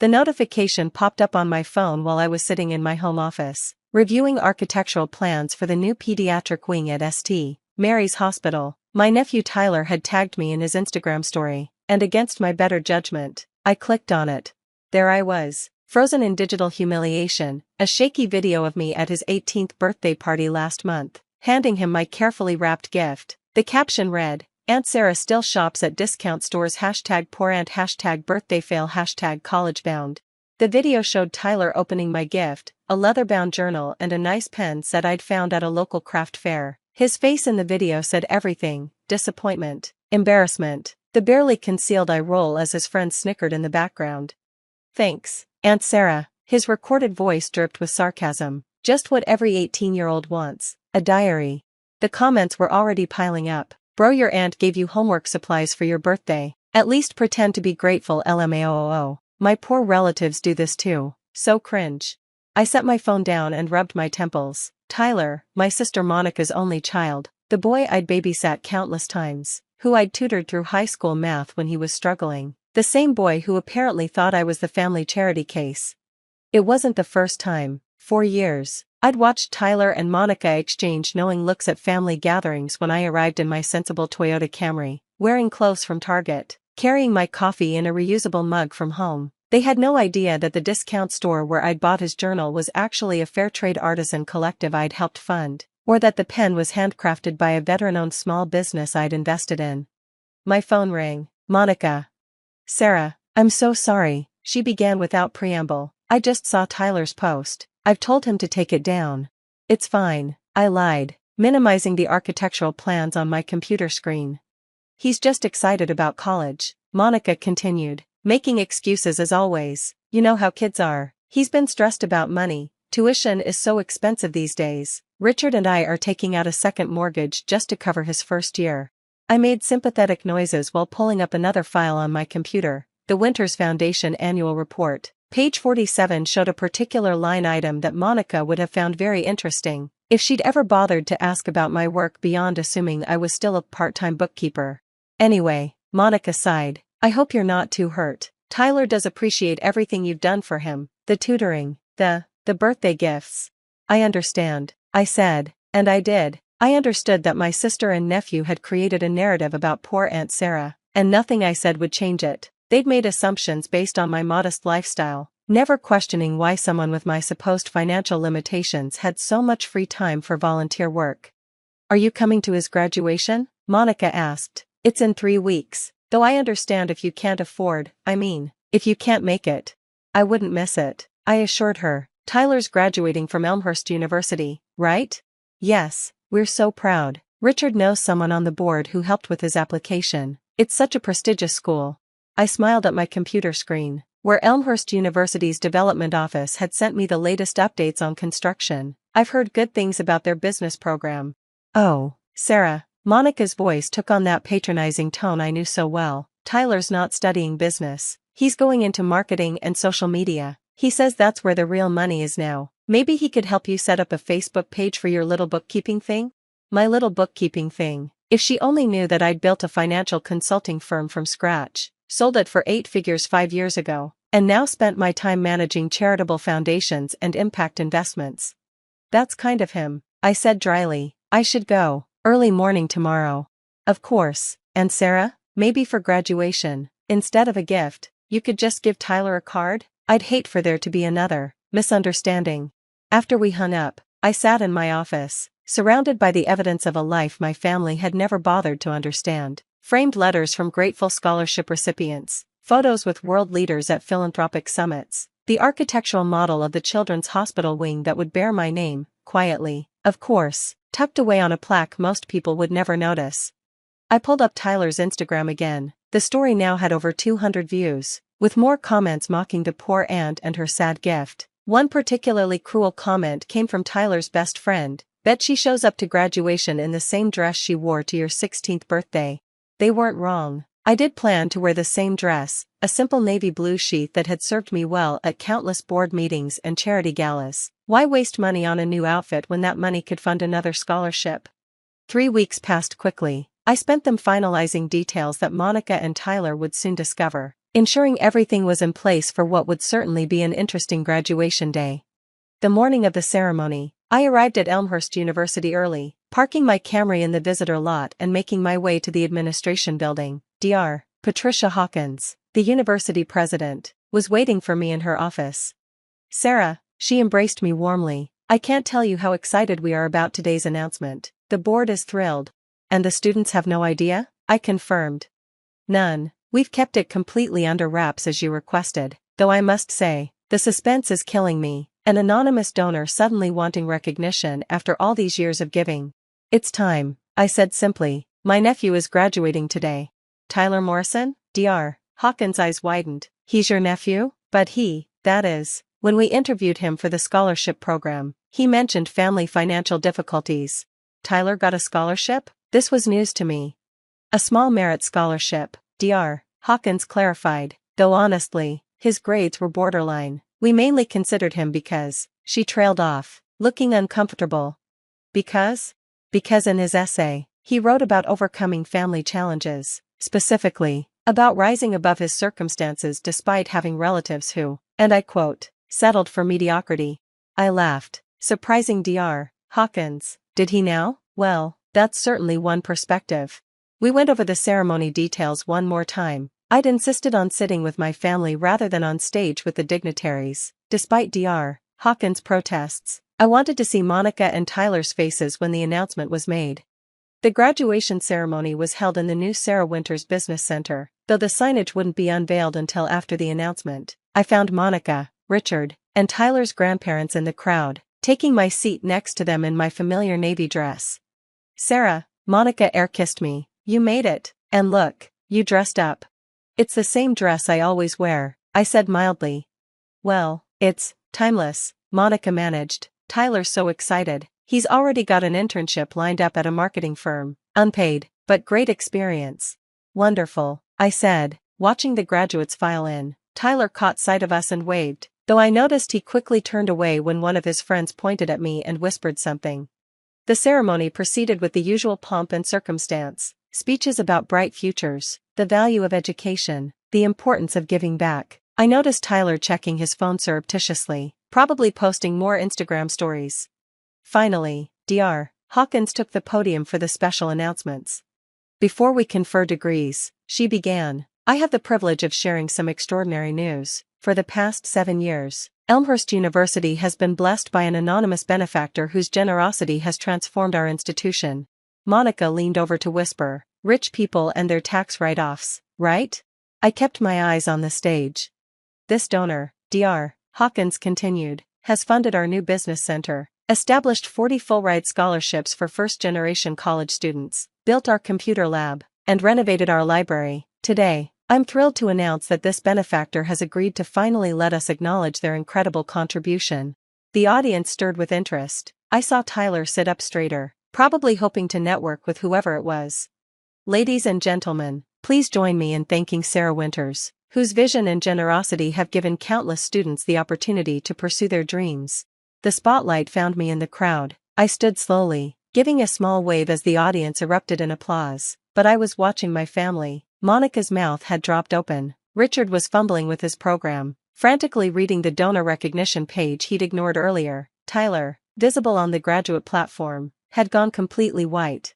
The notification popped up on my phone while I was sitting in my home office, reviewing architectural plans for the new pediatric wing at St. Mary's Hospital. My nephew Tyler had tagged me in his Instagram story, and against my better judgment, I clicked on it. There I was, frozen in digital humiliation, a shaky video of me at his 18th birthday party last month, handing him my carefully wrapped gift. The caption read, "Aunt Sarah still shops at discount stores #pooraunt #birthdayfail #collegebound." The video showed Tyler opening my gift, a leather-bound journal and a nice pen set I'd found at a local craft fair. His face in the video said everything: disappointment, embarrassment, the barely concealed eye roll as his friend snickered in the background. "Thanks, Aunt Sarah." His recorded voice dripped with sarcasm. Just what every 18-year-old wants, a diary. The comments were already piling up. "Bro, your aunt gave you homework supplies for your birthday. At least pretend to be grateful, LMAOO. My poor relatives do this too. So cringe." I set my phone down and rubbed my temples. Tyler, my sister Monica's only child, the boy I'd babysat countless times, who I'd tutored through high school math when he was struggling. The same boy who apparently thought I was the family charity case. It wasn't the first time. For years, I'd watched Tyler and Monica exchange knowing looks at family gatherings when I arrived in my sensible Toyota Camry, wearing clothes from Target, carrying my coffee in a reusable mug from home. They had no idea that the discount store where I'd bought his journal was actually a fair trade artisan collective I'd helped fund, or that the pen was handcrafted by a veteran-owned small business I'd invested in. My phone rang. "Monica." "Sarah, I'm so sorry," she began without preamble. "I just saw Tyler's post. I've told him to take it down." "It's fine," I lied, minimizing the architectural plans on my computer screen. "He's just excited about college," Monica continued, making excuses as always. "You know how kids are. He's been stressed about money. Tuition is so expensive these days. Richard and I are taking out a second mortgage just to cover his first year." I made sympathetic noises while pulling up another file on my computer. The Winters Foundation Annual Report. Page 47 showed a particular line item that Monica would have found very interesting, if she'd ever bothered to ask about my work beyond assuming I was still a part-time bookkeeper. "Anyway," Monica sighed, "I hope you're not too hurt. Tyler does appreciate everything you've done for him, the tutoring, the birthday gifts." "I understand," I said, and I did. I understood that my sister and nephew had created a narrative about poor Aunt Sarah, and nothing I said would change it. They'd made assumptions based on my modest lifestyle, never questioning why someone with my supposed financial limitations had so much free time for volunteer work. "Are you coming to his graduation?" Monica asked. "It's in 3 weeks, though I understand if you can't afford, if you can't make it." "I wouldn't miss it," I assured her. "Tyler's graduating from Elmhurst University, right?" "Yes, we're so proud. Richard knows someone on the board who helped with his application. It's such a prestigious school." I smiled at my computer screen, where Elmhurst University's development office had sent me the latest updates on construction. "I've heard good things about their business program." "Oh, Sarah," Monica's voice took on that patronizing tone I knew so well. "Tyler's not studying business. He's going into marketing and social media. He says that's where the real money is now. Maybe he could help you set up a Facebook page for your little bookkeeping thing?" My little bookkeeping thing. If she only knew that I'd built a financial consulting firm from scratch, sold it for 8 figures 5 years ago, and now spent my time managing charitable foundations and impact investments. "That's kind of him," I said dryly. "I should go. Early morning tomorrow." "Of course, and Sarah, maybe for graduation, instead of a gift, you could just give Tyler a card? I'd hate for there to be another misunderstanding." After we hung up, I sat in my office, surrounded by the evidence of a life my family had never bothered to understand. Framed letters from grateful scholarship recipients, photos with world leaders at philanthropic summits, the architectural model of the children's hospital wing that would bear my name, quietly, of course, tucked away on a plaque most people would never notice. I pulled up Tyler's Instagram again. The story now had over 200 views, with more comments mocking the poor aunt and her sad gift. One particularly cruel comment came from Tyler's best friend. "Bet she shows up to graduation in the same dress she wore to your 16th birthday. They weren't wrong. I did plan to wear the same dress, a simple navy blue sheath that had served me well at countless board meetings and charity galas. Why waste money on a new outfit when that money could fund another scholarship? 3 weeks passed quickly. I spent them finalizing details that Monica and Tyler would soon discover. ensuring everything was in place for what would certainly be an interesting graduation day. The morning of the ceremony, I arrived at Elmhurst University early, parking my Camry in the visitor lot and making my way to the administration building. Dr. Patricia Hawkins, the university president, was waiting for me in her office. "Sarah," she embraced me warmly, "I can't tell you how excited we are about today's announcement. The board is thrilled." "And the students have no idea?" I confirmed. "None. We've kept it completely under wraps as you requested, though I must say, the suspense is killing me. An anonymous donor suddenly wanting recognition after all these years of giving." "It's time," I said simply. "My nephew is graduating today." "Tyler Morrison?" Dr. Hawkins' eyes widened. "He's your nephew?" "But that is, when we interviewed him for the scholarship program, he mentioned family financial difficulties." "Tyler got a scholarship?" This was news to me. "A small merit scholarship," Dr. Hawkins clarified, "though honestly, his grades were borderline. We mainly considered him because," she trailed off, looking uncomfortable. Because in his essay, he wrote about overcoming family challenges, specifically, about rising above his circumstances despite having relatives who, and I quote, settled for mediocrity." I laughed, surprising Dr. Hawkins. "Did he now?" "Well, that's certainly one perspective." We went over the ceremony details one more time. I'd insisted on sitting with my family rather than on stage with the dignitaries. Despite Dr. Hawkins' protests, I wanted to see Monica and Tyler's faces when the announcement was made. The graduation ceremony was held in the new Sarah Winters Business Center, though the signage wouldn't be unveiled until after the announcement. I found Monica, Richard, and Tyler's grandparents in the crowd, taking my seat next to them in my familiar navy dress. "Sarah," Monica air-kissed me, "you made it, and look, you dressed up." "It's the same dress I always wear," I said mildly. "Well, it's timeless," Monica managed. "Tyler's so excited, he's already got an internship lined up at a marketing firm, unpaid, but great experience." "Wonderful," I said, watching the graduates file in. Tyler caught sight of us and waved, though I noticed he quickly turned away when one of his friends pointed at me and whispered something. The ceremony proceeded with the usual pomp and circumstance, speeches about bright futures, the value of education, the importance of giving back. I noticed Tyler checking his phone surreptitiously, probably posting more Instagram stories. Finally, Dr. Hawkins took the podium for the special announcements. "Before we confer degrees," she began, "I have the privilege of sharing some extraordinary news. For the past 7 years, Elmhurst University has been blessed by an anonymous benefactor whose generosity has transformed our institution." Monica leaned over to whisper, "Rich people and their tax write-offs, right?" I kept my eyes on the stage. "This donor," Dr. Hawkins continued, "has funded our new business center, established 40 full-ride scholarships for first-generation college students, built our computer lab, and renovated our library. Today, I'm thrilled to announce that this benefactor has agreed to finally let us acknowledge their incredible contribution." The audience stirred with interest. I saw Tyler sit up straighter, probably hoping to network with whoever it was. "Ladies and gentlemen, please join me in thanking Sarah Winters, whose vision and generosity have given countless students the opportunity to pursue their dreams." The spotlight found me in the crowd. I stood slowly, giving a small wave as the audience erupted in applause, but I was watching my family. Monica's mouth had dropped open. Richard was fumbling with his program, frantically reading the donor recognition page he'd ignored earlier. Tyler, visible on the graduate platform, had gone completely white.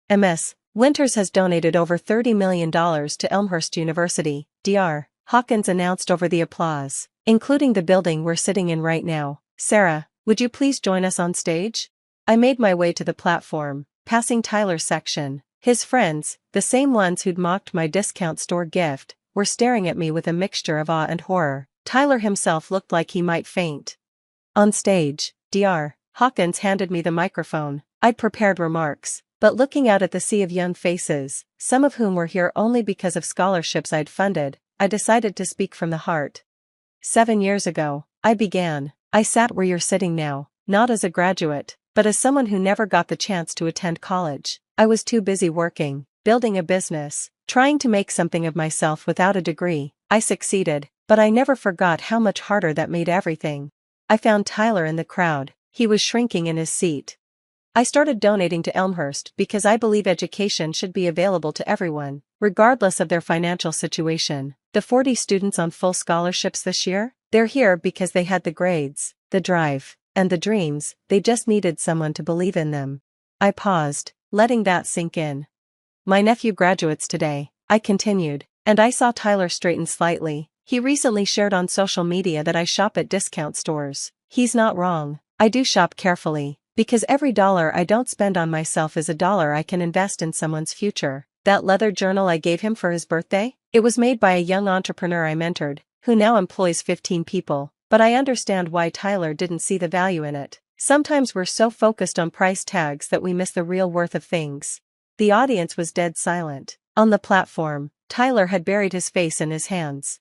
"Ms. Winters has donated over $30 million to Elmhurst University," Dr. Hawkins announced over the applause, "including the building we're sitting in right now. Sarah, would you please join us on stage?" I made my way to the platform, passing Tyler's section. His friends, the same ones who'd mocked my discount store gift, were staring at me with a mixture of awe and horror. Tyler himself looked like he might faint. On stage, Dr. Hawkins handed me the microphone. I'd prepared remarks, but looking out at the sea of young faces, some of whom were here only because of scholarships I'd funded, I decided to speak from the heart. 7 years ago, I began. I sat where you're sitting now, not as a graduate, but as someone who never got the chance to attend college. I was too busy working, building a business, trying to make something of myself without a degree. I succeeded, but I never forgot how much harder that made everything. I found Tyler in the crowd. He was shrinking in his seat. "I started donating to Elmhurst because I believe education should be available to everyone, regardless of their financial situation. The 40 students on full scholarships this year? They're here because they had the grades, the drive, and the dreams, they just needed someone to believe in them. I paused, letting that sink in. My nephew graduates today, I continued, and I saw Tyler straighten slightly. He recently shared on social media that I shop at discount stores. He's not wrong. I do shop carefully, because every dollar I don't spend on myself is a dollar I can invest in someone's future. That leather journal I gave him for his birthday? It was made by a young entrepreneur I mentored, who now employs 15 people, but I understand why Tyler didn't see the value in it. Sometimes we're so focused on price tags that we miss the real worth of things. The audience was dead silent. On the platform, Tyler had buried his face in his hands.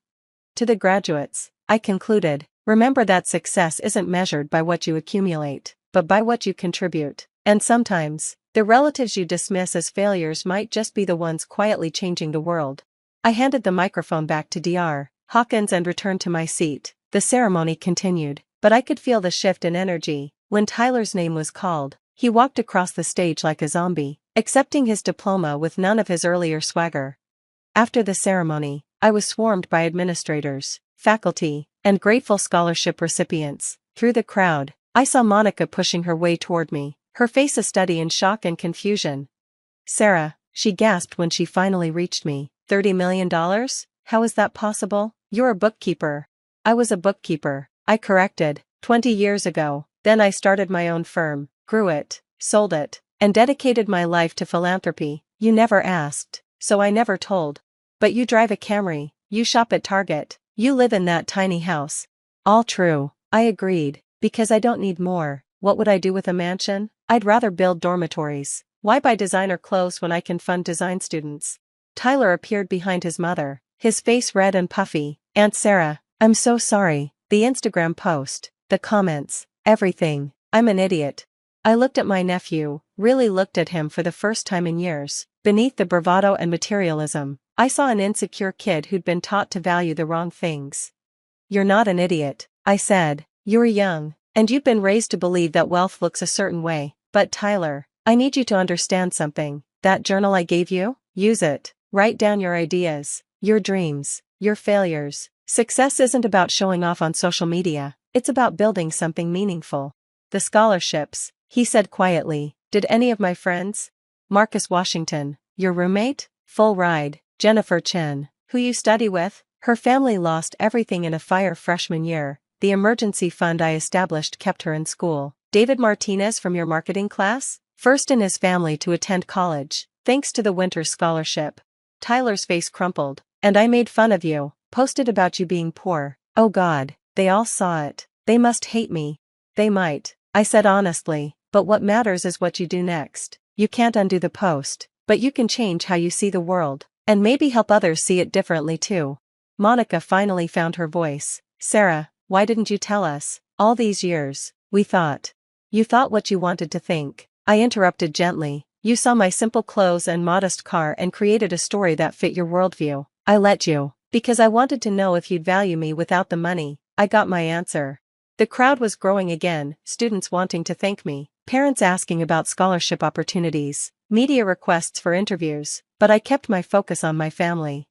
To the graduates, I concluded, remember that success isn't measured by what you accumulate, but by what you contribute. And sometimes, the relatives you dismiss as failures might just be the ones quietly changing the world. I handed the microphone back to Dr. Hawkins and returned to my seat. The ceremony continued, but I could feel the shift in energy. When Tyler's name was called, he walked across the stage like a zombie, accepting his diploma with none of his earlier swagger. After the ceremony, I was swarmed by administrators, faculty, and grateful scholarship recipients. Through the crowd, I saw Monica pushing her way toward me, her face a study in shock and confusion. "Sarah," she gasped when she finally reached me, $30 million? How is that possible? You're a bookkeeper. I was a bookkeeper, I corrected, 20 years ago. Then I started my own firm, grew it, sold it, and dedicated my life to philanthropy. You never asked, so I never told. But you drive a Camry, you shop at Target, you live in that tiny house. All true, I agreed, because I don't need more. What would I do with a mansion? I'd rather build dormitories. Why buy designer clothes when I can fund design students? Tyler appeared behind his mother, his face red and puffy. Aunt Sarah, I'm so sorry. The Instagram post, the comments, everything. I'm an idiot. I looked at my nephew, really looked at him for the first time in years. Beneath the bravado and materialism, I saw an insecure kid who'd been taught to value the wrong things. You're not an idiot, I said. You're young, and you've been raised to believe that wealth looks a certain way. But Tyler, I need you to understand something. That journal I gave you? Use it. Write down your ideas, your dreams, your failures. Success isn't about showing off on social media, it's about building something meaningful. The scholarships, he said quietly. Did any of my friends? Marcus Washington, your roommate? Full ride. Jennifer Chen, who you study with? Her family lost everything in a fire freshman year. The emergency fund I established kept her in school. David Martinez from your marketing class? First in his family to attend college, thanks to the winter scholarship. Tyler's face crumpled. And I made fun of you, posted about you being poor. Oh God, they all saw it. They must hate me. They might, I said honestly, but what matters is what you do next. You can't undo the post, but you can change how you see the world, and maybe help others see it differently too. Monica finally found her voice. Sarah, why didn't you tell us? All these years, we thought. You thought what you wanted to think. I interrupted gently. You saw my simple clothes and modest car and created a story that fit your worldview. I let you, because I wanted to know if you'd value me without the money. I got my answer. The crowd was growing again, students wanting to thank me, parents asking about scholarship opportunities, media requests for interviews, but I kept my focus on my family.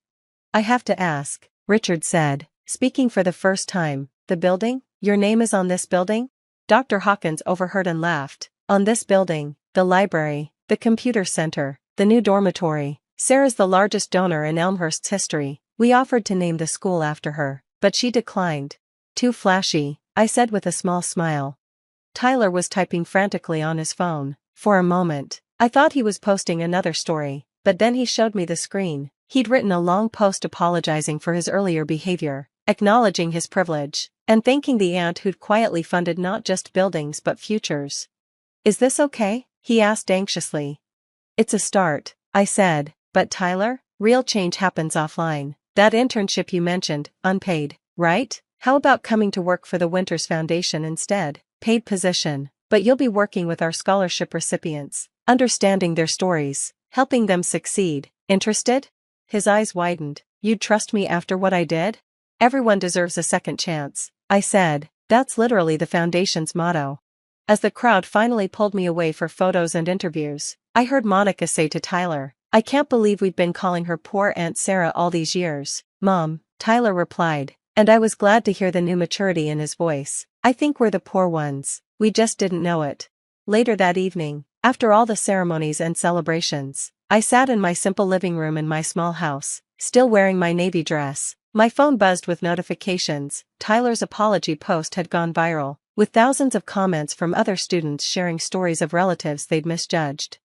I have to ask, Richard said, speaking for the first time, the building? Your name is on this building? Dr. Hawkins overheard and laughed. On this building, the library, the computer center, the new dormitory. Sarah's the largest donor in Elmhurst's history. We offered to name the school after her, but she declined. Too flashy, I said with a small smile. Tyler was typing frantically on his phone. For a moment, I thought he was posting another story, but then he showed me the screen. He'd written a long post apologizing for his earlier behavior, acknowledging his privilege, and thanking the aunt who'd quietly funded not just buildings but futures. Is this okay? He asked anxiously. It's a start, I said, but Tyler, real change happens offline. That internship you mentioned, unpaid, right? How about coming to work for the Winters Foundation instead? Paid position, but you'll be working with our scholarship recipients, understanding their stories, helping them succeed. Interested? His eyes widened. You'd trust me after what I did? Everyone deserves a second chance, I said. That's literally the foundation's motto. As the crowd finally pulled me away for photos and interviews, I heard Monica say to Tyler, I can't believe we've been calling her poor Aunt Sarah all these years. Mom, Tyler replied, and I was glad to hear the new maturity in his voice. I think we're the poor ones, we just didn't know it. Later that evening, after all the ceremonies and celebrations, I sat in my simple living room in my small house, still wearing my navy dress. My phone buzzed with notifications. Tyler's apology post had gone viral, with thousands of comments from other students sharing stories of relatives they'd misjudged.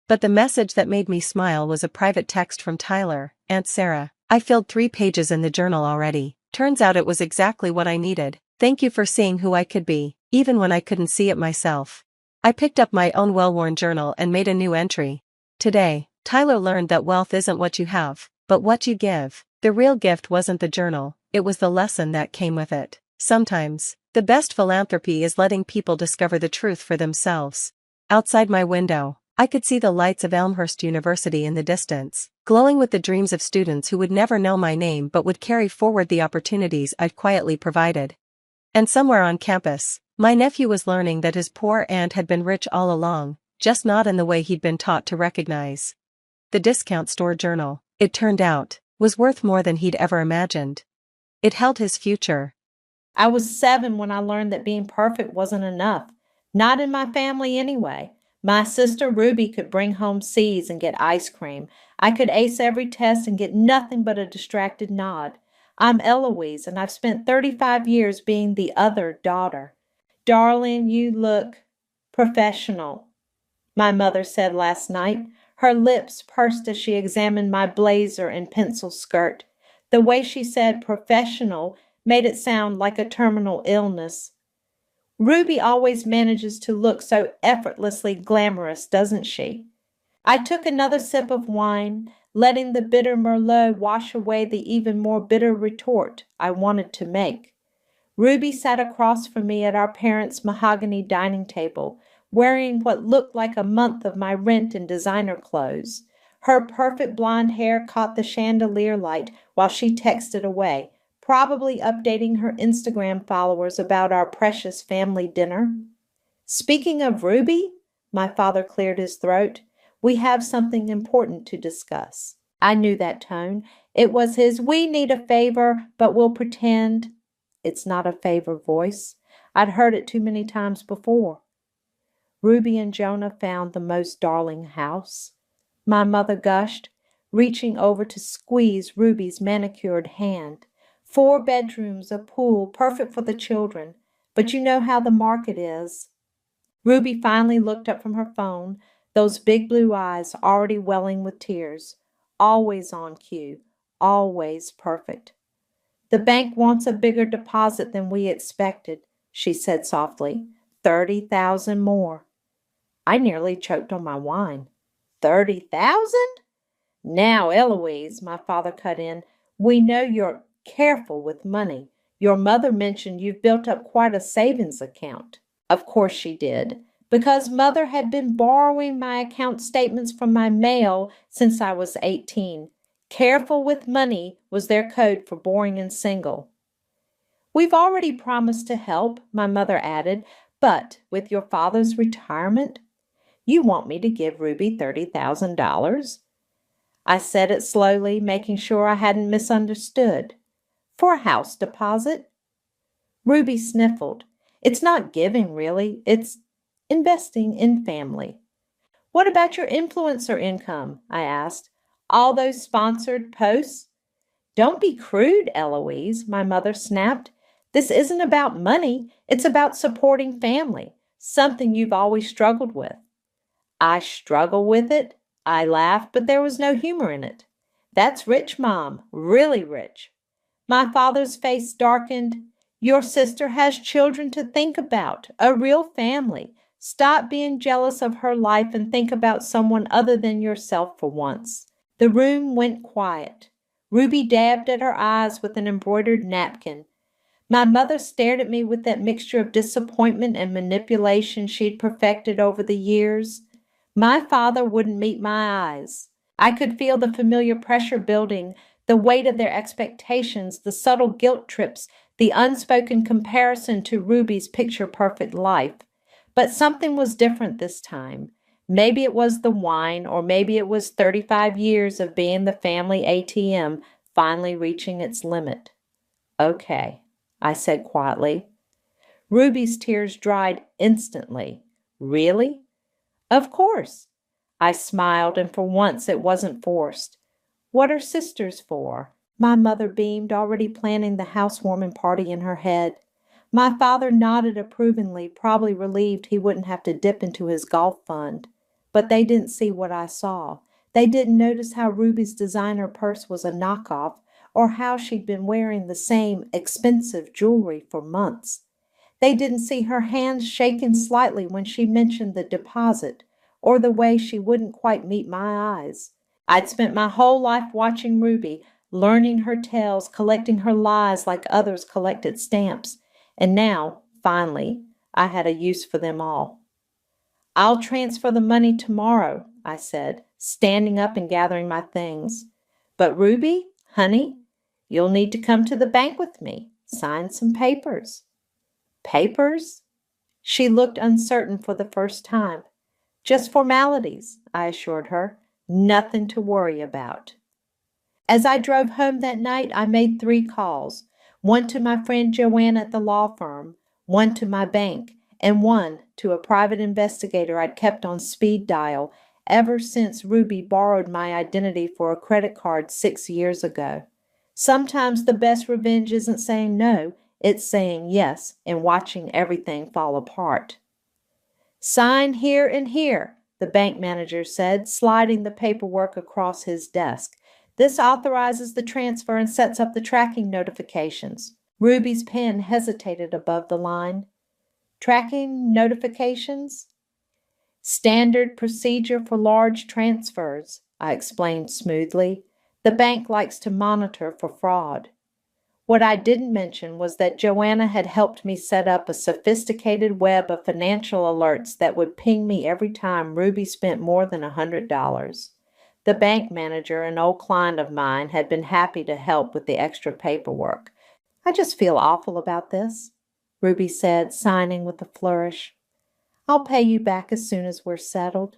But the message that made me smile was a private text from Tyler. Aunt Sarah, I filled 3 pages in the journal already. Turns out it was exactly what I needed. Thank you for seeing who I could be, even when I couldn't see it myself. I picked up my own well-worn journal and made a new entry. Today, Tyler learned that wealth isn't what you have, but what you give. The real gift wasn't the journal, it was the lesson that came with it. Sometimes, the best philanthropy is letting people discover the truth for themselves. Outside my window, I could see the lights of Elmhurst University in the distance, glowing with the dreams of students who would never know my name but would carry forward the opportunities I'd quietly provided. And somewhere on campus, my nephew was learning that his poor aunt had been rich all along, just not in the way he'd been taught to recognize. The discount store journal, it turned out, was worth more than he'd ever imagined. It held his future. I was 7 when I learned that being perfect wasn't enough. Not in my family anyway. My sister Ruby could bring home C's and get ice cream. I could ace every test and get nothing but a distracted nod. I'm Eloise, and I've spent 35 years being the other daughter. Darling, you look professional, my mother said last night. Her lips pursed as she examined my blazer and pencil skirt. The way she said professional made it sound like a terminal illness. Ruby always manages to look so effortlessly glamorous, doesn't she? I took another sip of wine, letting the bitter Merlot wash away the even more bitter retort I wanted to make. Ruby sat across from me at our parents' mahogany dining table, wearing what looked like a month of my rent in designer clothes. Her perfect blonde hair caught the chandelier light while she texted away, probably updating her Instagram followers about our precious family dinner. Speaking of Ruby, my father cleared his throat, we have something important to discuss. I knew that tone. It was his "we need a favor, but we'll pretend it's not a favor" voice. I'd heard it too many times before. Ruby and Jonah found the most darling house, my mother gushed, reaching over to squeeze Ruby's manicured hand. 4 bedrooms, a pool, perfect for the children. But you know how the market is. Ruby finally looked up from her phone, those big blue eyes already welling with tears. Always on cue, always perfect. The bank wants a bigger deposit than we expected, she said softly. 30,000 more. I nearly choked on my wine. 30,000? Now, Eloise, my father cut in, we know you're careful with money. Your mother mentioned you've built up quite a savings account. Of course she did, because mother had been borrowing my account statements from my mail since I was 18. Careful with money was their code for boring and single. We've already promised to help, my mother added, but with your father's retirement, you want me to give Ruby $30,000? I said it slowly, making sure I hadn't misunderstood. For a house deposit? Ruby sniffled. It's not giving, really. It's investing in family. What about your influencer income? I asked. All those sponsored posts? Don't be crude, Eloise, my mother snapped. This isn't about money. It's about supporting family, something you've always struggled with. I struggle with it? I laughed, but there was no humor in it. That's rich, Mom, really rich. My father's face darkened. Your sister has children to think about, a real family. Stop being jealous of her life and think about someone other than yourself for once. The room went quiet. Ruby dabbed at her eyes with an embroidered napkin. My mother stared at me with that mixture of disappointment and manipulation she'd perfected over the years. My father wouldn't meet my eyes. I could feel the familiar pressure building, the weight of their expectations, the subtle guilt trips, the unspoken comparison to Ruby's picture-perfect life. But something was different this time. Maybe it was the wine, or maybe it was 35 years of being the family ATM, finally reaching its limit. "Okay," I said quietly. Ruby's tears dried instantly. "Really?" "Of course." I smiled, and for once it wasn't forced. "What are sisters for?" My mother beamed, already planning the housewarming party in her head. My father nodded approvingly, probably relieved he wouldn't have to dip into his golf fund. But they didn't see what I saw. They didn't notice how Ruby's designer purse was a knockoff, or how she'd been wearing the same expensive jewelry for months. They didn't see her hands shaking slightly when she mentioned the deposit, or the way she wouldn't quite meet my eyes. I'd spent my whole life watching Ruby, learning her tales, collecting her lies like others collected stamps, and now, finally, I had a use for them all. "I'll transfer the money tomorrow," I said, standing up and gathering my things. "But Ruby, honey, you'll need to come to the bank with me, sign some papers." "Papers?" She looked uncertain for the first time. "Just formalities," I assured her. "Nothing to worry about." As I drove home that night, I made 3 calls, one to my friend Joanna at the law firm, one to my bank, and one to a private investigator I'd kept on speed dial ever since Ruby borrowed my identity for a credit card 6 years ago. Sometimes the best revenge isn't saying no, it's saying yes and watching everything fall apart. "Sign here and here," the bank manager said, sliding the paperwork across his desk. "This authorizes the transfer and sets up the tracking notifications." Ruby's pen hesitated above the line. "Tracking notifications?" "Standard procedure for large transfers," I explained smoothly. "The bank likes to monitor for fraud." What I didn't mention was that Joanna had helped me set up a sophisticated web of financial alerts that would ping me every time Ruby spent more than $100. The bank manager, an old client of mine, had been happy to help with the extra paperwork. "I just feel awful about this," Ruby said, signing with a flourish. "I'll pay you back as soon as we're settled."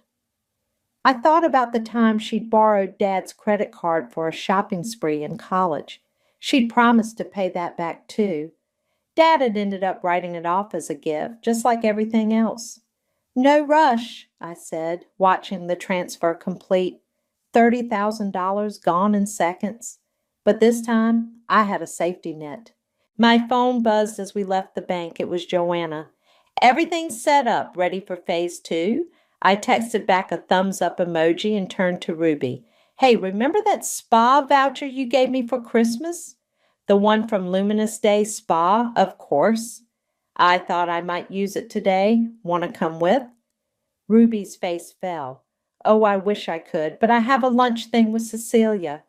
I thought about the time she'd borrowed Dad's credit card for a shopping spree in college. She'd promised to pay that back too. Dad had ended up writing it off as a gift, just like everything else. "No rush," I said, watching the transfer complete. $30,000 gone in seconds. But this time, I had a safety net. My phone buzzed as we left the bank. It was Joanna. "Everything's set up, ready for phase 2? I texted back a thumbs up emoji and turned to Ruby. "Hey, remember that spa voucher you gave me for Christmas?" "The one from Luminous Day Spa, of course. I thought I might use it today. Want to come with?" Ruby's face fell. "Oh, I wish I could, but I have a lunch thing with Cecilia."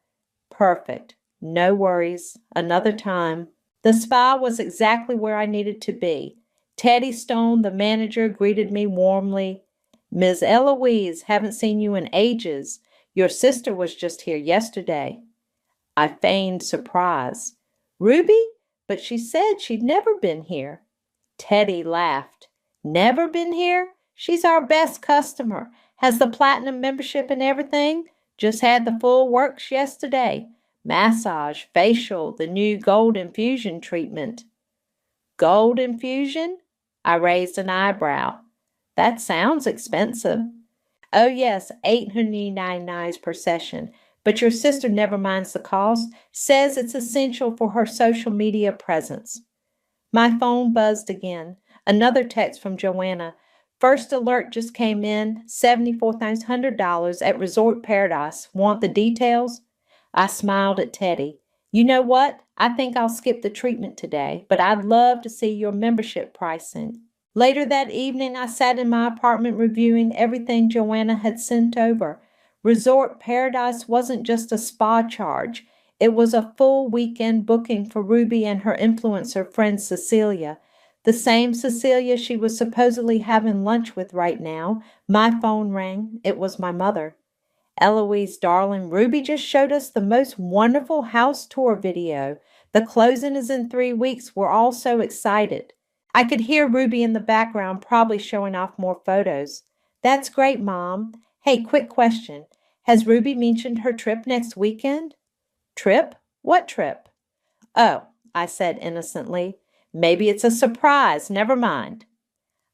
"Perfect. No worries. Another time." The spa was exactly where I needed to be. Teddy Stone, the manager, greeted me warmly. "Ms. Eloise, haven't seen you in ages. Your sister was just here yesterday." I feigned surprise. "Ruby? But she said she'd never been here." Teddy laughed. "Never been here? She's our best customer. Has the platinum membership and everything. Just had the full works yesterday. Massage, facial, the new gold infusion treatment." "Gold infusion?" I raised an eyebrow. "That sounds expensive." "Oh yes, $899 per session. But your sister never minds the cost. Says it's essential for her social media presence." My phone buzzed again. Another text from Joanna. "First alert just came in, $74,100 at Resort Paradise. Want the details?" I smiled at Teddy. "You know what? I think I'll skip the treatment today, but I'd love to see your membership pricing." Later that evening, I sat in my apartment reviewing everything Joanna had sent over. Resort Paradise wasn't just a spa charge. It was a full weekend booking for Ruby and her influencer friend Cecilia. The same Cecilia she was supposedly having lunch with right now. My phone rang. It was my mother. "Eloise, darling, Ruby just showed us the most wonderful house tour video. The closing is in 3 weeks. We're all so excited." I could hear Ruby in the background, probably showing off more photos. "That's great, Mom. Hey, quick question. Has Ruby mentioned her trip next weekend?" "Trip? What trip? Oh, I said innocently. Maybe it's a surprise. Never mind.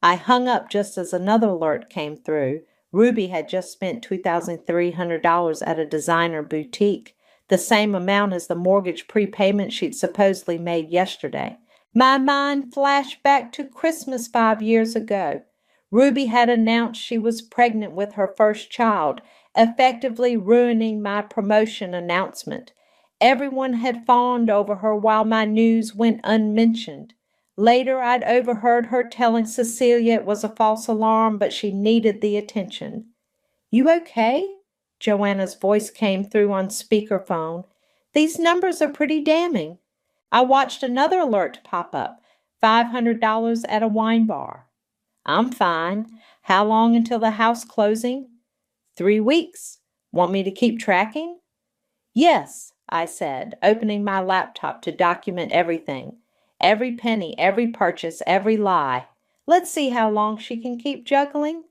I hung up just as another alert came through. Ruby had just spent $2,300 at a designer boutique, the same amount as the mortgage prepayment she'd supposedly made yesterday. My mind flashed back to Christmas 5 years ago. Ruby had announced she was pregnant with her first child, effectively ruining my promotion announcement. Everyone had fawned over her while my news went unmentioned. Later, I'd overheard her telling Cecilia it was a false alarm, but she needed the attention. You okay? Joanna's voice came through on speakerphone. These numbers are pretty damning. I watched another alert pop up, $500 at a wine bar. I'm fine. How long until the house closing? 3 weeks. Want me to keep tracking? Yes, I said, opening my laptop to document everything. Every penny, every purchase, every lie. Let's see how long she can keep juggling.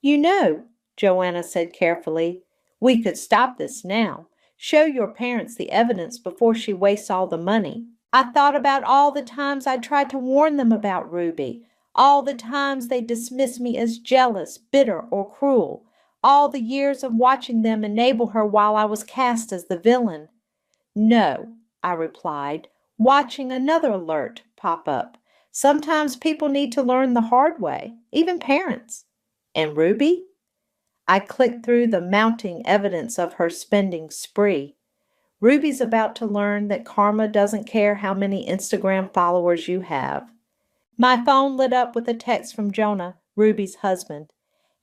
You know, Joanna said carefully, we could stop this now. Show your parents the evidence before she wastes all the money. I thought about all the times I tried to warn them about Ruby, all the times they dismissed me as jealous, bitter, or cruel, all the years of watching them enable her while I was cast as the villain. No, I replied, watching another alert pop up. Sometimes people need to learn the hard way, even parents. And Ruby? I clicked through the mounting evidence of her spending spree. Ruby's about to learn that karma doesn't care how many Instagram followers you have. My phone lit up with a text from Jonah, Ruby's husband.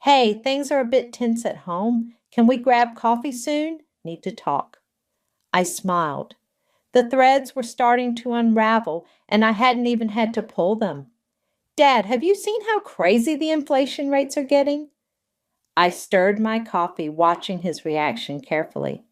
Hey, things are a bit tense at home. Can we grab coffee soon? Need to talk. I smiled. The threads were starting to unravel, and I hadn't even had to pull them. Dad, have you seen how crazy the inflation rates are getting? I stirred my coffee, watching his reaction carefully.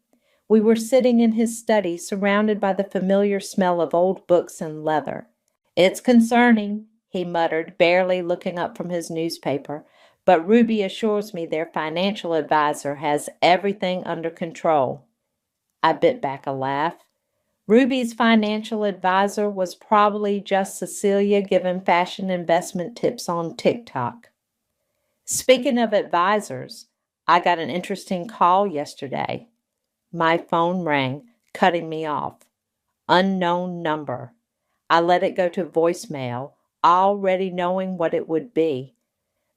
We were sitting in his study, surrounded by the familiar smell of old books and leather. It's concerning, he muttered, barely looking up from his newspaper, but Ruby assures me their financial advisor has everything under control. I bit back a laugh. Ruby's financial advisor was probably just Cecilia giving fashion investment tips on TikTok. Speaking of advisors, I got an interesting call yesterday. My phone rang, cutting me off. Unknown number. I let it go to voicemail, already knowing what it would be.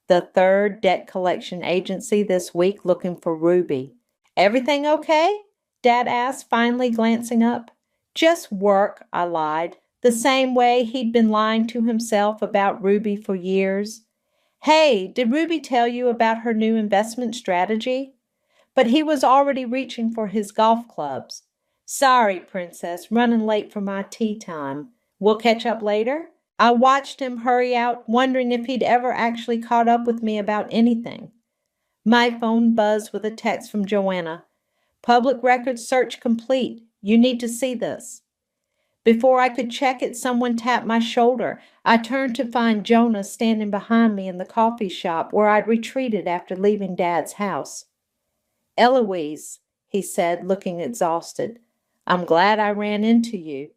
The third debt collection agency this week looking for Ruby. Everything okay? Dad asked, finally glancing up. Just work, I lied, the same way he'd been lying to himself about Ruby for years. Hey, did Ruby tell you about her new investment strategy? But he was already reaching for his golf clubs. Sorry, Princess, running late for my tea time. We'll catch up later? I watched him hurry out, wondering if he'd ever actually caught up with me about anything. My phone buzzed with a text from Joanna. Public records search complete. You need to see this. Before I could check it, someone tapped my shoulder. I turned to find Jonah standing behind me in the coffee shop where I'd retreated after leaving Dad's house. Eloise, he said, looking exhausted, I'm glad I ran into you.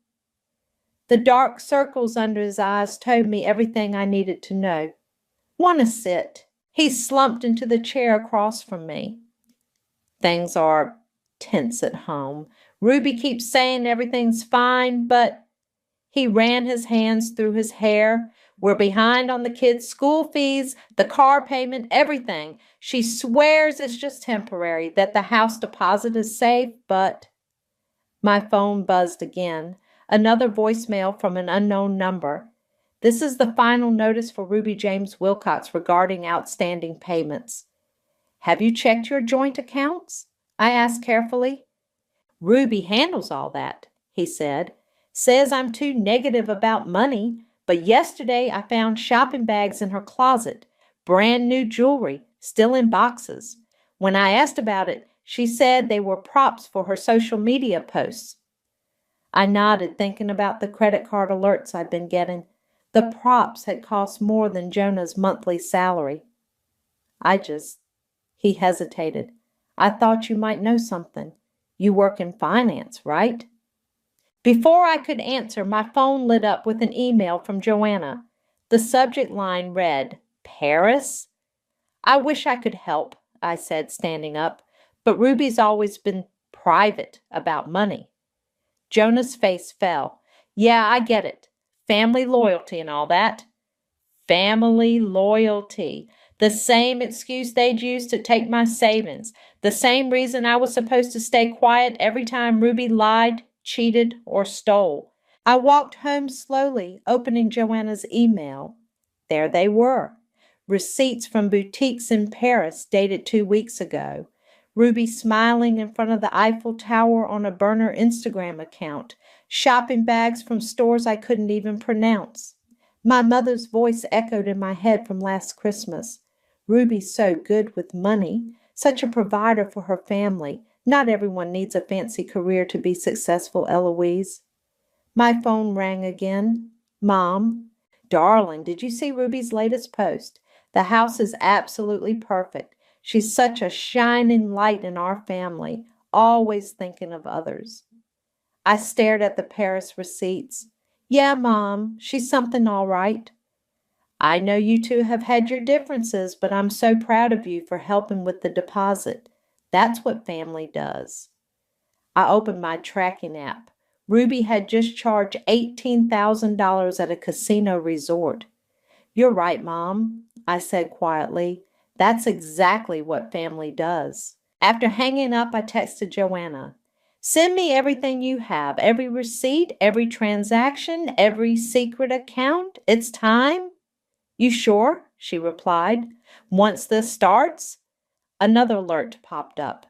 The dark circles under his eyes told me everything I needed to know. Want to sit? He slumped into the chair across from me. Things are tense at home. Ruby keeps saying everything's fine, but he ran his hands through his hair. We're behind on the kids' school fees, the car payment, everything. She swears it's just temporary, that the house deposit is safe, but... My phone buzzed again. Another voicemail from an unknown number. This is the final notice for Ruby James Wilcox regarding outstanding payments. Have you checked your joint accounts? I asked carefully. Ruby handles all that, he said. Says I'm too negative about money, but yesterday I found shopping bags in her closet, brand new jewelry, still in boxes. When I asked about it, she said they were props for her social media posts. I nodded, thinking about the credit card alerts I'd been getting. The props had cost more than Jonah's monthly salary. He hesitated. I thought you might know something. You work in finance, right? Before I could answer, my phone lit up with an email from Joanna. The subject line read, Paris? I wish I could help, I said, standing up, but Ruby's always been private about money. Jonah's face fell. Yeah, I get it. Family loyalty and all that. Family loyalty. The same excuse they'd use to take my savings. The same reason I was supposed to stay quiet every time Ruby lied, cheated, or stole. I walked home slowly, opening Joanna's email. There they were. Receipts from boutiques in Paris dated 2 weeks ago. Ruby smiling in front of the Eiffel Tower on a burner Instagram account. Shopping bags from stores I couldn't even pronounce. My mother's voice echoed in my head from last Christmas. Ruby's so good with money, such a provider for her family. Not everyone needs a fancy career to be successful, Eloise. My phone rang again. Mom. Darling, did you see Ruby's latest post? The house is absolutely perfect. She's such a shining light in our family, always thinking of others. I stared at the Paris receipts. Yeah, Mom, she's something all right. I know you two have had your differences, but I'm so proud of you for helping with the deposit. That's what family does. I opened my tracking app. Ruby had just charged $18,000 at a casino resort. You're right, Mom, I said quietly. That's exactly what family does. After hanging up, I texted Joanna. Send me everything you have, every receipt, every transaction, every secret account. It's time. You sure? She replied. Once this starts? Another alert popped up.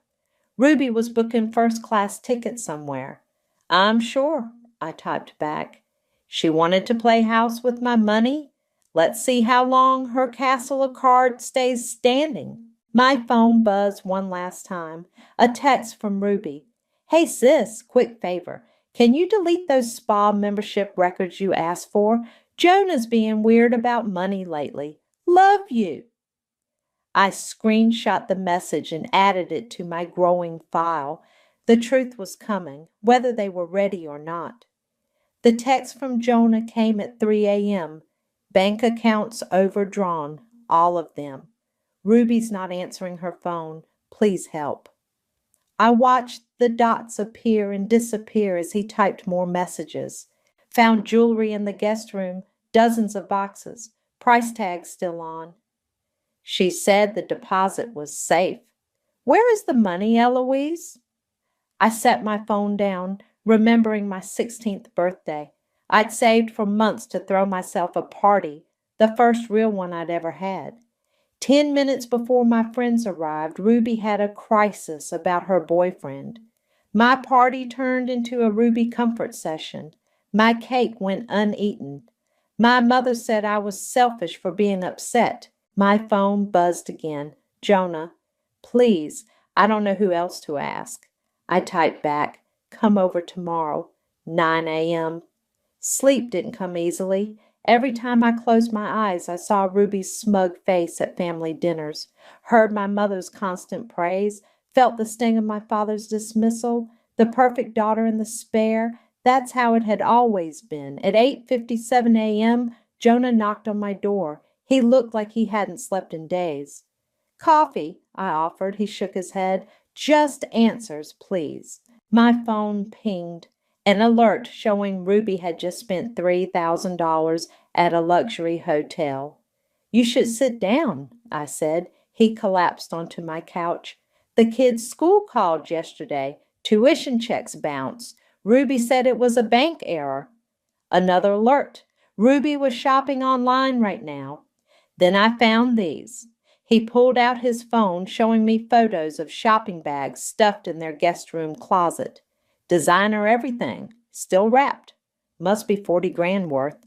Ruby was booking first-class tickets somewhere. I'm sure, I typed back. She wanted to play house with my money? Let's see how long her castle of cards stays standing. My phone buzzed one last time. A text from Ruby. Hey sis, quick favor. Can you delete those spa membership records you asked for? Jonah's being weird about money lately. Love you. I screenshot the message and added it to my growing file. The truth was coming, whether they were ready or not. The text from Jonah came at 3 a.m. Bank accounts overdrawn, all of them. Ruby's not answering her phone. Please help. I watched the dots appear and disappear as he typed more messages. Found jewelry in the guest room, dozens of boxes, price tags still on. She said the deposit was safe. Where is the money, Eloise? I set my phone down, remembering my 16th birthday. I'd saved for months to throw myself a party, the first real one I'd ever had. 10 minutes before my friends arrived, Ruby had a crisis about her boyfriend. My party turned into a Ruby comfort session. My cake went uneaten. My mother said I was selfish for being upset. My phone buzzed again. Jonah, please, I don't know who else to ask. I typed back, come over tomorrow, 9 a.m. Sleep didn't come easily. Every time I closed my eyes, I saw Ruby's smug face at family dinners, heard my mother's constant praise, felt the sting of my father's dismissal, the perfect daughter in the spare. That's how it had always been. At 8:57 a.m., Jonah knocked on my door. He looked like he hadn't slept in days. Coffee, I offered. He shook his head. Just answers, please. My phone pinged. An alert showing Ruby had just spent $3,000 at a luxury hotel. You should sit down, I said. He collapsed onto my couch. The kids' school called yesterday. Tuition checks bounced. Ruby said it was a bank error. Another alert. Ruby was shopping online right now. Then I found these. He pulled out his phone, showing me photos of shopping bags stuffed in their guest room closet. Designer everything, still wrapped. Must be 40 grand worth.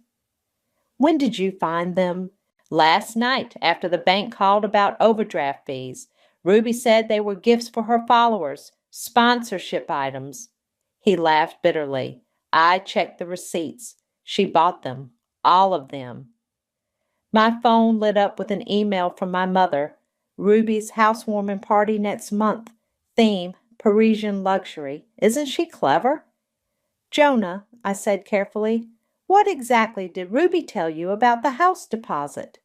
When did you find them? Last night, after the bank called about overdraft fees. Ruby said they were gifts for her followers, sponsorship items. He laughed bitterly. I checked the receipts. She bought them, all of them. My phone lit up with an email from my mother. Ruby's housewarming party next month. Theme, Parisian luxury. Isn't she clever? Jonah, I said carefully, what exactly did Ruby tell you about the house deposit?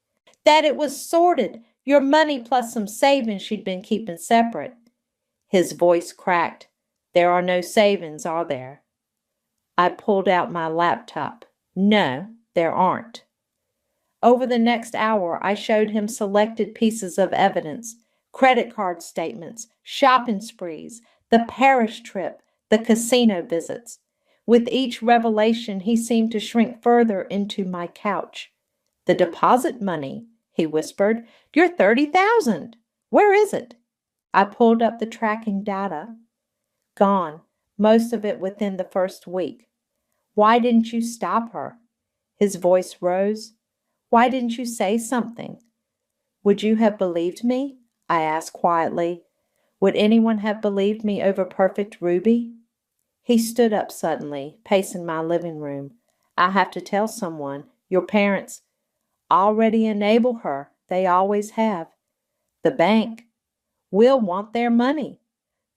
That it was sorted, your money plus some savings she'd been keeping separate. His voice cracked. There are no savings, are there? I pulled out my laptop. No, there aren't. Over the next hour, I showed him selected pieces of evidence, credit card statements, shopping sprees, the Paris trip, the casino visits. With each revelation, he seemed to shrink further into my couch. The deposit money, he whispered. You're 30,000. Where is it? I pulled up the tracking data. Gone, most of it within the first week. Why didn't you stop her? His voice rose. Why didn't you say something? Would you have believed me? I asked quietly. Would anyone have believed me over perfect Ruby? He stood up suddenly, pacing my living room. I have to tell someone. Your parents already enable her. They always have. The bank will want their money.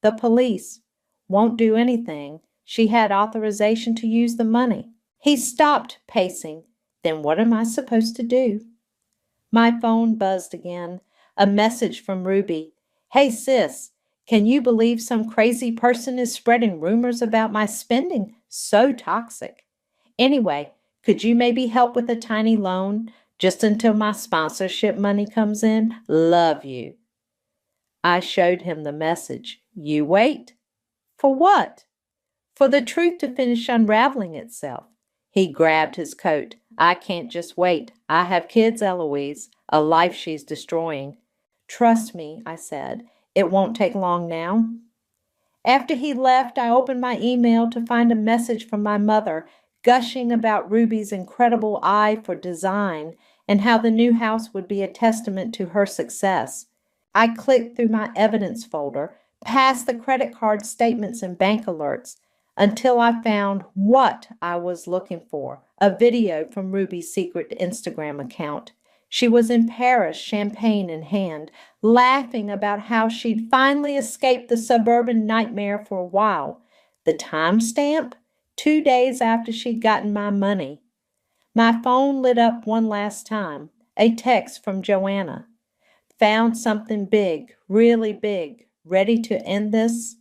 The police won't do anything. She had authorization to use the money. He stopped pacing. Then what am I supposed to do? My phone buzzed again. A message from Ruby. Hey sis, can you believe some crazy person is spreading rumors about my spending? So toxic. Anyway, could you maybe help with a tiny loan just until my sponsorship money comes in? Love you. I showed him the message. You wait. For what? For the truth to finish unraveling itself. He grabbed his coat. I can't just wait. I have kids, Eloise, a life she's destroying. Trust me, I said. It won't take long now. After he left, I opened my email to find a message from my mother, gushing about Ruby's incredible eye for design and how the new house would be a testament to her success. I clicked through my evidence folder, past the credit card statements and bank alerts, until I found what I was looking for, a video from Ruby's secret Instagram account. She was in Paris, champagne in hand, laughing about how she'd finally escaped the suburban nightmare for a while. The timestamp? 2 days after she'd gotten my money. My phone lit up one last time. A text from Joanna. Found something big, really big. Ready to end this?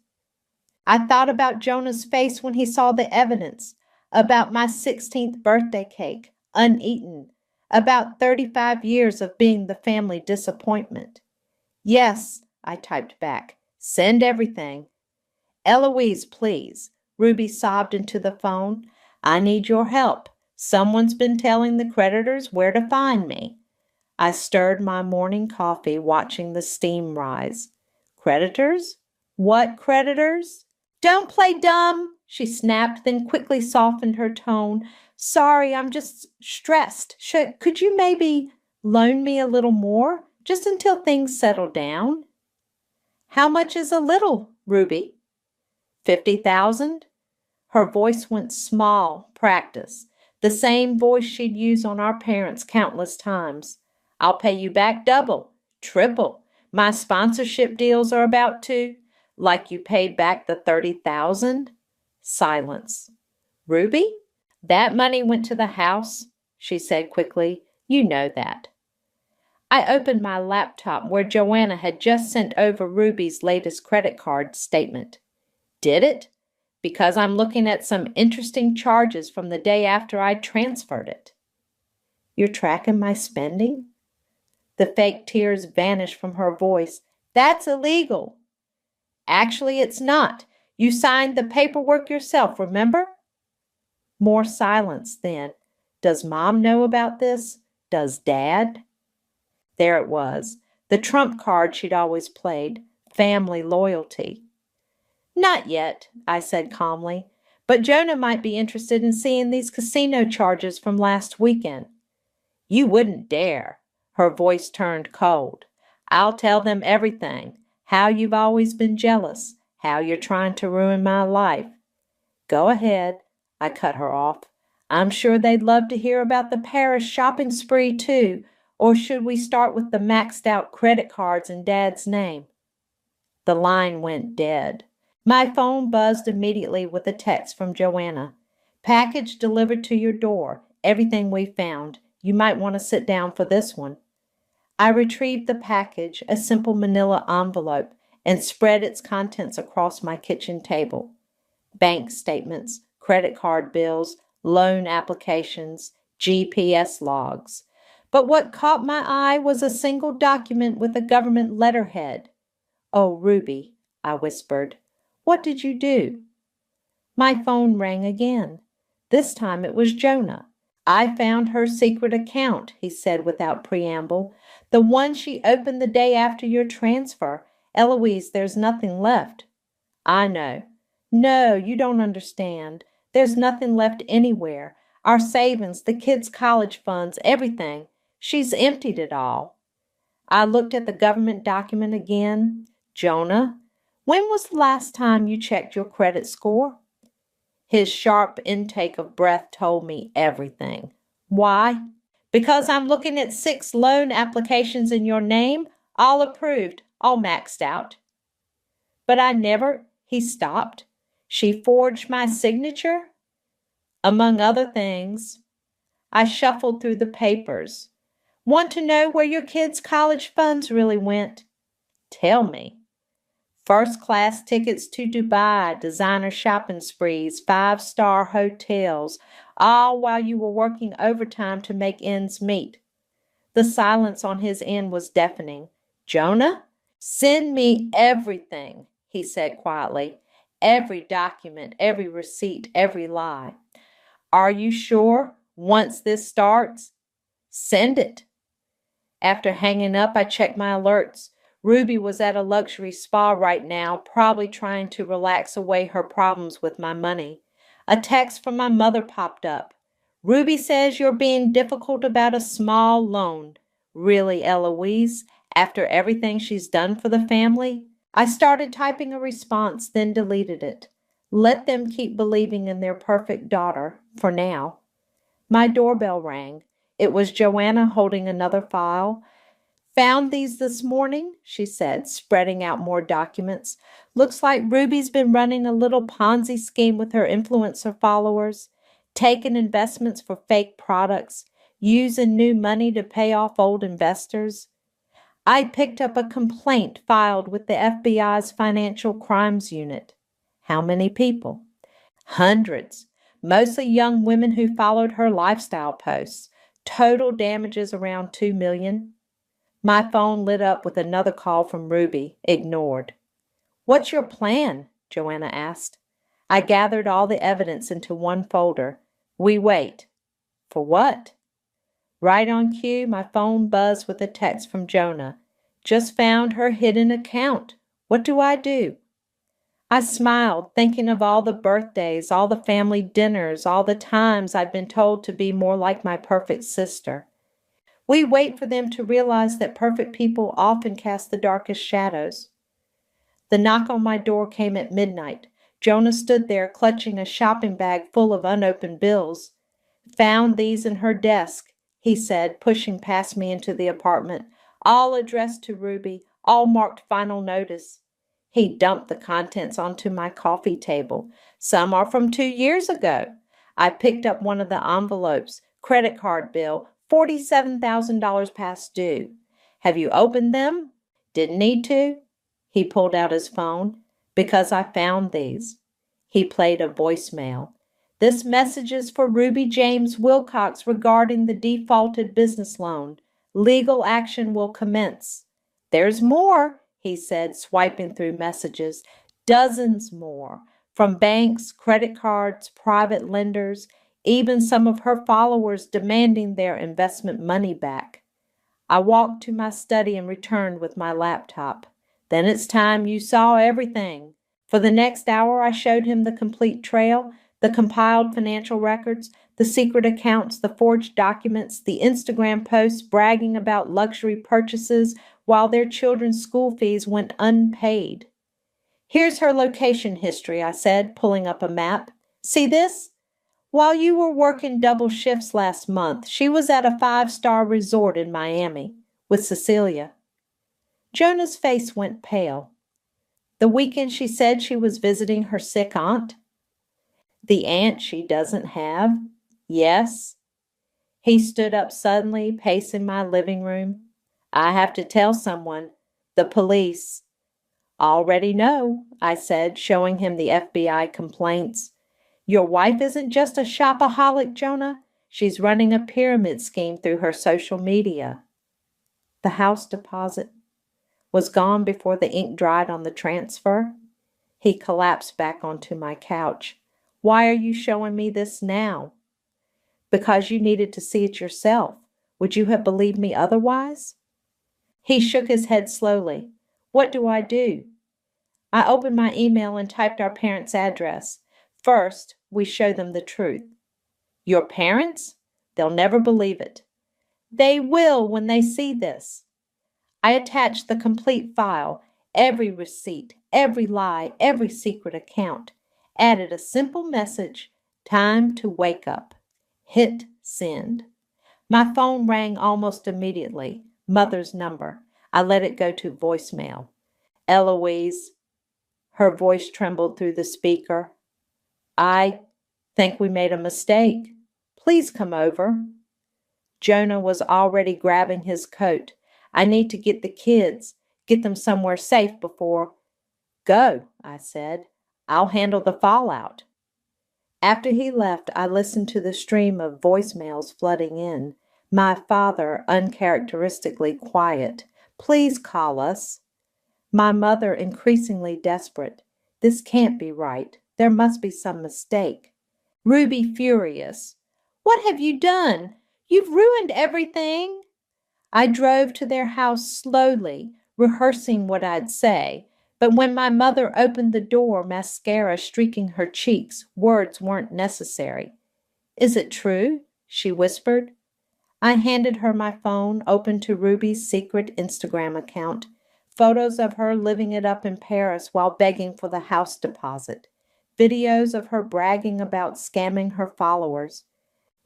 I thought about Jonah's face when he saw the evidence, about my 16th birthday cake, uneaten, about 35 years of being the family disappointment. Yes, I typed back. Send everything. Eloise, please. Ruby sobbed into the phone. I need your help. Someone's been telling the creditors where to find me. I stirred my morning coffee, watching the steam rise. Creditors? What creditors? Don't play dumb, she snapped, then quickly softened her tone. Sorry, I'm just stressed. Could you maybe loan me a little more, just until things settle down? How much is a little, Ruby? 50,000? Her voice went small, practice, the same voice she'd used on our parents countless times. I'll pay you back double, triple. My sponsorship deals are about to. Like you paid back the 30,000? Silence. Ruby? That money went to the house, she said quickly. You know that. I opened my laptop where Joanna had just sent over Ruby's latest credit card statement. Did it? Because I'm looking at some interesting charges from the day after I transferred it. You're tracking my spending? The fake tears vanished from her voice. That's illegal. Actually, it's not. You signed the paperwork yourself, remember? More silence then. Does Mom know about this? Does Dad? There it was, the trump card she'd always played, family loyalty. Not yet, I said calmly, but Jonah might be interested in seeing these casino charges from last weekend. You wouldn't dare. Her voice turned cold. I'll tell them everything. How you've always been jealous. How you're trying to ruin my life. Go ahead, I cut her off. I'm sure they'd love to hear about the Paris shopping spree too. Or should we start with the maxed out credit cards in Dad's name? The line went dead. My phone buzzed immediately with a text from Joanna. Package delivered to your door. Everything we found. You might want to sit down for this one. I retrieved the package, a simple manila envelope, and spread its contents across my kitchen table. Bank statements, credit card bills, loan applications, GPS logs. But what caught my eye was a single document with a government letterhead. "Oh, Ruby," I whispered, "what did you do?" My phone rang again. This time it was Jonah. "I found her secret account," he said without preamble. "The one she opened the day after your transfer. Eloise, there's nothing left." "I know." "No, you don't understand. There's nothing left anywhere. Our savings, the kids' college funds, everything. She's emptied it all." I looked at the government document again. "Jonah, when was the last time you checked your credit score?" His sharp intake of breath told me everything. "Why?" "Because I'm looking at 6 loan applications in your name, all approved, all maxed out." "But I never—" He stopped. "She forged my signature?" "Among other things." I shuffled through the papers. "Want to know where your kids' college funds really went?" "Tell me." "First-class tickets to Dubai, designer shopping sprees, 5-star hotels, all while you were working overtime to make ends meet." The silence on his end was deafening. "Jonah, send me everything," he said quietly. "Every document, every receipt, every lie." "Are you sure? Once this starts?" "Send it." After hanging up, I checked my alerts. Ruby was at a luxury spa right now, probably trying to relax away her problems with my money. A text from my mother popped up. "Ruby says you're being difficult about a small loan." Really, Eloise? After everything she's done for the family? I started typing a response, then deleted it. Let them keep believing in their perfect daughter, for now. My doorbell rang. It was Joanna holding another file. "Found these this morning," she said, spreading out more documents. "Looks like Ruby's been running a little Ponzi scheme with her influencer followers, taking investments for fake products, using new money to pay off old investors." I picked up a complaint filed with the FBI's Financial Crimes Unit. How many people? Hundreds, mostly young women who followed her lifestyle posts. Total damages around $2 million. My phone lit up with another call from Ruby, ignored. "What's your plan?" Joanna asked. I gathered all the evidence into one folder. "We wait." "For what?" Right on cue, my phone buzzed with a text from Jonah. "Just found her hidden account. What do I do?" I smiled, thinking of all the birthdays, all the family dinners, all the times I'd been told to be more like my perfect sister. We wait for them to realize that perfect people often cast the darkest shadows. The knock on my door came at midnight. Jonah stood there clutching a shopping bag full of unopened bills. "Found these in her desk," he said, pushing past me into the apartment. "All addressed to Ruby, all marked final notice." He dumped the contents onto my coffee table. "Some are from 2 years ago." I picked up one of the envelopes. "Credit card bill, $47,000 past due." "Have you opened them?" "Didn't need to." He pulled out his phone. "Because I found these." He played a voicemail. "This message is for Ruby James Wilcox regarding the defaulted business loan. Legal action will commence." "There's more," he said, swiping through messages. "Dozens more. From banks, credit cards, private lenders, even some of her followers demanding their investment money back." I walked to my study and returned with my laptop. "Then it's time you saw everything." For the next hour, I showed him the complete trail, the compiled financial records, the secret accounts, the forged documents, the Instagram posts bragging about luxury purchases while their children's school fees went unpaid. "Here's her location history," I said, pulling up a map. "See this? While you were working double shifts last month, she was at a 5-star resort in Miami with Cecilia." Jonah's face went pale. The weekend she said she was visiting her sick aunt? The aunt she doesn't have? Yes. He stood up suddenly, pacing my living room. I have to tell someone. The police. Already know, I said, showing him the FBI complaints. Your wife isn't just a shopaholic, Jonah. She's running a pyramid scheme through her social media. The house deposit was gone before the ink dried on the transfer. He collapsed back onto my couch. Why are you showing me this now? Because you needed to see it yourself. Would you have believed me otherwise? He shook his head slowly. What do I do? I opened my email and typed our parents' address. First, we show them the truth. Your parents? They'll never believe it. They will when they see this. I attached the complete file, every receipt, every lie, every secret account. Added a simple message, time to wake up. Hit send. My phone rang almost immediately. Mother's number. I let it go to voicemail. Eloise. Her voice trembled through the speaker. I think we made a mistake. Please come over. Jonah was already grabbing his coat. I need to get the kids, get them somewhere safe before. Go, I said. I'll handle the fallout. After he left, I listened to the stream of voicemails flooding in. My father, uncharacteristically quiet. Please call us. My mother, increasingly desperate. This can't be right. There must be some mistake. Ruby, furious. What have you done? You've ruined everything. I drove to their house slowly, rehearsing what I'd say. But when my mother opened the door, mascara streaking her cheeks, words weren't necessary. Is it true? She whispered. I handed her my phone, open to Ruby's secret Instagram account. Photos of her living it up in Paris while begging for the house deposit. Videos of her bragging about scamming her followers.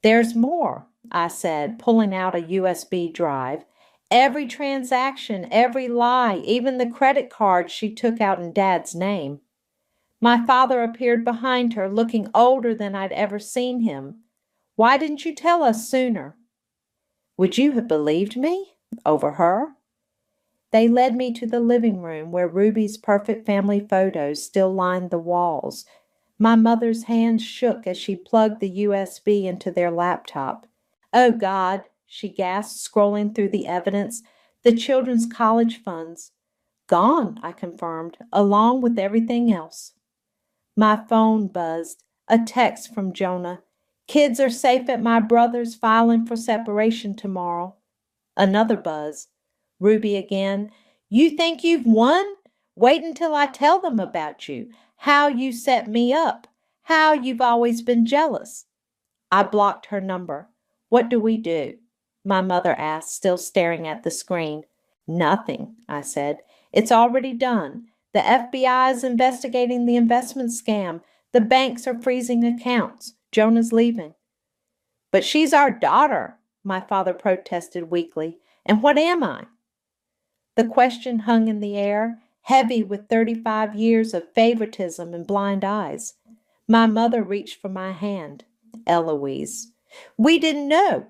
There's more, I said, pulling out a USB drive. Every transaction, every lie, even the credit card she took out in Dad's name. My father appeared behind her, looking older than I'd ever seen him. Why didn't you tell us sooner? Would you have believed me? Over her? They led me to the living room where Ruby's perfect family photos still lined the walls. My mother's hands shook as she plugged the USB into their laptop. Oh, God, she gasped, scrolling through the evidence. The children's college funds. Gone, I confirmed, along with everything else. My phone buzzed. A text from Jonah. Kids are safe at my brother's, filing for separation tomorrow. Another buzz. Ruby again. You think you've won? Wait until I tell them about you. How you set me up. How you've always been jealous. I blocked her number. What do we do? My mother asked, still staring at the screen. Nothing, I said. It's already done. The FBI is investigating the investment scam. The banks are freezing accounts. Jonah's leaving. But she's our daughter, my father protested weakly. And what am I? The question hung in the air, heavy with 35 years of favoritism and blind eyes. My mother reached for my hand. Eloise. We didn't know.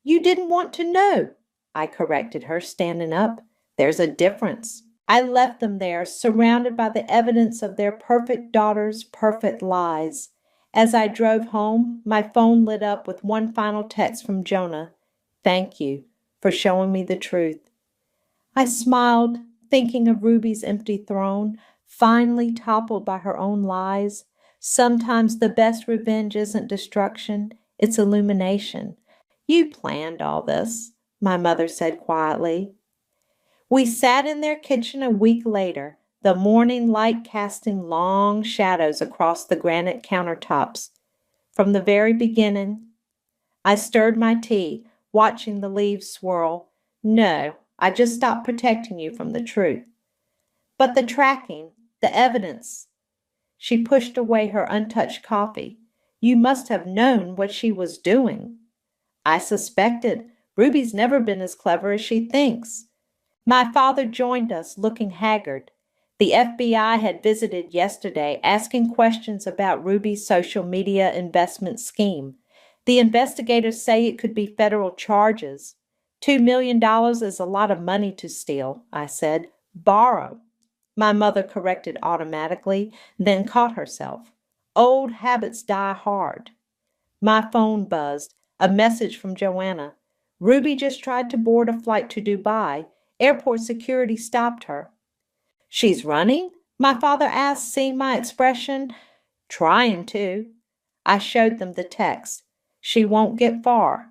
You didn't want to know, I corrected her, standing up. There's a difference. I left them there, surrounded by the evidence of their perfect daughter's perfect lies. As I drove home, my phone lit up with one final text from Jonah. Thank you for showing me the truth. I smiled, thinking of Ruby's empty throne, finally toppled by her own lies. Sometimes the best revenge isn't destruction, it's illumination. You planned all this, my mother said quietly. We sat in their kitchen a week later, the morning light casting long shadows across the granite countertops. From the very beginning, I stirred my tea, watching the leaves swirl. No, I just stopped protecting you from the truth. But the tracking, the evidence. She pushed away her untouched coffee. You must have known what she was doing. I suspected. Ruby's never been as clever as she thinks. My father joined us, looking haggard. The FBI had visited yesterday asking questions about Ruby's social media investment scheme. The investigators say it could be federal charges. $2 million is a lot of money to steal, I said. Borrow. My mother corrected automatically, then caught herself. Old habits die hard. My phone buzzed. A message from Joanna. Ruby just tried to board a flight to Dubai. Airport security stopped her. She's running? My father asked, seeing my expression. Trying to. I showed them the text. She won't get far.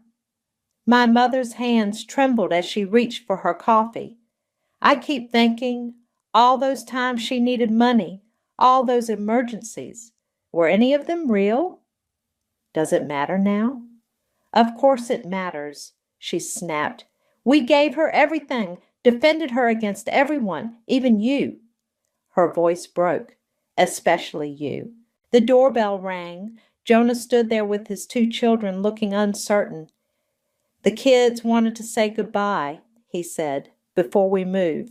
My mother's hands trembled as she reached for her coffee. I keep thinking, all those times she needed money, all those emergencies, were any of them real? Does it matter now? Of course it matters, she snapped. We gave her everything, defended her against everyone, even you. Her voice broke, especially you. The doorbell rang. Jonah stood there with his 2 children looking uncertain. The kids wanted to say goodbye, he said, before we move.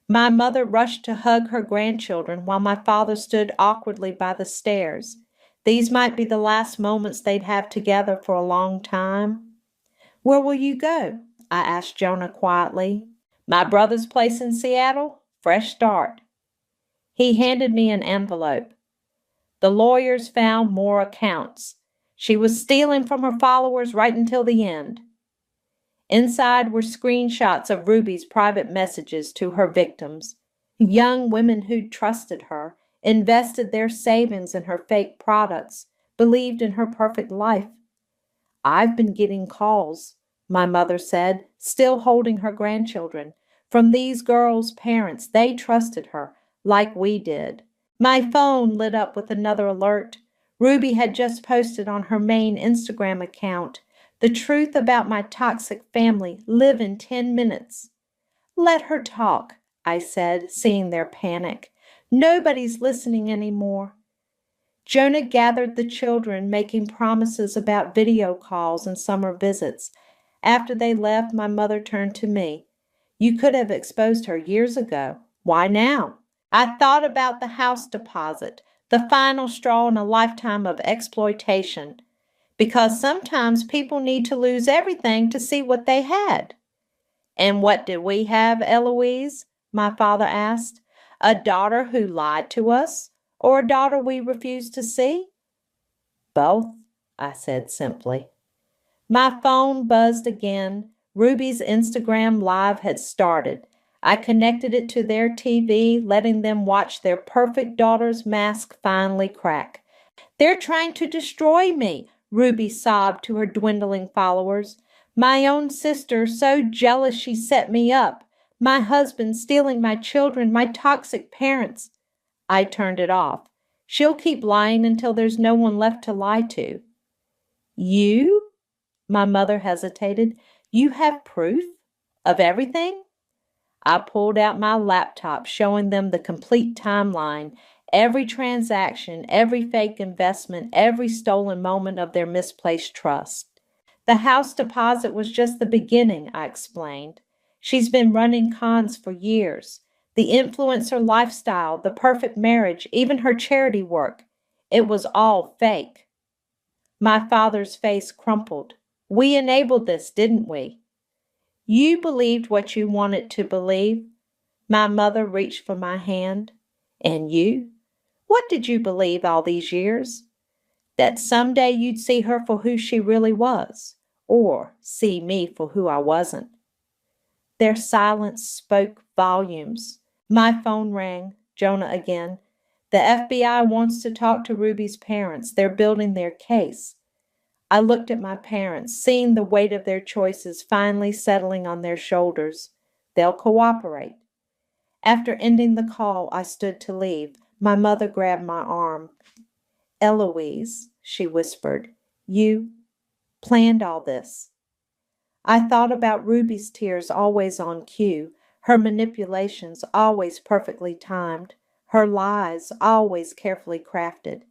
My mother rushed to hug her grandchildren while my father stood awkwardly by the stairs. These might be the last moments they'd have together for a long time. Where will you go? I asked Jonah quietly. My brother's place in Seattle? Fresh start. He handed me an envelope. The lawyers found more accounts. She was stealing from her followers right until the end. Inside were screenshots of Ruby's private messages to her victims. Young women who'd trusted her, invested their savings in her fake products, believed in her perfect life. I've been getting calls, my mother said, still holding her grandchildren, from these girls' parents. They trusted her, like we did. My phone lit up with another alert. Ruby had just posted on her main Instagram account, "The truth about my toxic family, live in 10 minutes. Let her talk, I said, seeing their panic. Nobody's listening anymore. Jonah gathered the children, making promises about video calls and summer visits. After they left, my mother turned to me. You could have exposed her years ago. Why now? I thought about the house deposit, the final straw in a lifetime of exploitation. Because sometimes people need to lose everything to see what they had. And what did we have, Eloise? My father asked. A daughter who lied to us, or a daughter we refused to see? Both, I said simply. My phone buzzed again. Ruby's Instagram Live had started. I connected it to their TV, letting them watch their perfect daughter's mask finally crack. They're trying to destroy me, Ruby sobbed to her dwindling followers. My own sister, so jealous she set me up. My husband stealing my children, my toxic parents. I turned it off. She'll keep lying until there's no one left to lie to. You? My mother hesitated. You have proof of everything? I pulled out my laptop, showing them the complete timeline, every transaction, every fake investment, every stolen moment of their misplaced trust. The house deposit was just the beginning, I explained. She's been running cons for years. The influencer lifestyle, the perfect marriage, even her charity work. It was all fake. My father's face crumpled. We enabled this, didn't we? You believed what you wanted to believe. My mother reached for my hand. And you? What did you believe all these years? That someday you'd see her for who she really was, or see me for who I wasn't. Their silence spoke volumes. My phone rang. Jonah again. The FBI wants to talk to Ruby's parents. They're building their case. I looked at my parents, seeing the weight of their choices finally settling on their shoulders. They'll cooperate. After ending the call, I stood to leave. My mother grabbed my arm. Eloise, she whispered, you planned all this. I thought about Ruby's tears always on cue, her manipulations always perfectly timed, her lies always carefully crafted.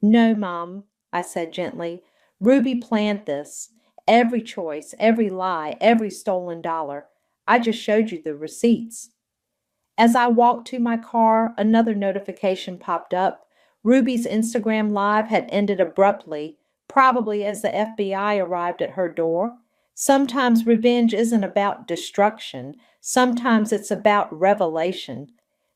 No, Mom, I said gently. Ruby planned this. Every choice, every lie, every stolen dollar. I just showed you the receipts. As I walked to my car, another notification popped up. Ruby's Instagram Live had ended abruptly, probably as the FBI arrived at her door. Sometimes revenge isn't about destruction. Sometimes it's about revelation.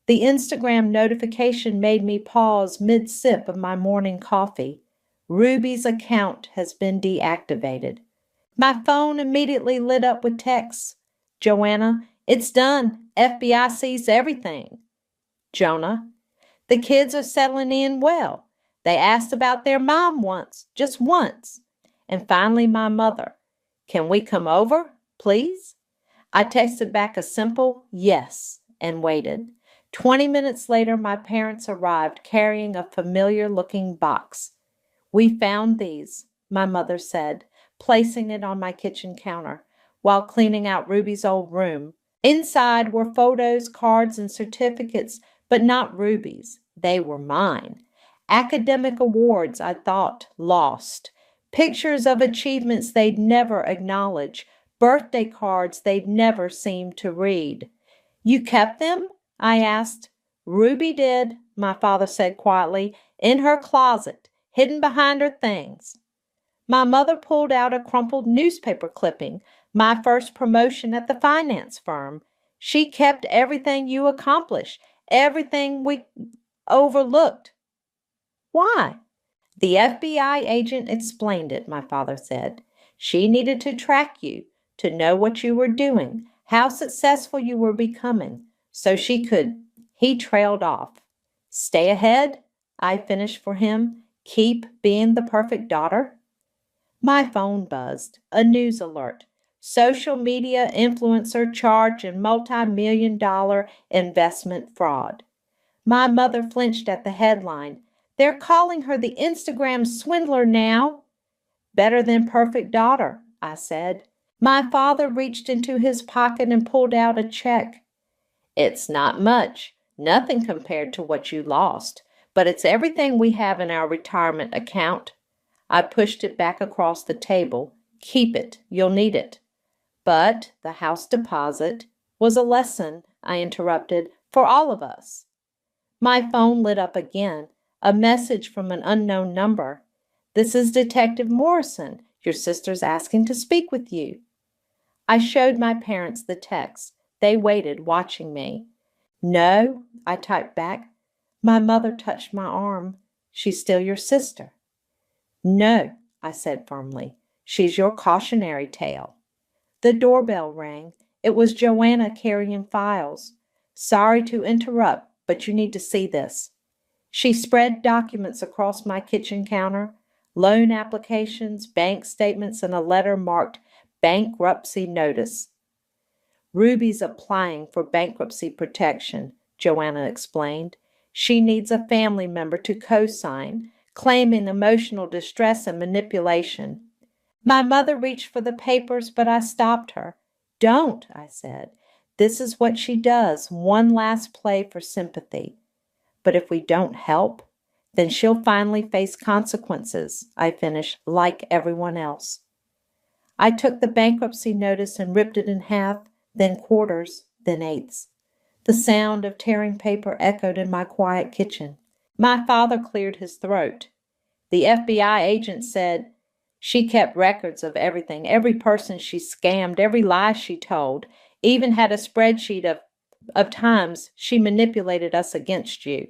The Instagram notification made me pause mid-sip of my morning coffee. Ruby's account has been deactivated. My phone immediately lit up with texts. Joanna, it's done. FBI sees everything. Jonah, the kids are settling in well. They asked about their mom once, just once. And finally, my mother. Can we come over, please? I texted back a simple yes and waited. 20 minutes later, my parents arrived carrying a familiar-looking box. We found these, my mother said, placing it on my kitchen counter while cleaning out Ruby's old room. Inside were photos, cards, and certificates, but not Ruby's. They were mine. Academic awards, I thought, lost. Pictures of achievements they'd never acknowledge. Birthday cards they'd never seemed to read. You kept them? I asked. Ruby did, my father said quietly, in her closet, hidden behind her things. My mother pulled out a crumpled newspaper clipping, my first promotion at the finance firm. She kept everything you accomplished, everything we overlooked. Why? The FBI agent explained it, my father said. She needed to track you, to know what you were doing, how successful you were becoming, so she could. He trailed off. Stay ahead, I finished for him. Keep being the perfect daughter. My phone buzzed. A news alert. Social media influencer charged in multi-million-dollar investment fraud. My mother flinched at the headline. They're calling her the Instagram swindler now. Better than perfect daughter, I said. My father reached into his pocket and pulled out a check. It's not much, nothing compared to what you lost, but it's everything we have in our retirement account. I pushed it back across the table. Keep it, you'll need it. But the house deposit was a lesson, I interrupted, for all of us. My phone lit up again, a message from an unknown number. This is Detective Morrison. Your sister's asking to speak with you. I showed my parents the text. They waited, watching me. No, I typed back. My mother touched my arm. She's still your sister. No, I said firmly. She's your cautionary tale. The doorbell rang. It was Joanna carrying files. Sorry to interrupt, but you need to see this. She spread documents across my kitchen counter, loan applications, bank statements, and a letter marked bankruptcy notice. Ruby's applying for bankruptcy protection, Joanna explained. She needs a family member to co-sign, claiming emotional distress and manipulation. My mother reached for the papers, but I stopped her. Don't, I said. This is what she does, one last play for sympathy. But if we don't help, then she'll finally face consequences, I finished, like everyone else. I took the bankruptcy notice and ripped it in half, then quarters, then eighths. The sound of tearing paper echoed in my quiet kitchen. My father cleared his throat. The FBI agent said she kept records of everything, every person she scammed, every lie she told, even had a spreadsheet of times she manipulated us against you.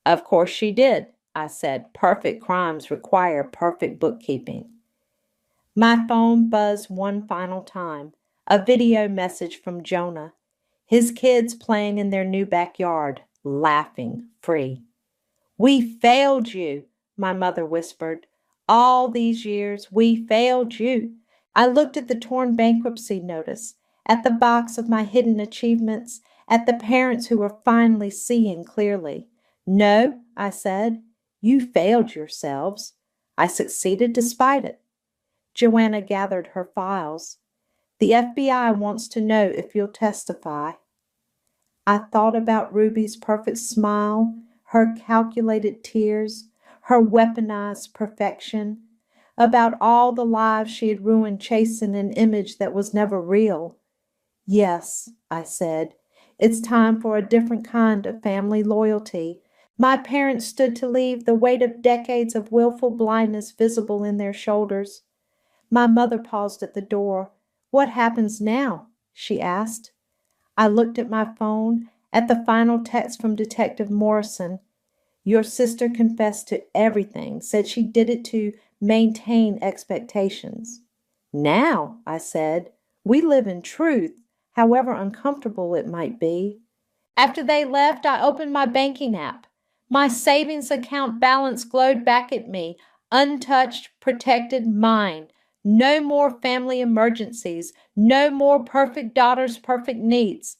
Of course she did, I said. Perfect crimes require perfect bookkeeping. My phone buzzed one final time. A video message from Jonah. His kids playing in their new backyard, laughing, free. We failed you, my mother whispered. All these years, we failed you. I looked at the torn bankruptcy notice, at the box of my hidden achievements, at the parents who were finally seeing clearly. No, I said, you failed yourselves. I succeeded despite it. Joanna gathered her files. The FBI wants to know if you'll testify. I thought about Ruby's perfect smile, her calculated tears, her weaponized perfection, about all the lives she had ruined chasing an image that was never real. Yes, I said, It's time for a different kind of family loyalty. My parents stood to leave, the weight of decades of willful blindness visible in their shoulders. My mother paused at the door. "What happens now?" she asked. I looked at my phone, at the final text from Detective Morrison. "Your sister confessed to everything, said she did it to maintain expectations." "Now," I said, "we live in truth, however uncomfortable it might be." After they left, I opened my banking app. My savings account balance glowed back at me, untouched, protected, mine. No more family emergencies, no more perfect daughters, perfect needs.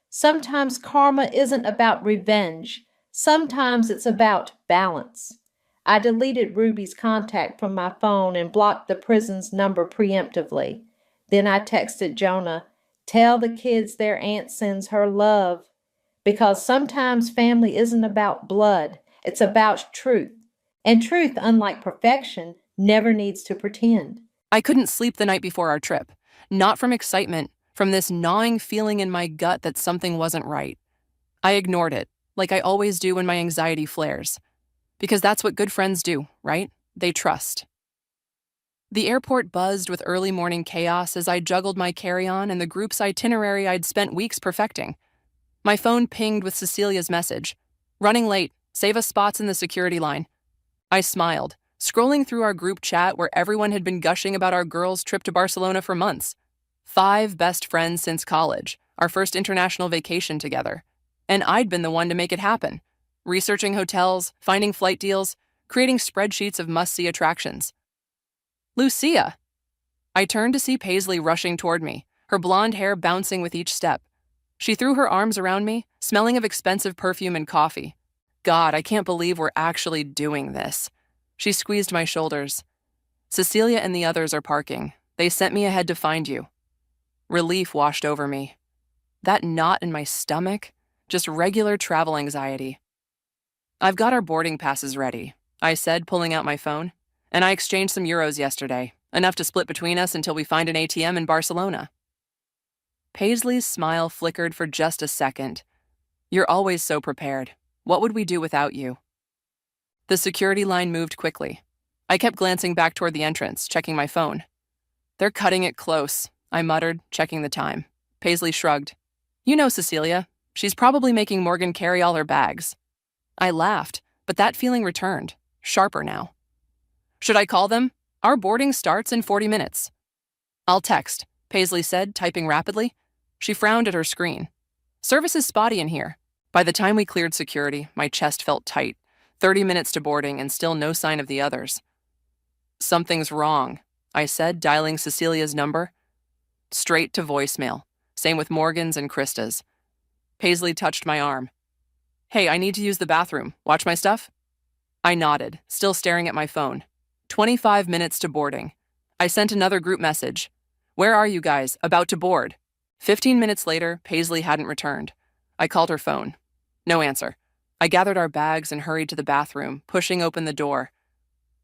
Sometimes karma isn't about revenge. Sometimes it's about balance. I deleted Ruby's contact from my phone and blocked the prison's number preemptively. Then I texted Jonah, "Tell the kids their aunt sends her love." Because sometimes family isn't about blood, it's about truth. And truth, unlike perfection, never needs to pretend. I couldn't sleep the night before our trip. Not from excitement, from this gnawing feeling in my gut that something wasn't right. I ignored it, like I always do when my anxiety flares. Because that's what good friends do, right? They trust. The airport buzzed with early morning chaos as I juggled my carry-on and the group's itinerary I'd spent weeks perfecting. My phone pinged with Cecilia's message. "Running late. Save us spots in the security line." I smiled, scrolling through our group chat where everyone had been gushing about our girls' trip to Barcelona for months. 5 best friends since college, our first international vacation together. And I'd been the one to make it happen. Researching hotels, finding flight deals, creating spreadsheets of must-see attractions. "Lucia!" I turned to see Paisley rushing toward me, her blonde hair bouncing with each step. She threw her arms around me, smelling of expensive perfume and coffee. "God, I can't believe we're actually doing this." She squeezed my shoulders. "Cecilia and the others are parking. They sent me ahead to find you." Relief washed over me. That knot in my stomach, just regular travel anxiety. "I've got our boarding passes ready," I said, pulling out my phone. "And I exchanged some euros yesterday, enough to split between us until we find an ATM in Barcelona." Paisley's smile flickered for just a second. "You're always so prepared. What would we do without you?" The security line moved quickly. I kept glancing back toward the entrance, checking my phone. "They're cutting it close," I muttered, checking the time. Paisley shrugged. "You know Cecilia. She's probably making Morgan carry all her bags." I laughed, but that feeling returned, sharper now. "Should I call them? Our boarding starts in 40 minutes. "I'll text," Paisley said, typing rapidly. She frowned at her screen. "Service is spotty in here." By the time we cleared security, my chest felt tight. 30 minutes to boarding and still no sign of the others. "Something's wrong," I said, dialing Cecilia's number. Straight to voicemail. Same with Morgan's and Krista's. Paisley touched my arm. "Hey, I need to use the bathroom. Watch my stuff?" I nodded, still staring at my phone. 25 minutes to boarding. I sent another group message. "Where are you guys? About to board." 15 minutes later, Paisley hadn't returned. I called her phone. No answer. I gathered our bags and hurried to the bathroom, pushing open the door.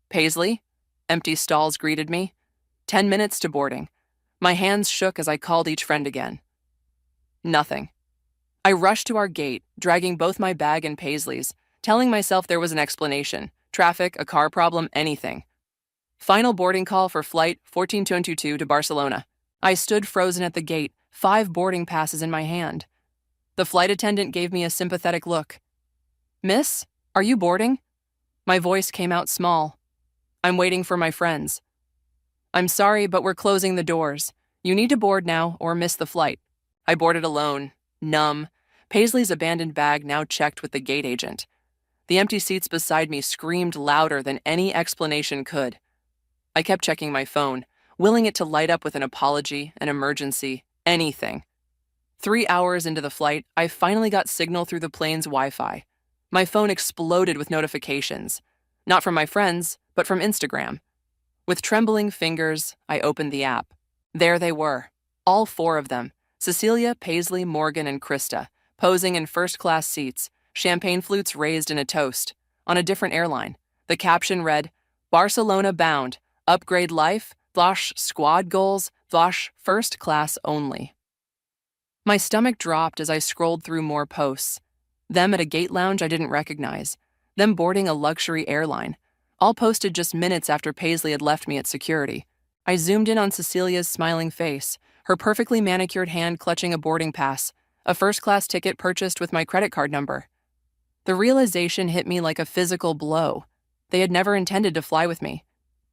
"Paisley?" Empty stalls greeted me. 10 minutes to boarding. My hands shook as I called each friend again. Nothing. I rushed to our gate, dragging both my bag and Paisley's, telling myself there was an explanation. Traffic, a car problem, anything. Final boarding call for flight 14222 to Barcelona. I stood frozen at the gate, 5 boarding passes in my hand. The flight attendant gave me a sympathetic look. "Miss, are you boarding?" My voice came out small. "I'm waiting for my friends." "I'm sorry, but we're closing the doors. You need to board now or miss the flight." I boarded alone, numb. Paisley's abandoned bag now checked with the gate agent. The empty seats beside me screamed louder than any explanation could. I kept checking my phone, willing it to light up with an apology, an emergency, anything. 3 hours into the flight, I finally got signal through the plane's Wi-Fi. My phone exploded with notifications. Not from my friends, but from Instagram. With trembling fingers, I opened the app. There they were, all 4 of them, Cecilia, Paisley, Morgan, and Krista, posing in first-class seats, champagne flutes raised in a toast, on a different airline. The caption read, "Barcelona bound, upgrade life, / squad goals, / first class only." My stomach dropped as I scrolled through more posts. Them at a gate lounge I didn't recognize. Them boarding a luxury airline. All posted just minutes after Paisley had left me at security. I zoomed in on Cecilia's smiling face, her perfectly manicured hand clutching a boarding pass, a first-class ticket purchased with my credit card number. The realization hit me like a physical blow. They had never intended to fly with me.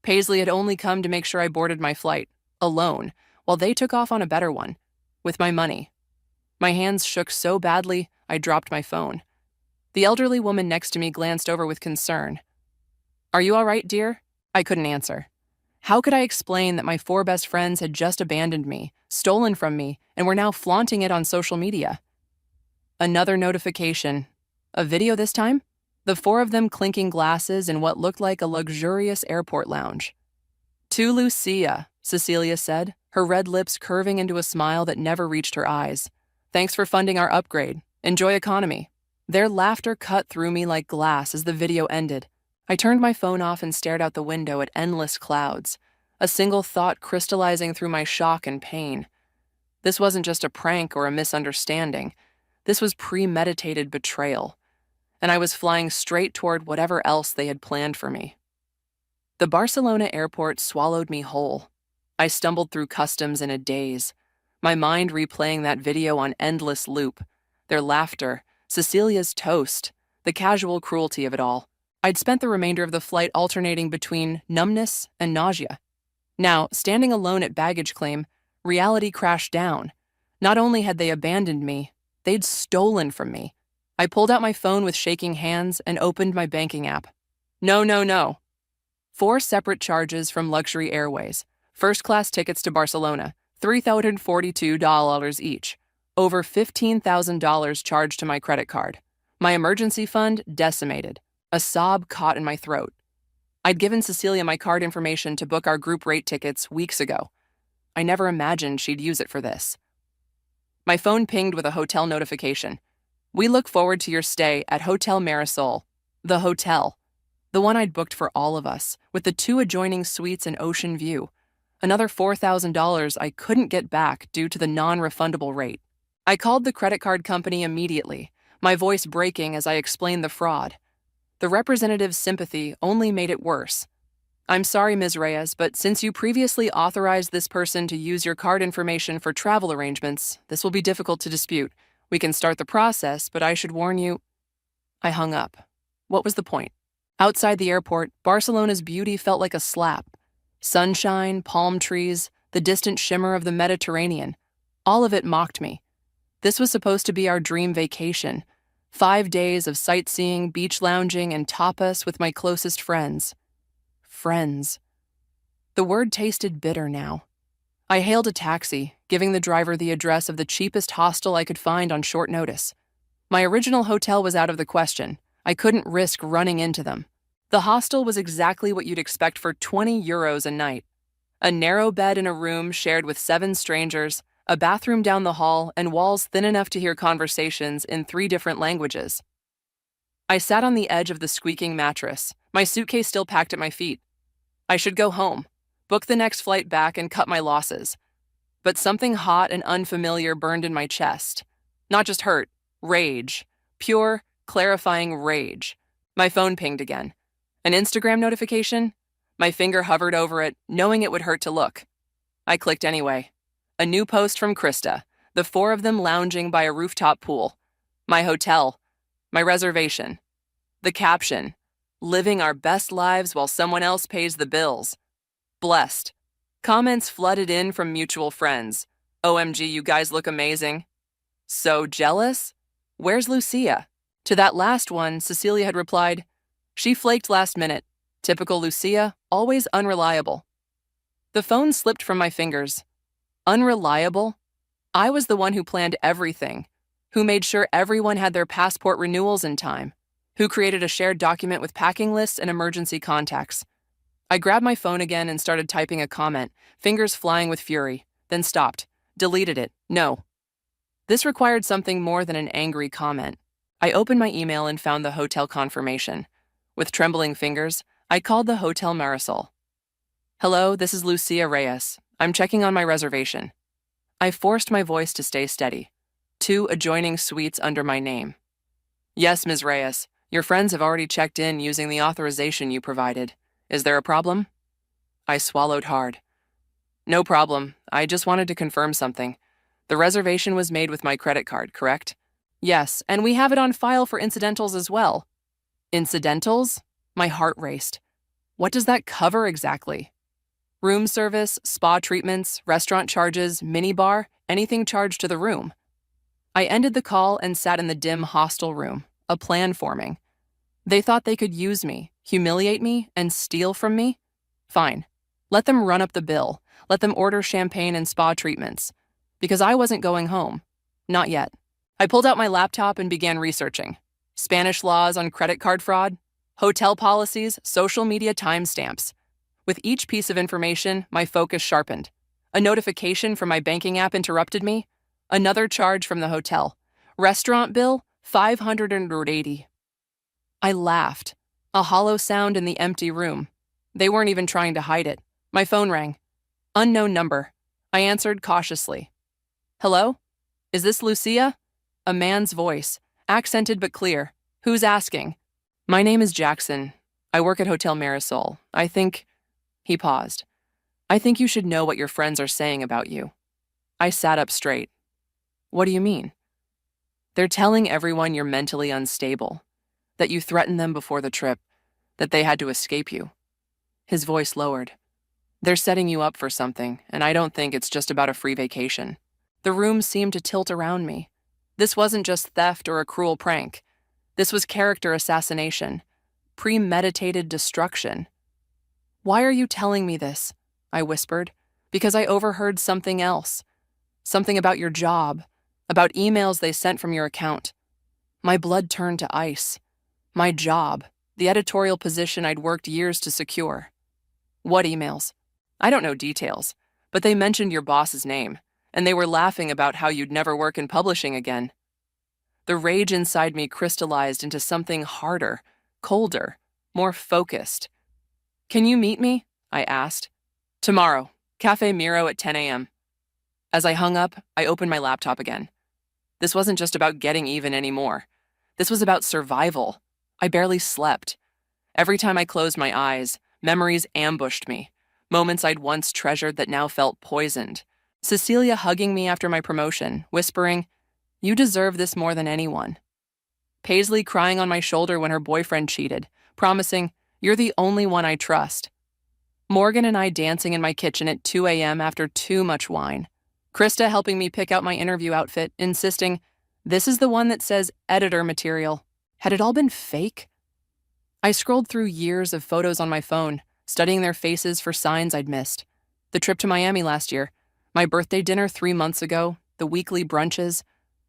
Paisley had only come to make sure I boarded my flight, alone, while they took off on a better one, with my money. My hands shook so badly, I dropped my phone. The elderly woman next to me glanced over with concern. "Are you all right, dear?" I couldn't answer. How could I explain that my 4 best friends had just abandoned me, stolen from me, and were now flaunting it on social media? Another notification. A video this time? The 4 of them clinking glasses in what looked like a luxurious airport lounge. "To Lucia," Cecilia said, her red lips curving into a smile that never reached her eyes. "Thanks for funding our upgrade. Enjoy economy." Their laughter cut through me like glass as the video ended. I turned my phone off and stared out the window at endless clouds, a single thought crystallizing through my shock and pain. This wasn't just a prank or a misunderstanding. This was premeditated betrayal, and I was flying straight toward whatever else they had planned for me. The Barcelona airport swallowed me whole. I stumbled through customs in a daze, my mind replaying that video on endless loop, their laughter, Cecilia's toast, the casual cruelty of it all. I'd spent the remainder of the flight alternating between numbness and nausea. Now, standing alone at baggage claim, reality crashed down. Not only had they abandoned me, they'd stolen from me. I pulled out my phone with shaking hands and opened my banking app. No, no, no. 4 separate charges from Luxury Airways. First-class tickets to Barcelona, $342 each. Over $15,000 charged to my credit card. My emergency fund decimated. A sob caught in my throat. I'd given Cecilia my card information to book our group rate tickets weeks ago. I never imagined she'd use it for this. My phone pinged with a hotel notification. "We look forward to your stay at Hotel Marisol." The hotel. The one I'd booked for all of us, with the 2 adjoining suites and ocean view. Another $4,000 I couldn't get back due to the non-refundable rate. I called the credit card company immediately, my voice breaking as I explained the fraud. The representative's sympathy only made it worse. "I'm sorry, Ms. Reyes, but since you previously authorized this person to use your card information for travel arrangements, this will be difficult to dispute. We can start the process, but I should warn you..." I hung up. What was the point? Outside the airport, Barcelona's beauty felt like a slap. Sunshine, palm trees, the distant shimmer of the Mediterranean. All of it mocked me. This was supposed to be our dream vacation. 5 days of sightseeing, beach lounging, and tapas with my closest friends. Friends. The word tasted bitter now. I hailed a taxi, giving the driver the address of the cheapest hostel I could find on short notice. My original hotel was out of the question. I couldn't risk running into them. The hostel was exactly what you'd expect for €20 a night. A narrow bed in a room shared with 7 strangers, a bathroom down the hall, and walls thin enough to hear conversations in 3 different languages. I sat on the edge of the squeaking mattress, my suitcase still packed at my feet. I should go home, book the next flight back, and cut my losses. But something hot and unfamiliar burned in my chest. Not just hurt, rage. Pure, clarifying rage. My phone pinged again. An Instagram notification? My finger hovered over it, knowing it would hurt to look. I clicked anyway. A new post from Krista, the 4 of them lounging by a rooftop pool. My hotel. My reservation. The caption, "Living our best lives while someone else pays the bills." Blessed. Comments flooded in from mutual friends. "OMG, you guys look amazing." "So jealous? Where's Lucia?" To that last one, Cecilia had replied, "She flaked last minute. Typical Lucia, always unreliable." The phone slipped from my fingers. Unreliable? I was the one who planned everything, who made sure everyone had their passport renewals in time, who created a shared document with packing lists and emergency contacts. I grabbed my phone again and started typing a comment, fingers flying with fury, then stopped, deleted it. No. This required something more than an angry comment. I opened my email and found the hotel confirmation. With trembling fingers, I called the Hotel Marisol. "Hello, this is Lucia Reyes. I'm checking on my reservation." I forced my voice to stay steady. 2 adjoining suites under my name. Yes, Ms. Reyes, your friends have already checked in using the authorization you provided. Is there a problem? I swallowed hard. No problem. I just wanted to confirm something. The reservation was made with my credit card, correct? Yes, and we have it on file for incidentals as well. Incidentals? My heart raced. What does that cover exactly? Room service, spa treatments, restaurant charges, minibar, anything charged to the room. I ended the call and sat in the dim hostel room, a plan forming. They thought they could use me, humiliate me, and steal from me? Fine. Let them run up the bill. Let them order champagne and spa treatments. Because I wasn't going home. Not yet. I pulled out my laptop and began researching. Spanish laws on credit card fraud, hotel policies, social media timestamps. With each piece of information, my focus sharpened. A notification from my banking app interrupted me. Another charge from the hotel. Restaurant bill, $580. I laughed. A hollow sound in the empty room. They weren't even trying to hide it. My phone rang. Unknown number. I answered cautiously. Hello? Is this Lucia? A man's voice, accented but clear. Who's asking? My name is Jackson. I work at Hotel Marisol. I think... He paused. I think you should know what your friends are saying about you. I sat up straight. What do you mean? They're telling everyone you're mentally unstable, that you threatened them before the trip, that they had to escape you. His voice lowered. They're setting you up for something, and I don't think it's just about a free vacation. The room seemed to tilt around me. This wasn't just theft or a cruel prank. This was character assassination, premeditated destruction. Why are you telling me this? I whispered, because I overheard something else. Something about your job, about emails they sent from your account. My blood turned to ice. My job, the editorial position I'd worked years to secure. What emails? I don't know details, but they mentioned your boss's name, and they were laughing about how you'd never work in publishing again. The rage inside me crystallized into something harder, colder, more focused. Can you meet me? I asked. Tomorrow, Cafe Miro at 10 a.m. As I hung up, I opened my laptop again. This wasn't just about getting even anymore. This was about survival. I barely slept. Every time I closed my eyes, memories ambushed me, moments I'd once treasured that now felt poisoned. Cecilia hugging me after my promotion, whispering, "You deserve this more than anyone." Paisley crying on my shoulder when her boyfriend cheated, promising, "You're the only one I trust." Morgan and I dancing in my kitchen at 2 a.m. after too much wine. Krista helping me pick out my interview outfit, insisting, "This is the one that says editor material." Had it all been fake? I scrolled through years of photos on my phone, studying their faces for signs I'd missed. The trip to Miami last year, my birthday dinner 3 months ago, the weekly brunches.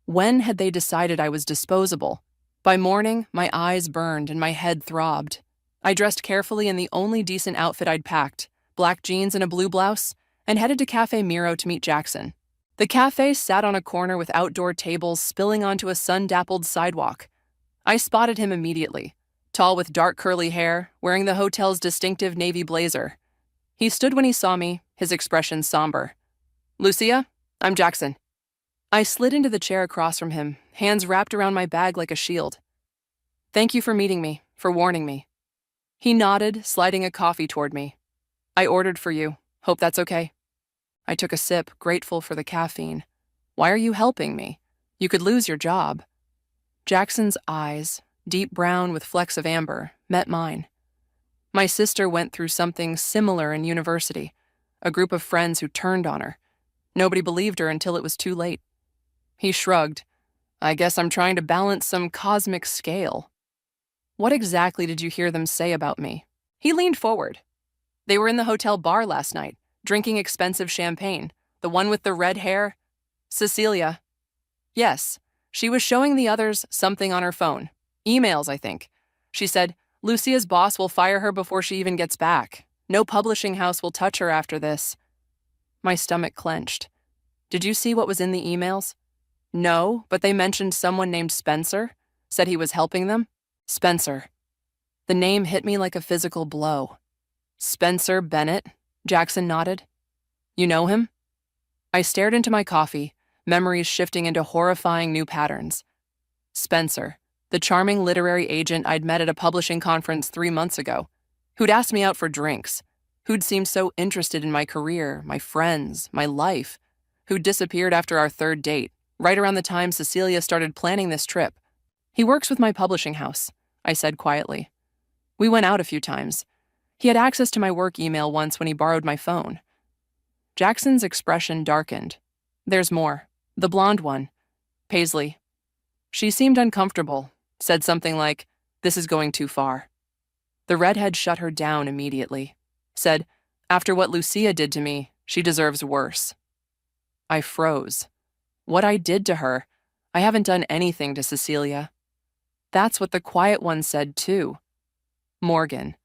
When had they decided I was disposable? By morning, my eyes burned and my head throbbed. I dressed carefully in the only decent outfit I'd packed, black jeans and a blue blouse, and headed to Cafe Miro to meet Jackson. The cafe sat on a corner with outdoor tables spilling onto a sun-dappled sidewalk. I spotted him immediately, tall with dark curly hair, wearing the hotel's distinctive navy blazer. He stood when he saw me, his expression somber. "Lucia, I'm Jackson." I slid into the chair across from him, hands wrapped around my bag like a shield. "Thank you for meeting me, for warning me." He nodded, sliding a coffee toward me. "I ordered for you. Hope that's okay." I took a sip, grateful for the caffeine. "Why are you helping me? You could lose your job." Jackson's eyes, deep brown with flecks of amber, met mine. My sister went through something similar in university, a group of friends who turned on her. Nobody believed her until it was too late. He shrugged. "I guess I'm trying to balance some cosmic scale." "What exactly did you hear them say about me?" He leaned forward. "They were in the hotel bar last night, drinking expensive champagne. The one with the red hair? Cecilia." "Yes. She was showing the others something on her phone. Emails, I think. She said, Lucia's boss will fire her before she even gets back. No publishing house will touch her after this." My stomach clenched. "Did you see what was in the emails?" "No, but they mentioned someone named Spencer, said he was helping them." Spencer. The name hit me like a physical blow. "Spencer Bennett," Jackson nodded. "You know him?" I stared into my coffee, memories shifting into horrifying new patterns. Spencer, the charming literary agent I'd met at a publishing conference 3 months ago, who'd asked me out for drinks, who'd seemed so interested in my career, my friends, my life, who'd disappeared after our third date, right around the time Cecilia started planning this trip. He works with my publishing house, I said quietly. We went out a few times. He had access to my work email once when he borrowed my phone. Jackson's expression darkened. There's more. The blonde one. Paisley. She seemed uncomfortable, said something like, "This is going too far." The redhead shut her down immediately. Said, "After what Lucia did to me, she deserves worse." I froze. What I did to her, I haven't done anything to Cecilia. That's what the quiet one said too. Morgan.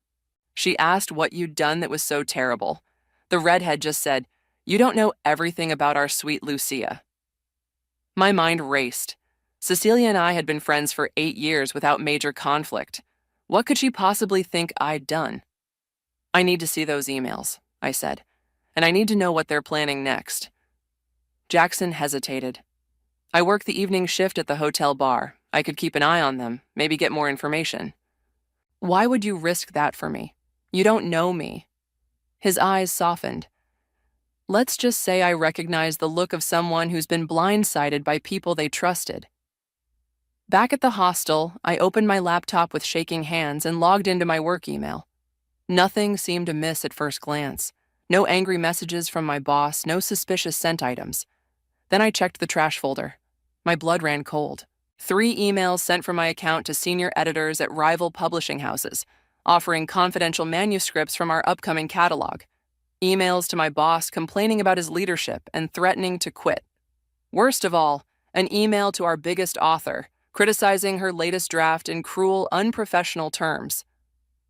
She asked what you'd done that was so terrible. The redhead just said, "You don't know everything about our sweet Lucia." My mind raced. Cecilia and I had been friends for 8 years without major conflict. What could she possibly think I'd done? "I need to see those emails," I said, "and I need to know what they're planning next." Jackson hesitated. "I work the evening shift at the hotel bar. I could keep an eye on them, maybe get more information." "Why would you risk that for me? You don't know me." His eyes softened. "Let's just say I recognize the look of someone who's been blindsided by people they trusted." Back at the hostel, I opened my laptop with shaking hands and logged into my work email. Nothing seemed amiss at first glance. No angry messages from my boss, no suspicious sent items. Then I checked the trash folder. My blood ran cold. 3 emails sent from my account to senior editors at rival publishing houses, offering confidential manuscripts from our upcoming catalog. Emails to my boss complaining about his leadership and threatening to quit. Worst of all, an email to our biggest author, criticizing her latest draft in cruel, unprofessional terms.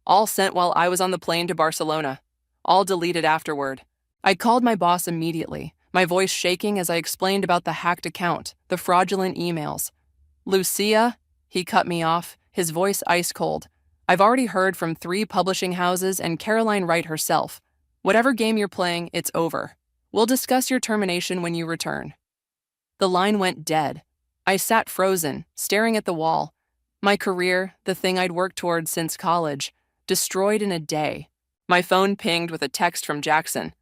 All sent while I was on the plane to Barcelona. All deleted afterward. I called my boss immediately, my voice shaking as I explained about the hacked account, the fraudulent emails. "Lucia?" He cut me off, his voice ice cold. "I've already heard from 3 publishing houses and Caroline Wright herself. Whatever game you're playing, it's over. We'll discuss your termination when you return." The line went dead. I sat frozen, staring at the wall. My career, the thing I'd worked towards since college, destroyed in a day. My phone pinged with a text from Jackson.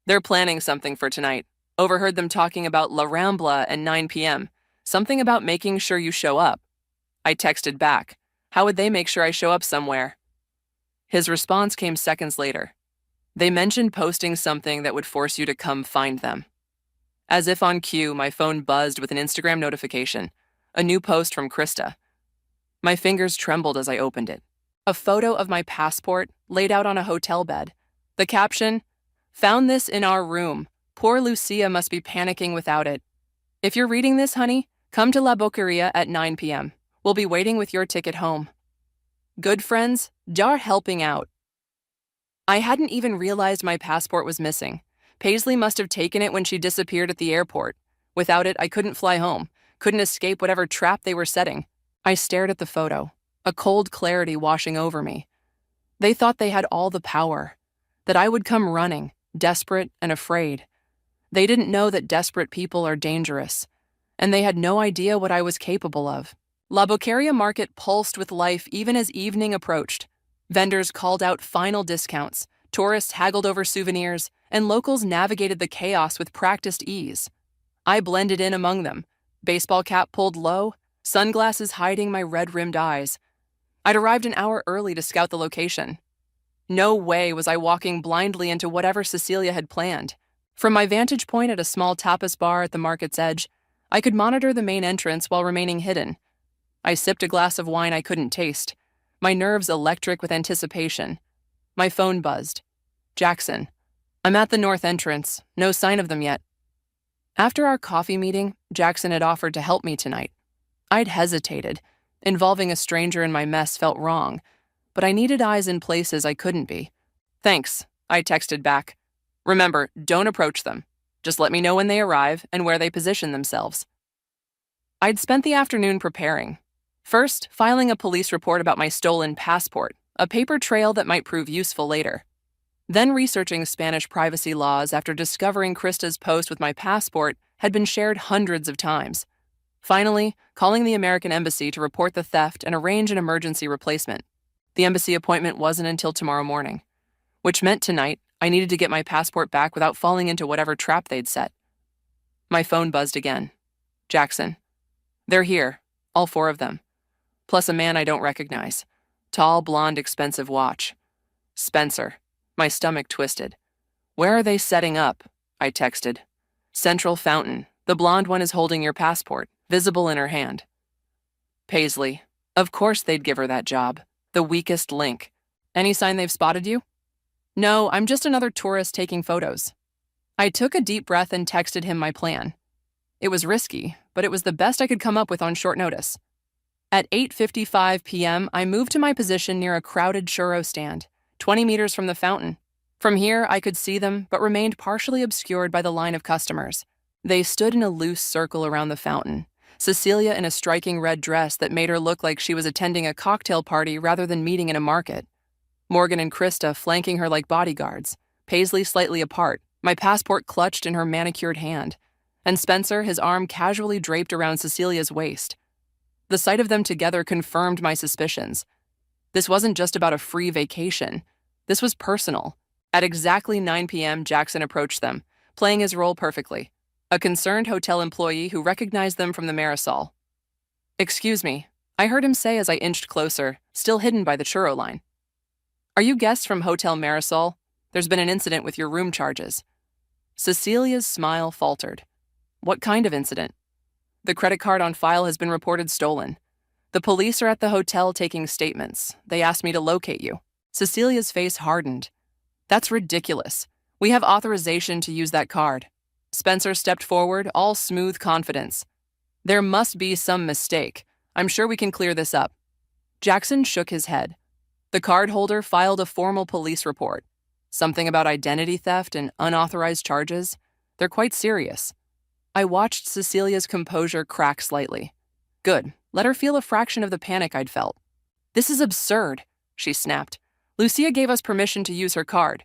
"They're planning something for tonight. Overheard them talking about La Rambla at 9 p.m. Something about making sure you show up." I texted back. How would they make sure I show up somewhere? His response came seconds later. "They mentioned posting something that would force you to come find them." As if on cue, my phone buzzed with an Instagram notification. A new post from Krista. My fingers trembled as I opened it. A photo of my passport laid out on a hotel bed. The caption, "Found this in our room. Poor Lucia must be panicking without it. If you're reading this, honey, come to La Boqueria at 9 p.m. We'll be waiting with your ticket home." Good friends, jar helping out. I hadn't even realized my passport was missing. Paisley must have taken it when she disappeared at the airport. Without it, I couldn't fly home, couldn't escape whatever trap they were setting. I stared at the photo, a cold clarity washing over me. They thought they had all the power, that I would come running, desperate and afraid. They didn't know that desperate people are dangerous, and they had no idea what I was capable of. La Boqueria market pulsed with life even as evening approached. Vendors called out final discounts, tourists haggled over souvenirs, and locals navigated the chaos with practiced ease. I blended in among them, baseball cap pulled low, sunglasses hiding my red-rimmed eyes. I'd arrived an hour early to scout the location. No way was I walking blindly into whatever Cecilia had planned. From my vantage point at a small tapas bar at the market's edge, I could monitor the main entrance while remaining hidden. I sipped a glass of wine I couldn't taste, my nerves electric with anticipation. My phone buzzed. Jackson. "I'm at the north entrance. No sign of them yet." After our coffee meeting, Jackson had offered to help me tonight. I'd hesitated. Involving a stranger in my mess felt wrong, but I needed eyes in places I couldn't be. "Thanks," I texted back. "Remember, don't approach them. Just let me know when they arrive and where they position themselves." I'd spent the afternoon preparing. First, filing a police report about my stolen passport, a paper trail that might prove useful later. Then researching Spanish privacy laws after discovering Krista's post with my passport had been shared hundreds of times. Finally, calling the American embassy to report the theft and arrange an emergency replacement. The embassy appointment wasn't until tomorrow morning, which meant tonight I needed to get my passport back without falling into whatever trap they'd set. My phone buzzed again. Jackson. They're here, all 4 of them. Plus a man I don't recognize. Tall, blonde, expensive watch. Spencer. My stomach twisted. Where are they setting up? I texted. Central Fountain. The blonde one is holding your passport, visible in her hand. Paisley. Of course they'd give her that job. The weakest link. Any sign they've spotted you? No, I'm just another tourist taking photos. I took a deep breath and texted him my plan. It was risky, but it was the best I could come up with on short notice. At 8:55 p.m., I moved to my position near a crowded churro stand, 20 meters from the fountain. From here, I could see them, but remained partially obscured by the line of customers. They stood in a loose circle around the fountain, Cecilia in a striking red dress that made her look like she was attending a cocktail party rather than meeting in a market. Morgan and Krista flanking her like bodyguards, Paisley slightly apart, my passport clutched in her manicured hand, and Spencer, his arm casually draped around Cecilia's waist. The sight of them together confirmed my suspicions. This wasn't just about a free vacation. This was personal. At exactly 9 p.m., Jackson approached them, playing his role perfectly. A concerned hotel employee who recognized them from the Marisol. Excuse me, I heard him say as I inched closer, still hidden by the churro line. Are you guests from Hotel Marisol? There's been an incident with your room charges. Cecilia's smile faltered. What kind of incident? The credit card on file has been reported stolen. The police are at the hotel taking statements. They asked me to locate you. Cecilia's face hardened. That's ridiculous. We have authorization to use that card. Spencer stepped forward, all smooth confidence. There must be some mistake. I'm sure we can clear this up. Jackson shook his head. The card holder filed a formal police report. Something about identity theft and unauthorized charges. They're quite serious. I watched Cecilia's composure crack slightly. Good. Let her feel a fraction of the panic I'd felt. This is absurd, she snapped. Lucia gave us permission to use her card.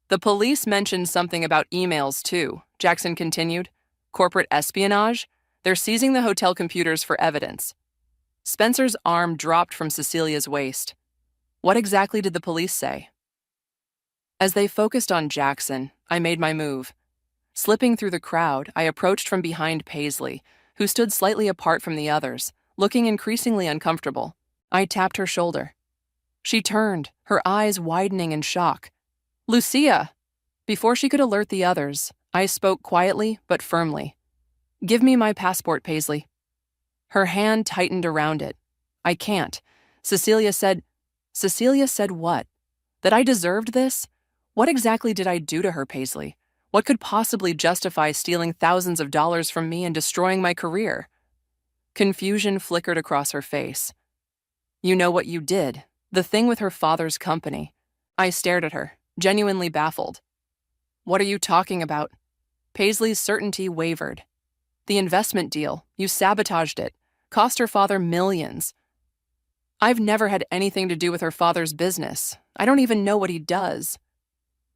The police mentioned something about emails, too, Jackson continued. Corporate espionage? They're seizing the hotel computers for evidence. Spencer's arm dropped from Cecilia's waist. What exactly did the police say? As they focused on Jackson, I made my move. Slipping through the crowd, I approached from behind Paisley, who stood slightly apart from the others, looking increasingly uncomfortable. I tapped her shoulder. She turned, her eyes widening in shock. Lucia! Before she could alert the others, I spoke quietly but firmly. Give me my passport, Paisley. Her hand tightened around it. I can't. Cecilia said what? That I deserved this? What exactly did I do to her, Paisley? What could possibly justify stealing thousands of dollars from me and destroying my career? Confusion flickered across her face. You know what you did. The thing with her father's company. I stared at her, genuinely baffled. What are you talking about? Paisley's certainty wavered. The investment deal. You sabotaged it. Cost her father millions. I've never had anything to do with her father's business. I don't even know what he does.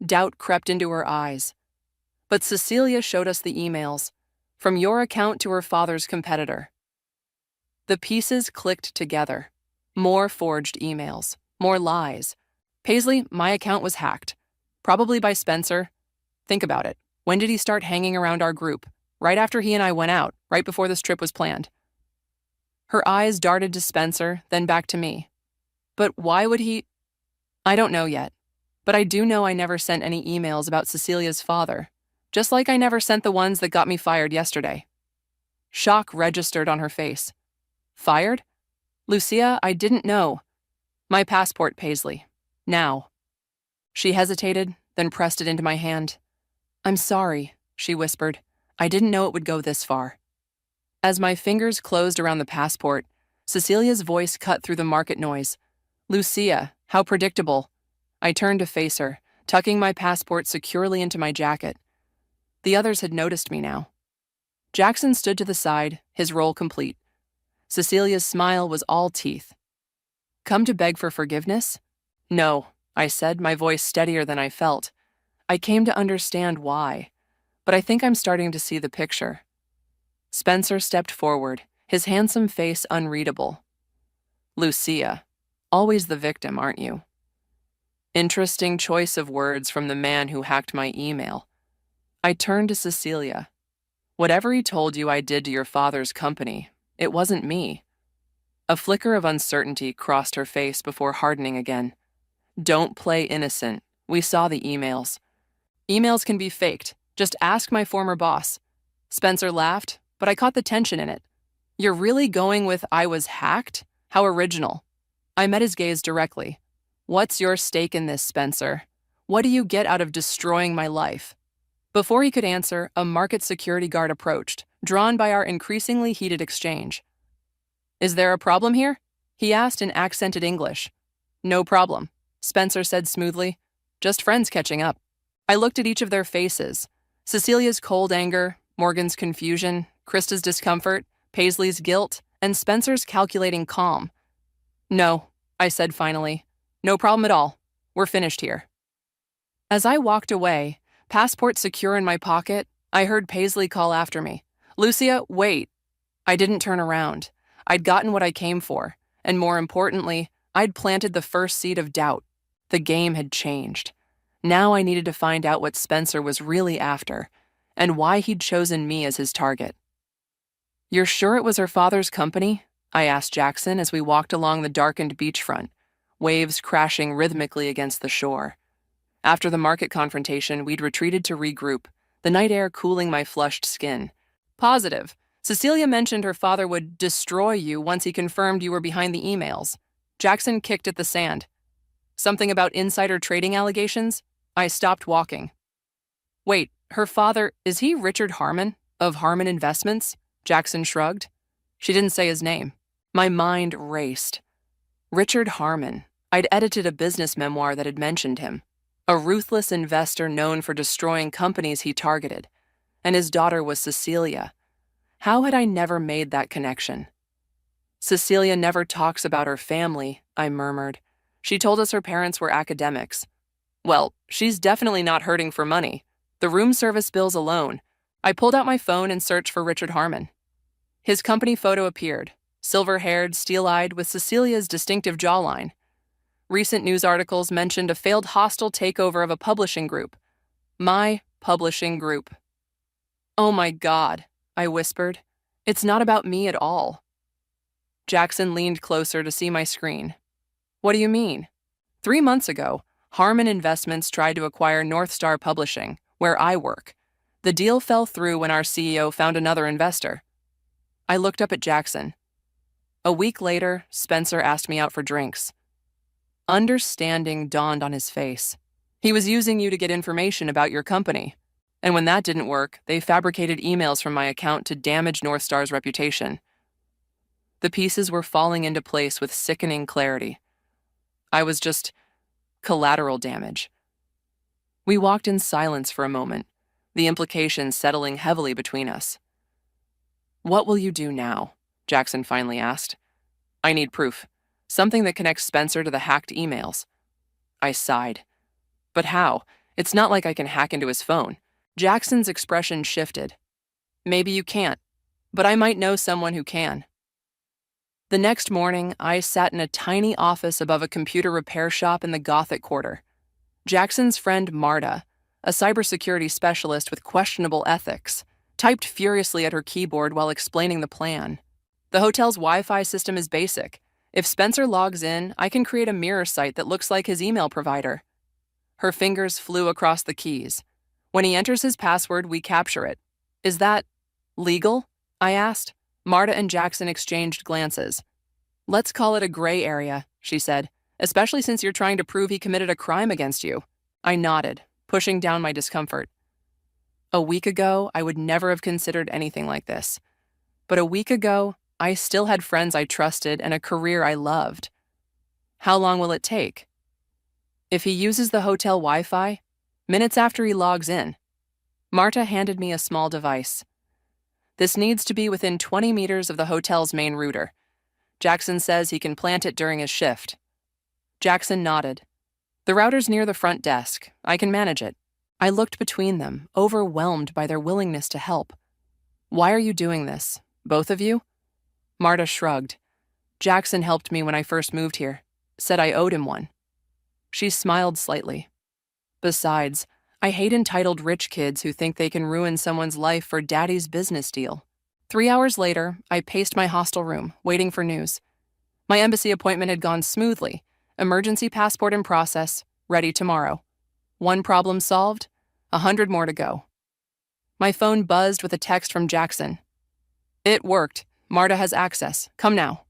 Doubt crept into her eyes. But Cecilia showed us the emails, from your account to her father's competitor. The pieces clicked together. More forged emails, more lies. Paisley, my account was hacked. Probably by Spencer. Think about it. When did he start hanging around our group? Right after he and I went out, right before this trip was planned. Her eyes darted to Spencer, then back to me. But why would he? I don't know yet. But I do know I never sent any emails about Cecilia's father. Just like I never sent the ones that got me fired yesterday. Shock registered on her face. Fired? Lucia, I didn't know. My passport, Paisley. Now. She hesitated, then pressed it into my hand. I'm sorry, she whispered. I didn't know it would go this far. As my fingers closed around the passport, Cecilia's voice cut through the market noise. Lucia, how predictable. I turned to face her, tucking my passport securely into my jacket. The others had noticed me now. Jackson stood to the side, his role complete. Cecilia's smile was all teeth. Come to beg for forgiveness? No, I said, my voice steadier than I felt. I came to understand why, but I think I'm starting to see the picture. Spencer stepped forward, his handsome face unreadable. Lucia, always the victim, aren't you? Interesting choice of words from the man who hacked my email. I turned to Cecilia. Whatever he told you I did to your father's company, it wasn't me. A flicker of uncertainty crossed her face before hardening again. Don't play innocent. We saw the emails. Emails can be faked. Just ask my former boss. Spencer laughed, but I caught the tension in it. You're really going with I was hacked? How original. I met his gaze directly. What's your stake in this, Spencer? What do you get out of destroying my life? Before he could answer, a market security guard approached, drawn by our increasingly heated exchange. Is there a problem here? He asked in accented English. No problem, Spencer said smoothly. Just friends catching up. I looked at each of their faces. Cecilia's cold anger, Morgan's confusion, Krista's discomfort, Paisley's guilt, and Spencer's calculating calm. No, I said finally. No problem at all. We're finished here. As I walked away, passport secure in my pocket, I heard Paisley call after me. Lucia, wait. I didn't turn around. I'd gotten what I came for, and more importantly, I'd planted the first seed of doubt. The game had changed. Now I needed to find out what Spencer was really after, and why he'd chosen me as his target. You're sure it was her father's company? I asked Jackson as we walked along the darkened beachfront, waves crashing rhythmically against the shore. After the market confrontation, we'd retreated to regroup, the night air cooling my flushed skin. Positive. Cecilia mentioned her father would destroy you once he confirmed you were behind the emails. Jackson kicked at the sand. Something about insider trading allegations? I stopped walking. Wait, her father, is he Richard Harmon, of Harmon Investments? Jackson shrugged. She didn't say his name. My mind raced. Richard Harmon. I'd edited a business memoir that had mentioned him. A ruthless investor known for destroying companies he targeted. And his daughter was Cecilia. How had I never made that connection? Cecilia never talks about her family, I murmured. She told us her parents were academics. Well, she's definitely not hurting for money. The room service bills alone. I pulled out my phone and searched for Richard Harmon. His company photo appeared, silver-haired, steel-eyed, with Cecilia's distinctive jawline. Recent news articles mentioned a failed hostile takeover of a publishing group. My publishing group. Oh my God, I whispered. It's not about me at all. Jackson leaned closer to see my screen. What do you mean? 3 months ago, Harmon Investments tried to acquire North Star Publishing, where I work. The deal fell through when our CEO found another investor. I looked up at Jackson. A week later, Spencer asked me out for drinks. Understanding dawned on his face. He was using you to get information about your company. And when that didn't work, they fabricated emails from my account to damage North Star's reputation. The pieces were falling into place with sickening clarity. I was just collateral damage. We walked in silence for a moment, the implications settling heavily between us. What will you do now? Jackson finally asked. I need proof. Something that connects Spencer to the hacked emails. I sighed. But how? It's not like I can hack into his phone. Jackson's expression shifted. Maybe you can't, but I might know someone who can. The next morning, I sat in a tiny office above a computer repair shop in the Gothic Quarter. Jackson's friend Marta, a cybersecurity specialist with questionable ethics, typed furiously at her keyboard while explaining the plan. The hotel's Wi-Fi system is basic. If Spencer logs in, I can create a mirror site that looks like his email provider. Her fingers flew across the keys. When he enters his password, we capture it. Is that legal? I asked. Marta and Jackson exchanged glances. Let's call it a gray area, she said, especially since you're trying to prove he committed a crime against you. I nodded, pushing down my discomfort. A week ago, I would never have considered anything like this. But a week ago, I still had friends I trusted and a career I loved. How long will it take? If he uses the hotel Wi-Fi, minutes after he logs in. Marta handed me a small device. This needs to be within 20 meters of the hotel's main router. Jackson says he can plant it during his shift. Jackson nodded. The router's near the front desk. I can manage it. I looked between them, overwhelmed by their willingness to help. Why are you doing this? Both of you? Marta shrugged. Jackson helped me when I first moved here. Said I owed him one. She smiled slightly. Besides, I hate entitled rich kids who think they can ruin someone's life for daddy's business deal. 3 hours later, I paced my hostel room, waiting for news. My embassy appointment had gone smoothly. Emergency passport in process, ready tomorrow. One problem solved, 100 more to go. My phone buzzed with a text from Jackson. It worked. Marta has access. Come now.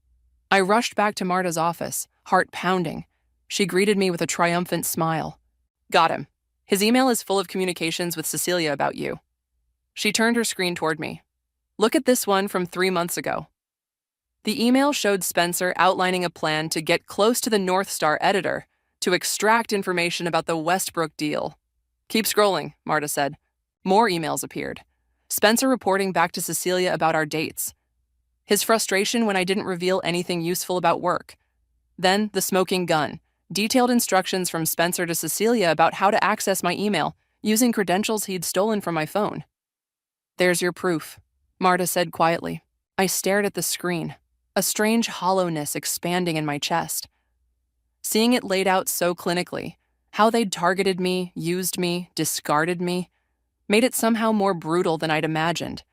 I rushed back to Marta's office, heart pounding. She greeted me with a triumphant smile. Got him. His email is full of communications with Cecilia about you. She turned her screen toward me. Look at this one from 3 months ago. The email showed Spencer outlining a plan to get close to the North Star editor to extract information about the Westbrook deal. Keep scrolling, Marta said. More emails appeared. Spencer reporting back to Cecilia about our dates. His frustration when I didn't reveal anything useful about work. Then the smoking gun. Detailed instructions from Spencer to Cecilia about how to access my email using credentials he'd stolen from my phone. There's your proof, Marta said quietly. I stared at the screen, a strange hollowness expanding in my chest. Seeing it laid out so clinically, how they'd targeted me, used me, discarded me, made it somehow more brutal than I'd imagined.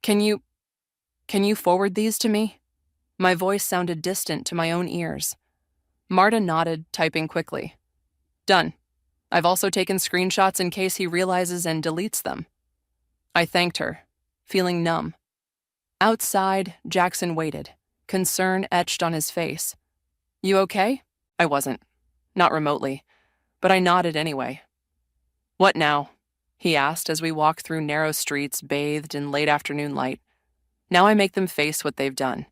Can you forward these to me? My voice sounded distant to my own ears. Marta nodded, typing quickly. Done. I've also taken screenshots in case he realizes and deletes them. I thanked her, feeling numb. Outside, Jackson waited, concern etched on his face. You okay? I wasn't. Not remotely. But I nodded anyway. What now? He asked as we walked through narrow streets bathed in late afternoon light. Now I make them face what they've done.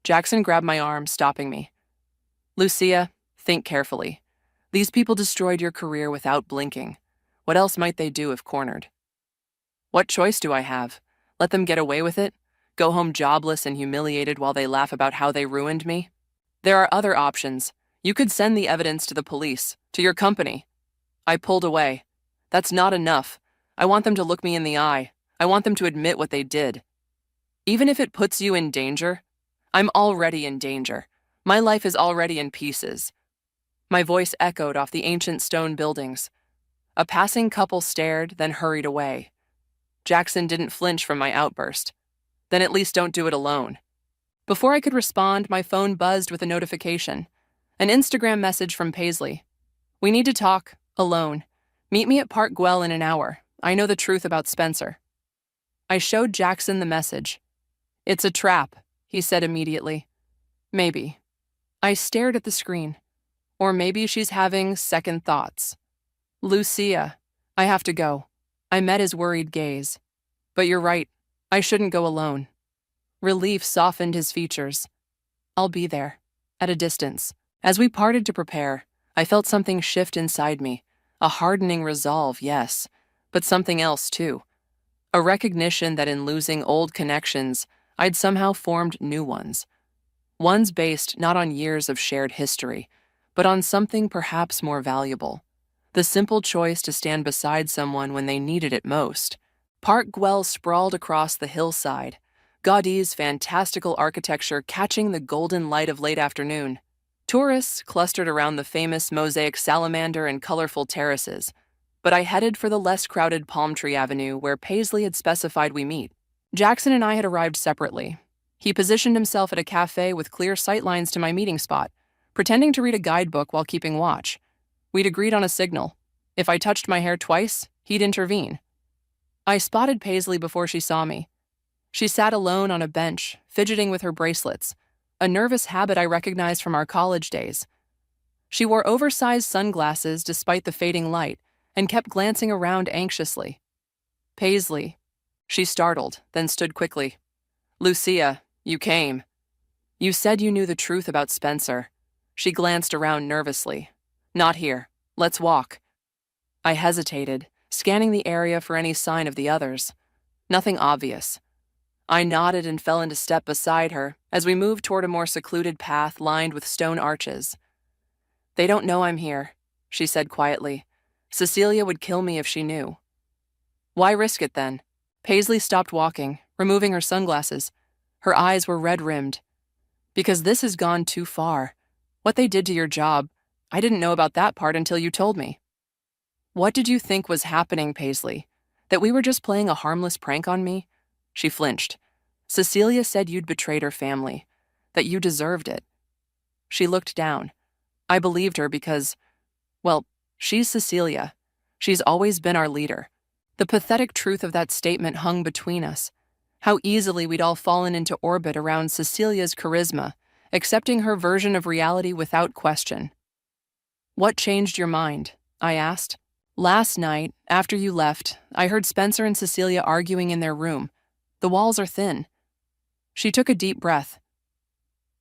Jackson grabbed my arm, stopping me. Lucia, think carefully. These people destroyed your career without blinking. What else might they do if cornered? What choice do I have? Let them get away with it? Go home jobless and humiliated while they laugh about how they ruined me? There are other options. You could send the evidence to the police, to your company. I pulled away. That's not enough. I want them to look me in the eye. I want them to admit what they did. Even if it puts you in danger, I'm already in danger. My life is already in pieces. My voice echoed off the ancient stone buildings. A passing couple stared, then hurried away. Jackson didn't flinch from my outburst. Then at least don't do it alone. Before I could respond, my phone buzzed with a notification. An Instagram message from Paisley. We need to talk, alone. Meet me at Park Güell in an hour. I know the truth about Spencer. I showed Jackson the message. It's a trap, he said immediately. Maybe. I stared at the screen. Or maybe she's having second thoughts. Lucia, I have to go. I met his worried gaze. But you're right. I shouldn't go alone. Relief softened his features. I'll be there, at a distance. As we parted to prepare, I felt something shift inside me. A hardening resolve, yes, but something else too. A recognition that in losing old connections, I'd somehow formed new ones. Ones based not on years of shared history, but on something perhaps more valuable. The simple choice to stand beside someone when they needed it most. Park Güell sprawled across the hillside, Gaudi's fantastical architecture catching the golden light of late afternoon. Tourists clustered around the famous mosaic salamander and colorful terraces, but I headed for the less crowded Palm Tree Avenue where Paisley had specified we meet. Jackson and I had arrived separately. He positioned himself at a cafe with clear sightlines to my meeting spot, pretending to read a guidebook while keeping watch. We'd agreed on a signal. If I touched my hair twice, he'd intervene. I spotted Paisley before she saw me. She sat alone on a bench, fidgeting with her bracelets, a nervous habit I recognized from our college days. She wore oversized sunglasses despite the fading light and kept glancing around anxiously. Paisley. She startled, then stood quickly. Lucia, you came. You said you knew the truth about Spencer. She glanced around nervously. Not here. Let's walk. I hesitated, scanning the area for any sign of the others. Nothing obvious. I nodded and fell into step beside her as we moved toward a more secluded path lined with stone arches. They don't know I'm here, she said quietly. Cecilia would kill me if she knew. Why risk it then? Paisley stopped walking, removing her sunglasses. Her eyes were red-rimmed. Because this has gone too far. What they did to your job, I didn't know about that part until you told me. What did you think was happening, Paisley? That we were just playing a harmless prank on me? She flinched. Cecilia said you'd betrayed her family, that you deserved it. She looked down. I believed her because, well, she's Cecilia. She's always been our leader. The pathetic truth of that statement hung between us. How easily we'd all fallen into orbit around Cecilia's charisma, accepting her version of reality without question. What changed your mind? I asked. Last night, after you left, I heard Spencer and Cecilia arguing in their room. The walls are thin. She took a deep breath.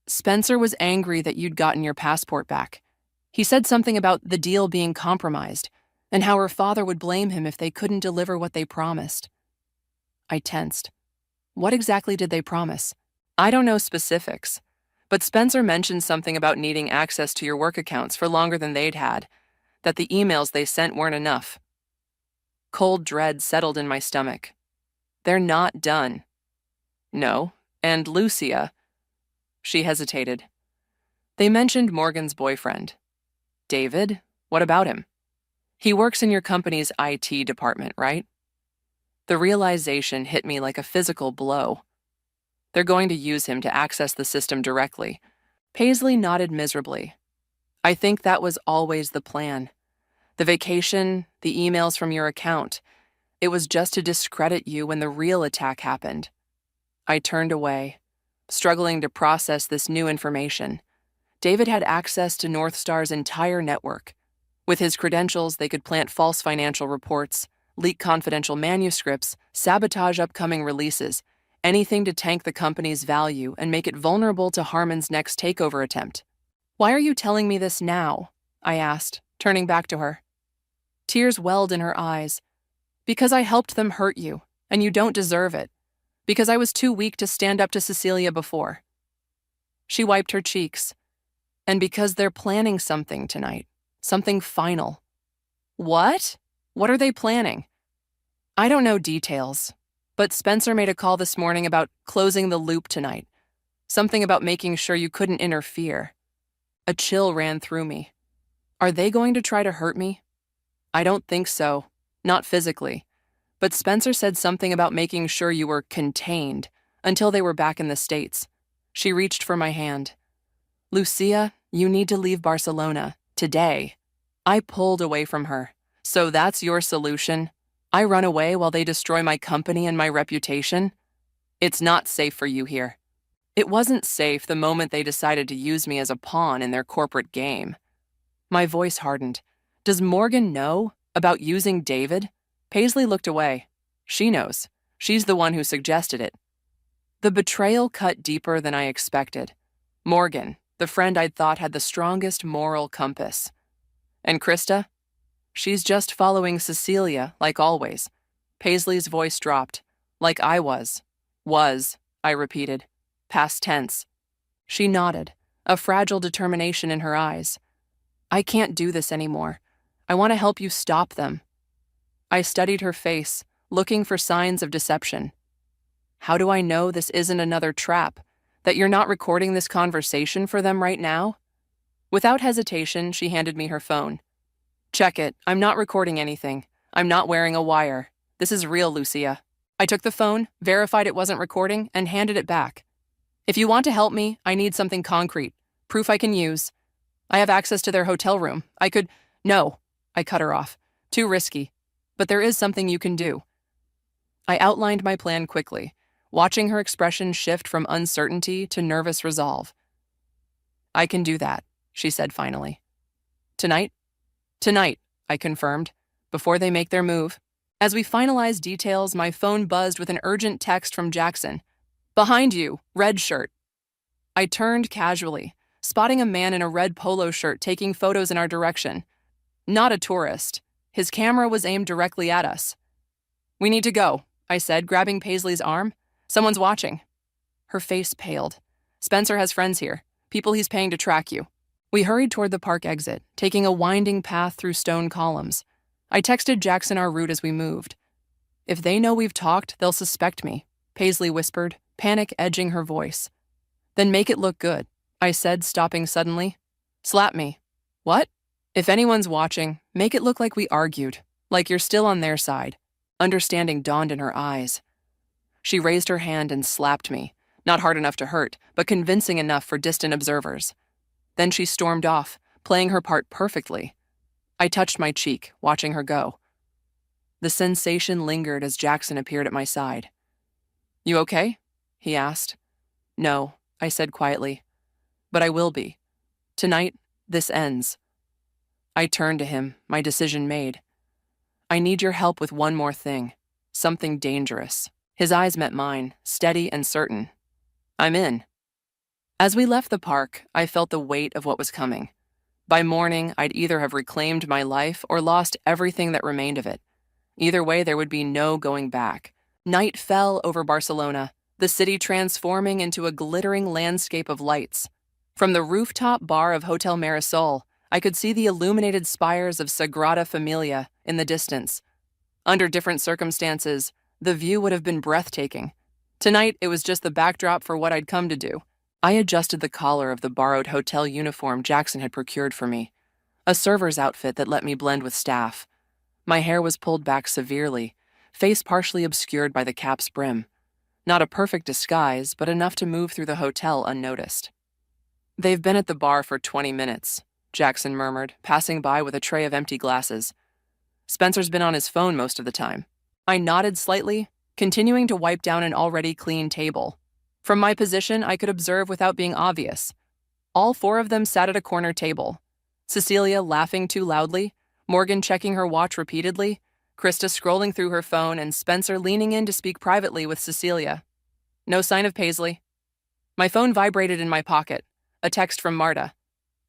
Spencer was angry that you'd gotten your passport back. He said something about the deal being compromised, and how her father would blame him if they couldn't deliver what they promised. I tensed. What exactly did they promise? I don't know specifics, but Spencer mentioned something about needing access to your work accounts for longer than they'd had, that the emails they sent weren't enough. Cold dread settled in my stomach. They're not done. No, and Lucia. She hesitated. They mentioned Morgan's boyfriend. David? What about him? He works in your company's IT department, right? The realization hit me like a physical blow. They're going to use him to access the system directly. Paisley nodded miserably. I think that was always the plan. The vacation, the emails from your account. It was just to discredit you when the real attack happened. I turned away, struggling to process this new information. David had access to North Star's entire network. With his credentials, they could plant false financial reports, leak confidential manuscripts, sabotage upcoming releases, anything to tank the company's value and make it vulnerable to Harmon's next takeover attempt. Why are you telling me this now? I asked, turning back to her. Tears welled in her eyes. Because I helped them hurt you, and you don't deserve it. Because I was too weak to stand up to Cecilia before. She wiped her cheeks. And because they're planning something tonight. Something final. What? What are they planning? I don't know details, but Spencer made a call this morning about closing the loop tonight. Something about making sure you couldn't interfere. A chill ran through me. Are they going to try to hurt me? I don't think so. Not physically. But Spencer said something about making sure you were contained until they were back in the States. She reached for my hand. Lucia, you need to leave Barcelona. Today. I pulled away from her. So that's your solution? I run away while they destroy my company and my reputation? It's not safe for you here. It wasn't safe the moment they decided to use me as a pawn in their corporate game. My voice hardened. Does Morgan know about using David? Paisley looked away. She knows. She's the one who suggested it. The betrayal cut deeper than I expected. Morgan, the friend I'd thought had the strongest moral compass. And Krista? She's just following Cecilia, like always. Paisley's voice dropped. Like I was. Was, I repeated. Past tense. She nodded, a fragile determination in her eyes. I can't do this anymore. I want to help you stop them. I studied her face, looking for signs of deception. How do I know this isn't another trap? That you're not recording this conversation for them right now? Without hesitation, she handed me her phone. Check it. I'm not recording anything. I'm not wearing a wire. This is real, Lucia. I took the phone, verified it wasn't recording, and handed it back. If you want to help me, I need something concrete. Proof I can use. I have access to their hotel room. I could... No, I cut her off. Too risky. But there is something you can do. I outlined my plan quickly, watching her expression shift from uncertainty to nervous resolve. I can do that, she said finally. Tonight? Tonight, I confirmed, before they make their move. As we finalized details, my phone buzzed with an urgent text from Jackson. Behind you, red shirt. I turned casually, spotting a man in a red polo shirt taking photos in our direction. Not a tourist. His camera was aimed directly at us. We need to go, I said, grabbing Paisley's arm. Someone's watching. Her face paled. Spencer has friends here, people he's paying to track you. We hurried toward the park exit, taking a winding path through stone columns. I texted Jackson our route as we moved. "If they know we've talked, they'll suspect me," Paisley whispered, panic edging her voice. "Then make it look good," I said, stopping suddenly. "Slap me." "What?" "If anyone's watching, make it look like we argued, like you're still on their side." Understanding dawned in her eyes. She raised her hand and slapped me, not hard enough to hurt, but convincing enough for distant observers. Then she stormed off, playing her part perfectly. I touched my cheek, watching her go. The sensation lingered as Jackson appeared at my side. "You okay?" he asked. "No," I said quietly. "But I will be. Tonight, this ends." I turned to him, my decision made. "I need your help with one more thing. Something dangerous." His eyes met mine, steady and certain. "I'm in." As we left the park, I felt the weight of what was coming. By morning, I'd either have reclaimed my life or lost everything that remained of it. Either way, there would be no going back. Night fell over Barcelona, the city transforming into a glittering landscape of lights. From the rooftop bar of Hotel Marisol, I could see the illuminated spires of Sagrada Familia in the distance. Under different circumstances, the view would have been breathtaking. Tonight, it was just the backdrop for what I'd come to do. I adjusted the collar of the borrowed hotel uniform Jackson had procured for me, a server's outfit that let me blend with staff. My hair was pulled back severely, face partially obscured by the cap's brim. Not a perfect disguise, but enough to move through the hotel unnoticed. "They've been at the bar for 20 minutes, Jackson murmured, passing by with a tray of empty glasses. "Spencer's been on his phone most of the time." I nodded slightly, continuing to wipe down an already clean table. From my position, I could observe without being obvious. All four of them sat at a corner table. Cecilia laughing too loudly, Morgan checking her watch repeatedly, Krista scrolling through her phone, and Spencer leaning in to speak privately with Cecilia. No sign of Paisley. My phone vibrated in my pocket. A text from Marta.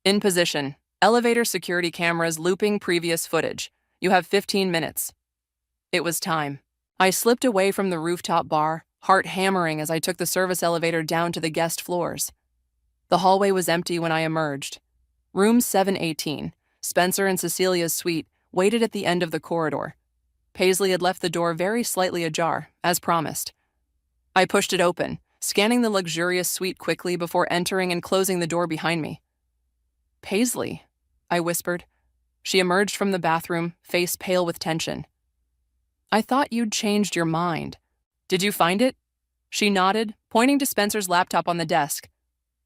"In position. Elevator security cameras looping previous footage. You have 15 minutes." It was time. I slipped away from the rooftop bar, heart hammering as I took the service elevator down to the guest floors. The hallway was empty when I emerged. Room 718, Spencer and Cecilia's suite, waited at the end of the corridor. Paisley had left the door very slightly ajar, as promised. I pushed it open, scanning the luxurious suite quickly before entering and closing the door behind me. "Paisley," I whispered. She emerged from the bathroom, face pale with tension. "I thought you'd changed your mind. Did you find it?" She nodded, pointing to Spencer's laptop on the desk.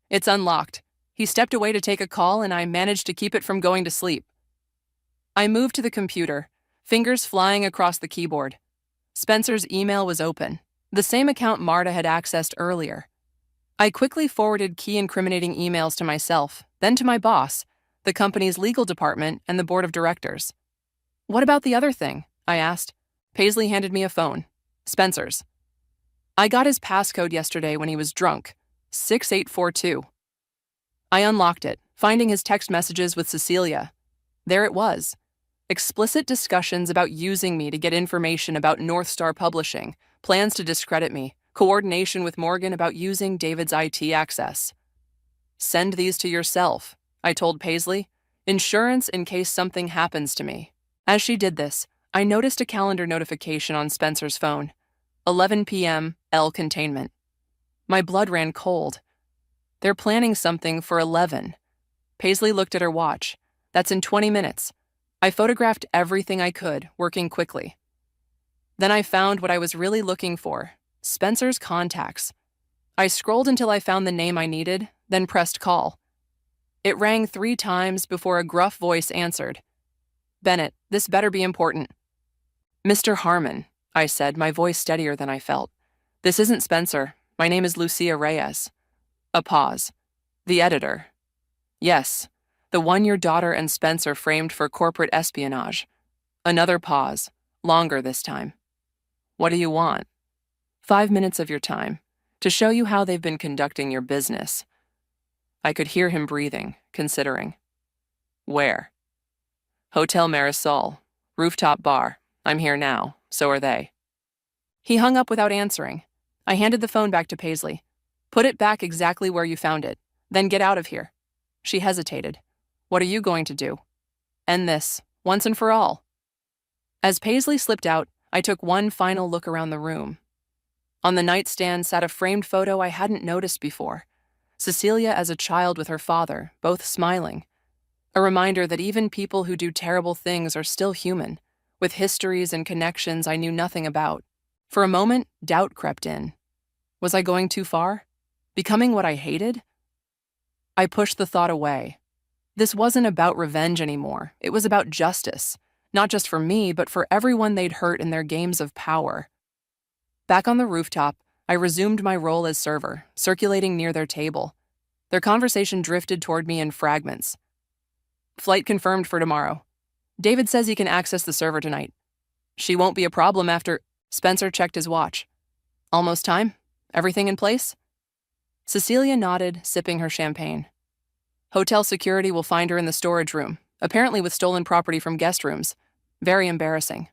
"It's unlocked. He stepped away to take a call, and I managed to keep it from going to sleep." I moved to the computer, fingers flying across the keyboard. Spencer's email was open, the same account Marta had accessed earlier. I quickly forwarded key incriminating emails to myself, then to my boss, the company's legal department, and the board of directors. "What about the other thing?" I asked. Paisley handed me a phone. Spencer's. "I got his passcode yesterday when he was drunk. 6842. I unlocked it, finding his text messages with Cecilia. There it was. Explicit discussions about using me to get information about North Star Publishing, plans to discredit me, coordination with Morgan about using David's IT access. "Send these to yourself," I told Paisley. "Insurance in case something happens to me." As she did this, I noticed a calendar notification on Spencer's phone. 11 p.m., L containment. My blood ran cold. They're planning something for 11. Paisley looked at her watch. That's in 20 minutes. I photographed everything I could, working quickly. Then I found what I was really looking for, Spencer's contacts. I scrolled until I found the name I needed, then pressed call. It rang 3 times before a gruff voice answered. "Bennett, this better be important." "Mr. Harmon," I said, my voice steadier than I felt. "This isn't Spencer. My name is Lucia Reyes." A pause. "The editor." "Yes, the one your daughter and Spencer framed for corporate espionage." Another pause, longer this time. "What do you want?" 5 minutes of your time, to show you how they've been conducting your business." I could hear him breathing, considering. "Where?" "Hotel Marisol, rooftop bar. I'm here now, so are they." He hung up without answering. I handed the phone back to Paisley. "Put it back exactly where you found it, then get out of here." She hesitated. What are you going to do? End this, once and for all. As Paisley slipped out, I took one final look around the room. On the nightstand sat a framed photo I hadn't noticed before. Cecilia as a child with her father, both smiling. A reminder that even people who do terrible things are still human, with histories and connections I knew nothing about. For a moment, doubt crept in. Was I going too far? Becoming what I hated? I pushed the thought away. This wasn't about revenge anymore. It was about justice, not just for me, but for everyone they'd hurt in their games of power. Back on the rooftop, I resumed my role as server, circulating near their table. Their conversation drifted toward me in fragments. Flight confirmed for tomorrow. David says he can access the server tonight. She won't be a problem after... Spencer checked his watch. Almost time? Everything in place? Cecilia nodded, sipping her champagne. Hotel security will find her in the storage room, apparently with stolen property from guest rooms. Very embarrassing.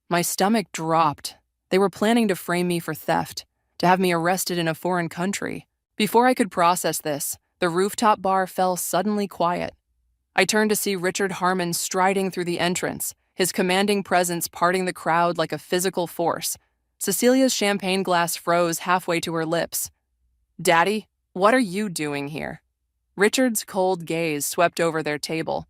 My stomach dropped. They were planning to frame me for theft, to have me arrested in a foreign country. Before I could process this, the rooftop bar fell suddenly quiet. I turned to see Richard Harmon striding through the entrance, his commanding presence parting the crowd like a physical force. Cecilia's champagne glass froze halfway to her lips. Daddy, what are you doing here? Richard's cold gaze swept over their table.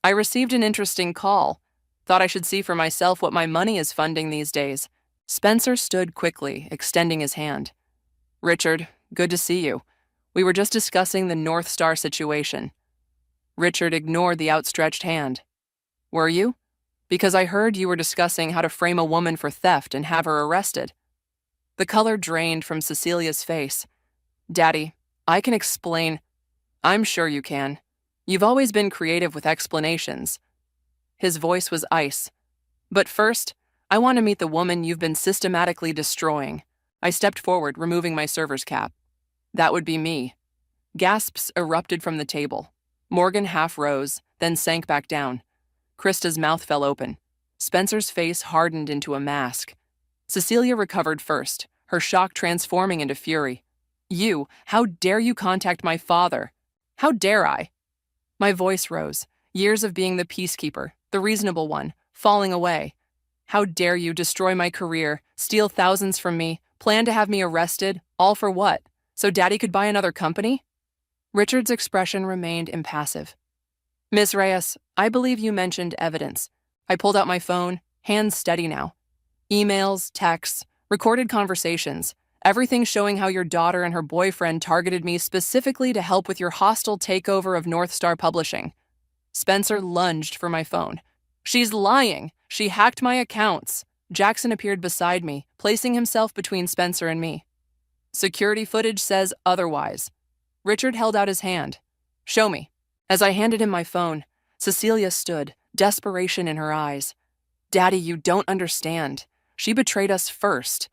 I received an interesting call. Thought I should see for myself what my money is funding these days. Spencer stood quickly, extending his hand. Richard, good to see you. We were just discussing the North Star situation. Richard ignored the outstretched hand. Were you? Because I heard you were discussing how to frame a woman for theft and have her arrested. The color drained from Cecilia's face. Daddy, I can explain. I'm sure you can. You've always been creative with explanations. His voice was ice. But first, I want to meet the woman you've been systematically destroying. I stepped forward, removing my server's cap. That would be me. Gasps erupted from the table. Morgan half rose, then sank back down. Krista's mouth fell open. Spencer's face hardened into a mask. Cecilia recovered first, her shock transforming into fury. You, how dare you contact my father? How dare I? My voice rose, years of being the peacekeeper, the reasonable one, falling away. How dare you destroy my career, steal thousands from me, plan to have me arrested, all for what? So Daddy could buy another company? Richard's expression remained impassive. Ms. Reyes, I believe you mentioned evidence. I pulled out my phone, hands steady now. Emails, texts, recorded conversations, everything showing how your daughter and her boyfriend targeted me specifically to help with your hostile takeover of North Star Publishing. Spencer lunged for my phone. She's lying. She hacked my accounts. Jackson appeared beside me, placing himself between Spencer and me. Security footage says otherwise. Richard held out his hand. Show me. As I handed him my phone, Cecilia stood, desperation in her eyes. Daddy, you don't understand. She betrayed us first.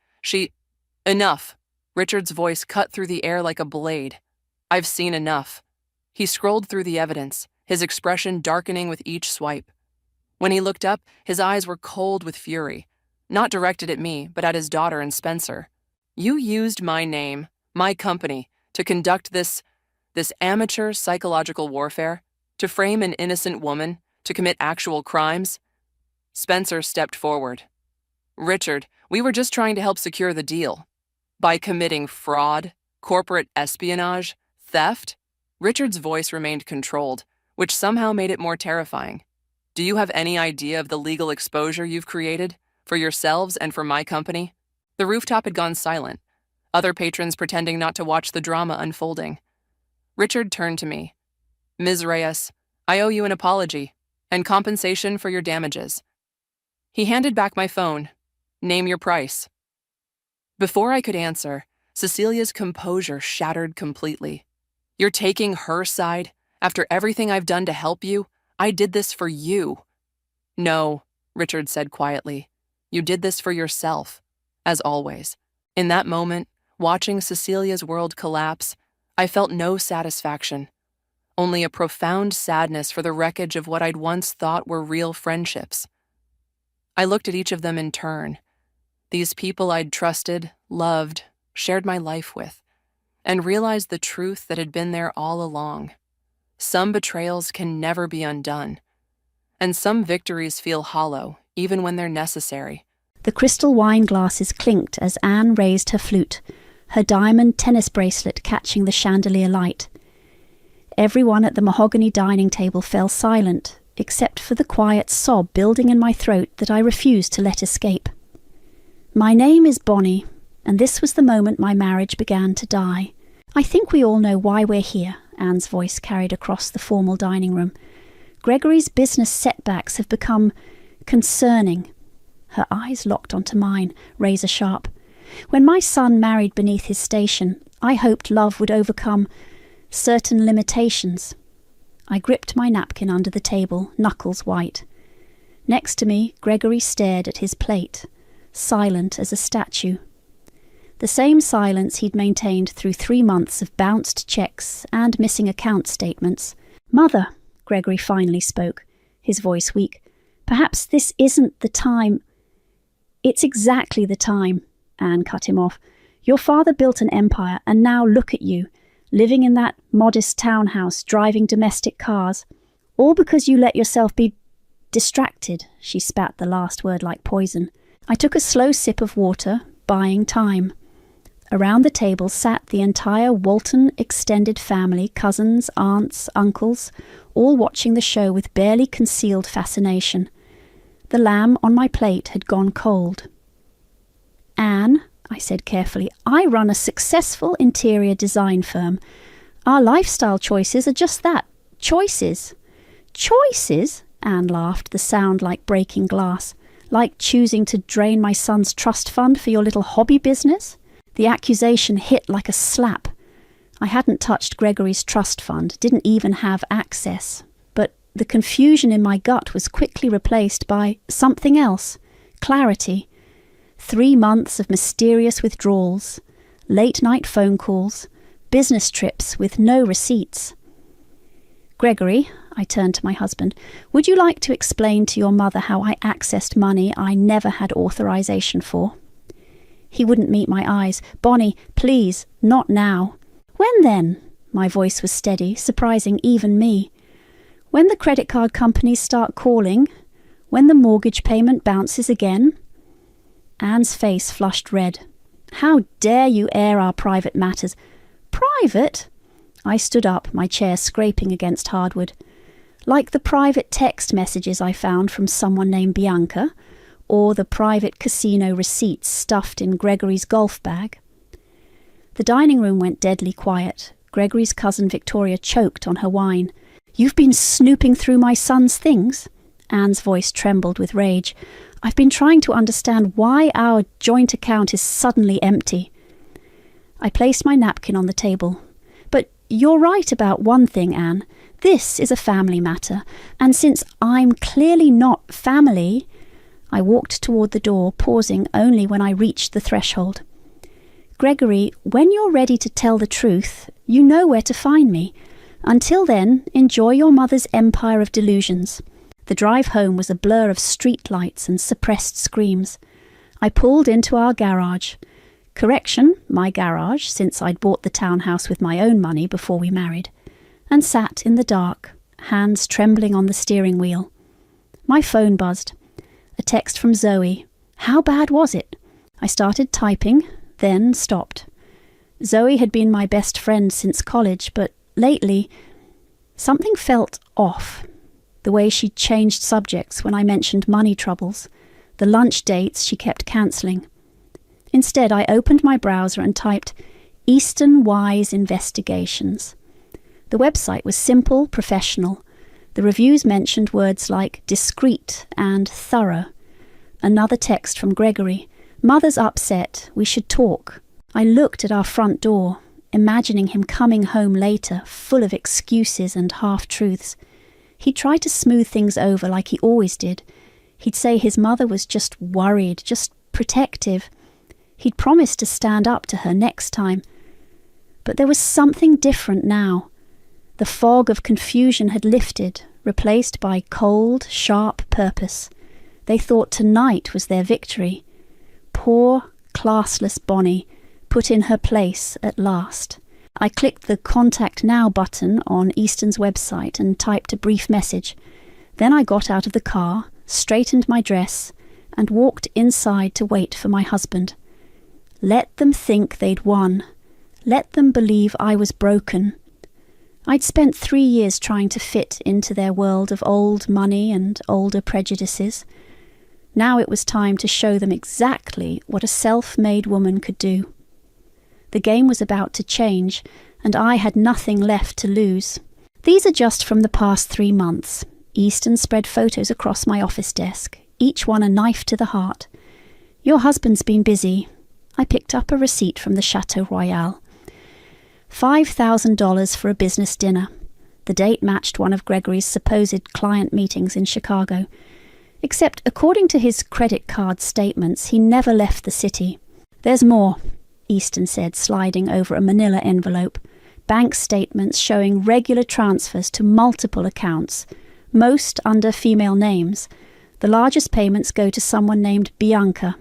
Enough. Richard's voice cut through the air like a blade. I've seen enough. He scrolled through the evidence, his expression darkening with each swipe. When he looked up, his eyes were cold with fury, not directed at me, but at his daughter and Spencer. You used my name, my company, to conduct this amateur psychological warfare, to frame an innocent woman, to commit actual crimes. Spencer stepped forward. Richard, we were just trying to help secure the deal. By committing fraud, corporate espionage, theft, Richard's voice remained controlled, which somehow made it more terrifying. Do you have any idea of the legal exposure you've created, for yourselves and for my company? The rooftop had gone silent, other patrons pretending not to watch the drama unfolding. Richard turned to me. Ms. Reyes, I owe you an apology, and compensation for your damages. He handed back my phone. Name your price. Before I could answer, Cecilia's composure shattered completely. You're taking her side? After everything I've done to help you, I did this for you. No, Richard said quietly. You did this for yourself, as always. In that moment, watching Cecilia's world collapse, I felt no satisfaction, only a profound sadness for the wreckage of what I'd once thought were real friendships. I looked at each of them in turn. These people I'd trusted, loved, shared my life with, and realized the truth that had been there all along. Some betrayals can never be undone. And some victories feel hollow, even when they're necessary. The crystal wine glasses clinked as Anne raised her flute, her diamond tennis bracelet catching the chandelier light. Everyone at the mahogany dining table fell silent, except for the quiet sob building in my throat that I refused to let escape. My name is Bonnie, and this was the moment my marriage began to die. I think we all know why we're here, Anne's voice carried across the formal dining room. Gregory's business setbacks have become concerning. Her eyes locked onto mine, razor sharp. When my son married beneath his station, I hoped love would overcome certain limitations. I gripped my napkin under the table, knuckles white. Next to me, Gregory stared at his plate, silent as a statue. The same silence he'd maintained through 3 months of bounced checks and missing account statements. "Mother," Gregory finally spoke, his voice weak, "perhaps this isn't the time." "It's exactly the time," Anne cut him off. "Your father built an empire, and now look at you, living in that modest townhouse, driving domestic cars. All because you let yourself be distracted." She spat the last word like poison. I took a slow sip of water, buying time. Around the table sat the entire Walton extended family, cousins, aunts, uncles, all watching the show with barely concealed fascination. The lamb on my plate had gone cold. "Anne," I said carefully, "I run a successful interior design firm. Our lifestyle choices are just that, choices." "Choices?" Anne laughed, the sound like breaking glass. "Like choosing to drain my son's trust fund for your little hobby business?" The accusation hit like a slap. I hadn't touched Gregory's trust fund, didn't even have access. But the confusion in my gut was quickly replaced by something else, clarity. 3 months of mysterious withdrawals, late-night phone calls, business trips with no receipts. "Gregory," I turned to my husband, "would you like to explain to your mother how I accessed money I never had authorization for?" He wouldn't meet my eyes. "Bonnie, please, not now." "When then?" My voice was steady, surprising even me. "When the credit card companies start calling? When the mortgage payment bounces again?" Anne's face flushed red. "How dare you air our private matters?" "Private?" I stood up, my chair scraping against hardwood. "Like the private text messages I found from someone named Bianca, or the private casino receipts stuffed in Gregory's golf bag." The dining room went deadly quiet. Gregory's cousin Victoria choked on her wine. "You've been snooping through my son's things?" Anne's voice trembled with rage. "I've been trying to understand why our joint account is suddenly empty." I placed my napkin on the table. "But you're right about one thing, Anne. This is a family matter, and since I'm clearly not family..." I walked toward the door, pausing only when I reached the threshold. "Gregory, when you're ready to tell the truth, you know where to find me. Until then, enjoy your mother's empire of delusions." The drive home was a blur of street lights and suppressed screams. I pulled into our garage. Correction, my garage, since I'd bought the townhouse with my own money before we married, and sat in the dark, hands trembling on the steering wheel. My phone buzzed. A text from Zoe. How bad was it? I started typing, then stopped. Zoe had been my best friend since college, but lately, something felt off. The way she changed subjects when I mentioned money troubles, the lunch dates she kept cancelling. Instead, I opened my browser and typed Eastern Wise Investigations. The website was simple, professional. The reviews mentioned words like discreet and thorough. Another text from Gregory. "Mother's upset. We should talk." I looked at our front door, imagining him coming home later, full of excuses and half-truths. He'd try to smooth things over like he always did. He'd say his mother was just worried, just protective. He'd promised to stand up to her next time. But there was something different now. The fog of confusion had lifted, replaced by cold, sharp purpose. They thought tonight was their victory. Poor, classless Bonnie, put in her place at last. I clicked the Contact Now button on Easton's website and typed a brief message. Then I got out of the car, straightened my dress, and walked inside to wait for my husband. Let them think they'd won. Let them believe I was broken. I'd spent 3 years trying to fit into their world of old money and older prejudices. Now it was time to show them exactly what a self-made woman could do. The game was about to change, and I had nothing left to lose. These are just from the past 3 months. Easton spread photos across my office desk, each one a knife to the heart. Your husband's been busy. I picked up a receipt from the Chateau Royal. $5,000 for a business dinner. The date matched one of Gregory's supposed client meetings in Chicago. Except, according to his credit card statements, he never left the city. There's more, Easton said, sliding over a manila envelope. Bank statements showing regular transfers to multiple accounts, most under female names. The largest payments go to someone named Bianca.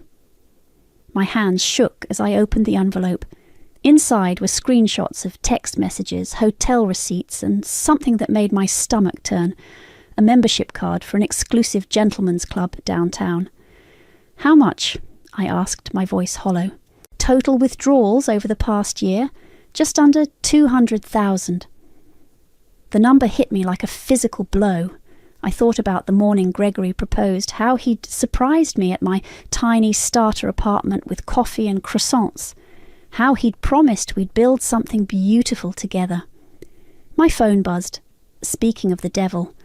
My hands shook as I opened the envelope. Inside were screenshots of text messages, hotel receipts, and something that made my stomach turn, a membership card for an exclusive gentlemen's club downtown. How much? I asked, my voice hollow. Total withdrawals over the past year? Just under 200,000. The number hit me like a physical blow. I thought about the morning Gregory proposed, how he'd surprised me at my tiny starter apartment with coffee and croissants, how he'd promised we'd build something beautiful together. My phone buzzed. Speaking of the devil.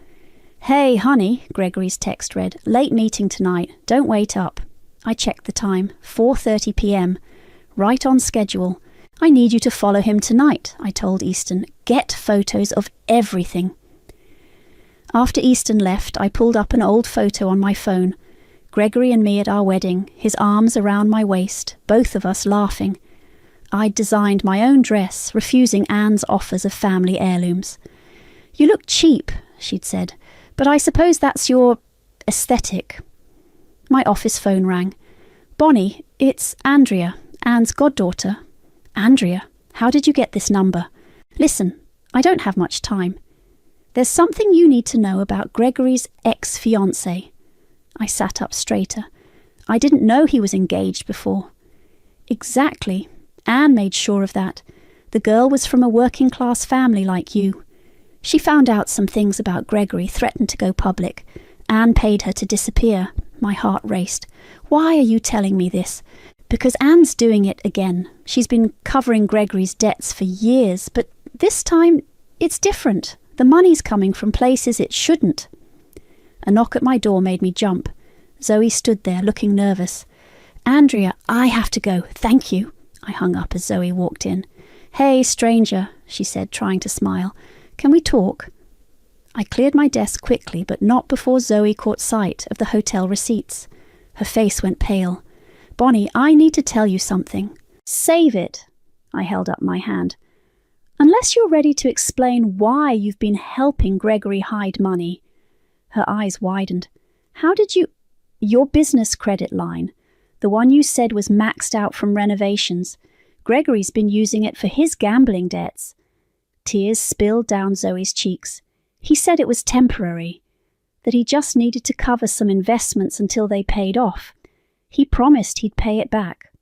Hey, honey, Gregory's text read. Late meeting tonight. Don't wait up. I checked the time. 4:30 p.m. Right on schedule. I need you to follow him tonight, I told Easton. Get photos of everything. After Easton left, I pulled up an old photo on my phone. Gregory and me at our wedding, his arms around my waist, both of us laughing. I'd designed my own dress, refusing Anne's offers of family heirlooms. You look cheap, she'd said, but I suppose that's your aesthetic. My office phone rang. Bonnie, it's Andrea, Anne's goddaughter. Andrea, how did you get this number? Listen, I don't have much time. There's something you need to know about Gregory's ex-fiancé. I sat up straighter. I didn't know he was engaged before. Exactly. Anne made sure of that. The girl was from a working-class family like you. She found out some things about Gregory, threatened to go public. Anne paid her to disappear. My heart raced. Why are you telling me this? Because Anne's doing it again. She's been covering Gregory's debts for years, but this time it's different. The money's coming from places it shouldn't. A knock at my door made me jump. Zoe stood there, looking nervous. Andrea, I have to go. Thank you. I hung up as Zoe walked in. Hey, stranger, she said, trying to smile. Can we talk? I cleared my desk quickly, but not before Zoe caught sight of the hotel receipts. Her face went pale. Bonnie, I need to tell you something. Save it. I held up my hand. Unless you're ready to explain why you've been helping Gregory hide money. Her eyes widened. How did you... Your business credit line, the one you said was maxed out from renovations. Gregory's been using it for his gambling debts. Tears spilled down Zoe's cheeks. He said it was temporary, that he just needed to cover some investments until they paid off. He promised he'd pay it back.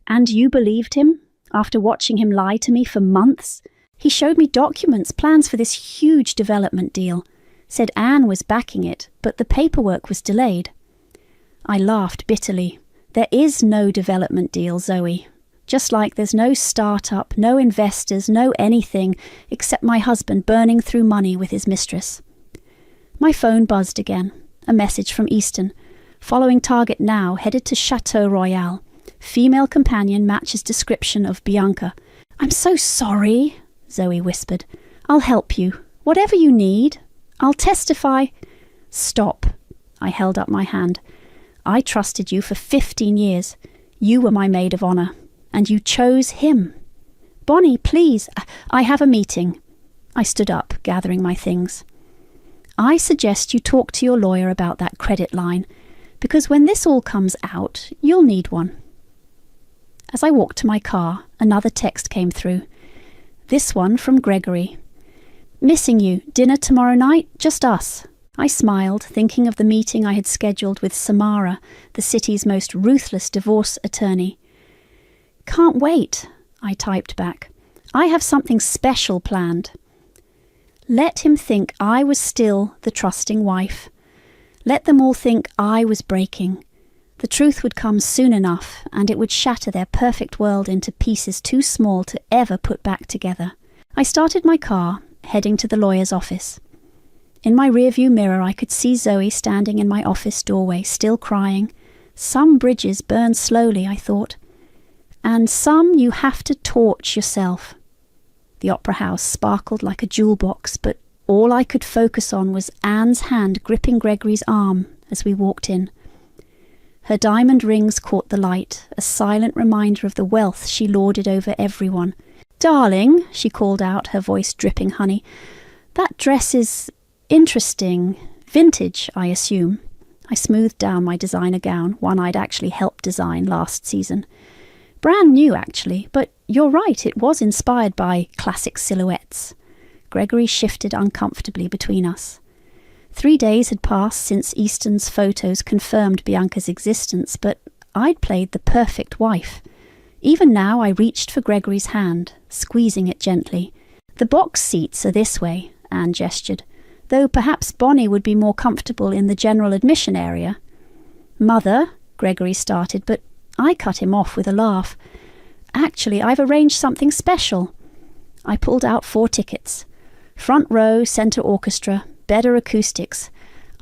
And you believed him? After watching him lie to me for months? He showed me documents, plans for this huge development deal. Said Anne was backing it, but the paperwork was delayed. I laughed bitterly. There is no development deal, Zoe. Just like there's no startup, no investors, no anything, except my husband burning through money with his mistress. My phone buzzed again. A message from Easton. Following target now, headed to Chateau Royal. Female companion matches description of Bianca. I'm so sorry, Zoe whispered. I'll help you. Whatever you need. I'll testify. Stop. I held up my hand. I trusted you for 15 years. You were my maid of honor. And you chose him. Bonnie, please, I have a meeting. I stood up, gathering my things. I suggest you talk to your lawyer about that credit line, because when this all comes out, you'll need one. As I walked to my car, another text came through. This one from Gregory. Missing you. Dinner tomorrow night? Just us. I smiled, thinking of the meeting I had scheduled with Samara, the city's most ruthless divorce attorney. Can't wait, I typed back. I have something special planned. Let him think I was still the trusting wife. Let them all think I was breaking. The truth would come soon enough, and it would shatter their perfect world into pieces too small to ever put back together. I started my car, heading to the lawyer's office. In my rearview mirror I could see Zoe standing in my office doorway, still crying. Some bridges burn slowly, I thought. And some you have to torch yourself. The opera house sparkled like a jewel box, but all I could focus on was Anne's hand gripping Gregory's arm as we walked in. Her diamond rings caught the light, a silent reminder of the wealth she lorded over everyone. Darling, she called out, her voice dripping honey, that dress is interesting. Vintage, I assume. I smoothed down my designer gown, one I'd actually helped design last season. Brand new, actually, but you're right, it was inspired by classic silhouettes. Gregory shifted uncomfortably between us. 3 days had passed since Easton's photos confirmed Bianca's existence, but I'd played the perfect wife. Even now I reached for Gregory's hand, squeezing it gently. The box seats are this way, Anne gestured, though perhaps Bonnie would be more comfortable in the general admission area. Mother, Gregory started, but I cut him off with a laugh. Actually, I've arranged something special. I pulled out 4 tickets. Front row, centre orchestra, better acoustics.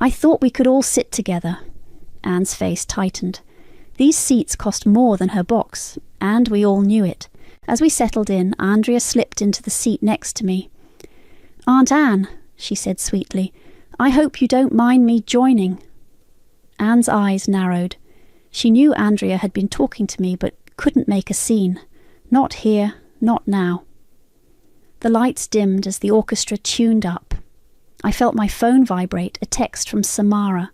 I thought we could all sit together. Anne's face tightened. These seats cost more than her box, and we all knew it. As we settled in, Andrea slipped into the seat next to me. Aunt Anne, she said sweetly, I hope you don't mind me joining. Anne's eyes narrowed. She knew Andrea had been talking to me, but couldn't make a scene. Not here, not now. The lights dimmed as the orchestra tuned up. I felt my phone vibrate, a text from Samara.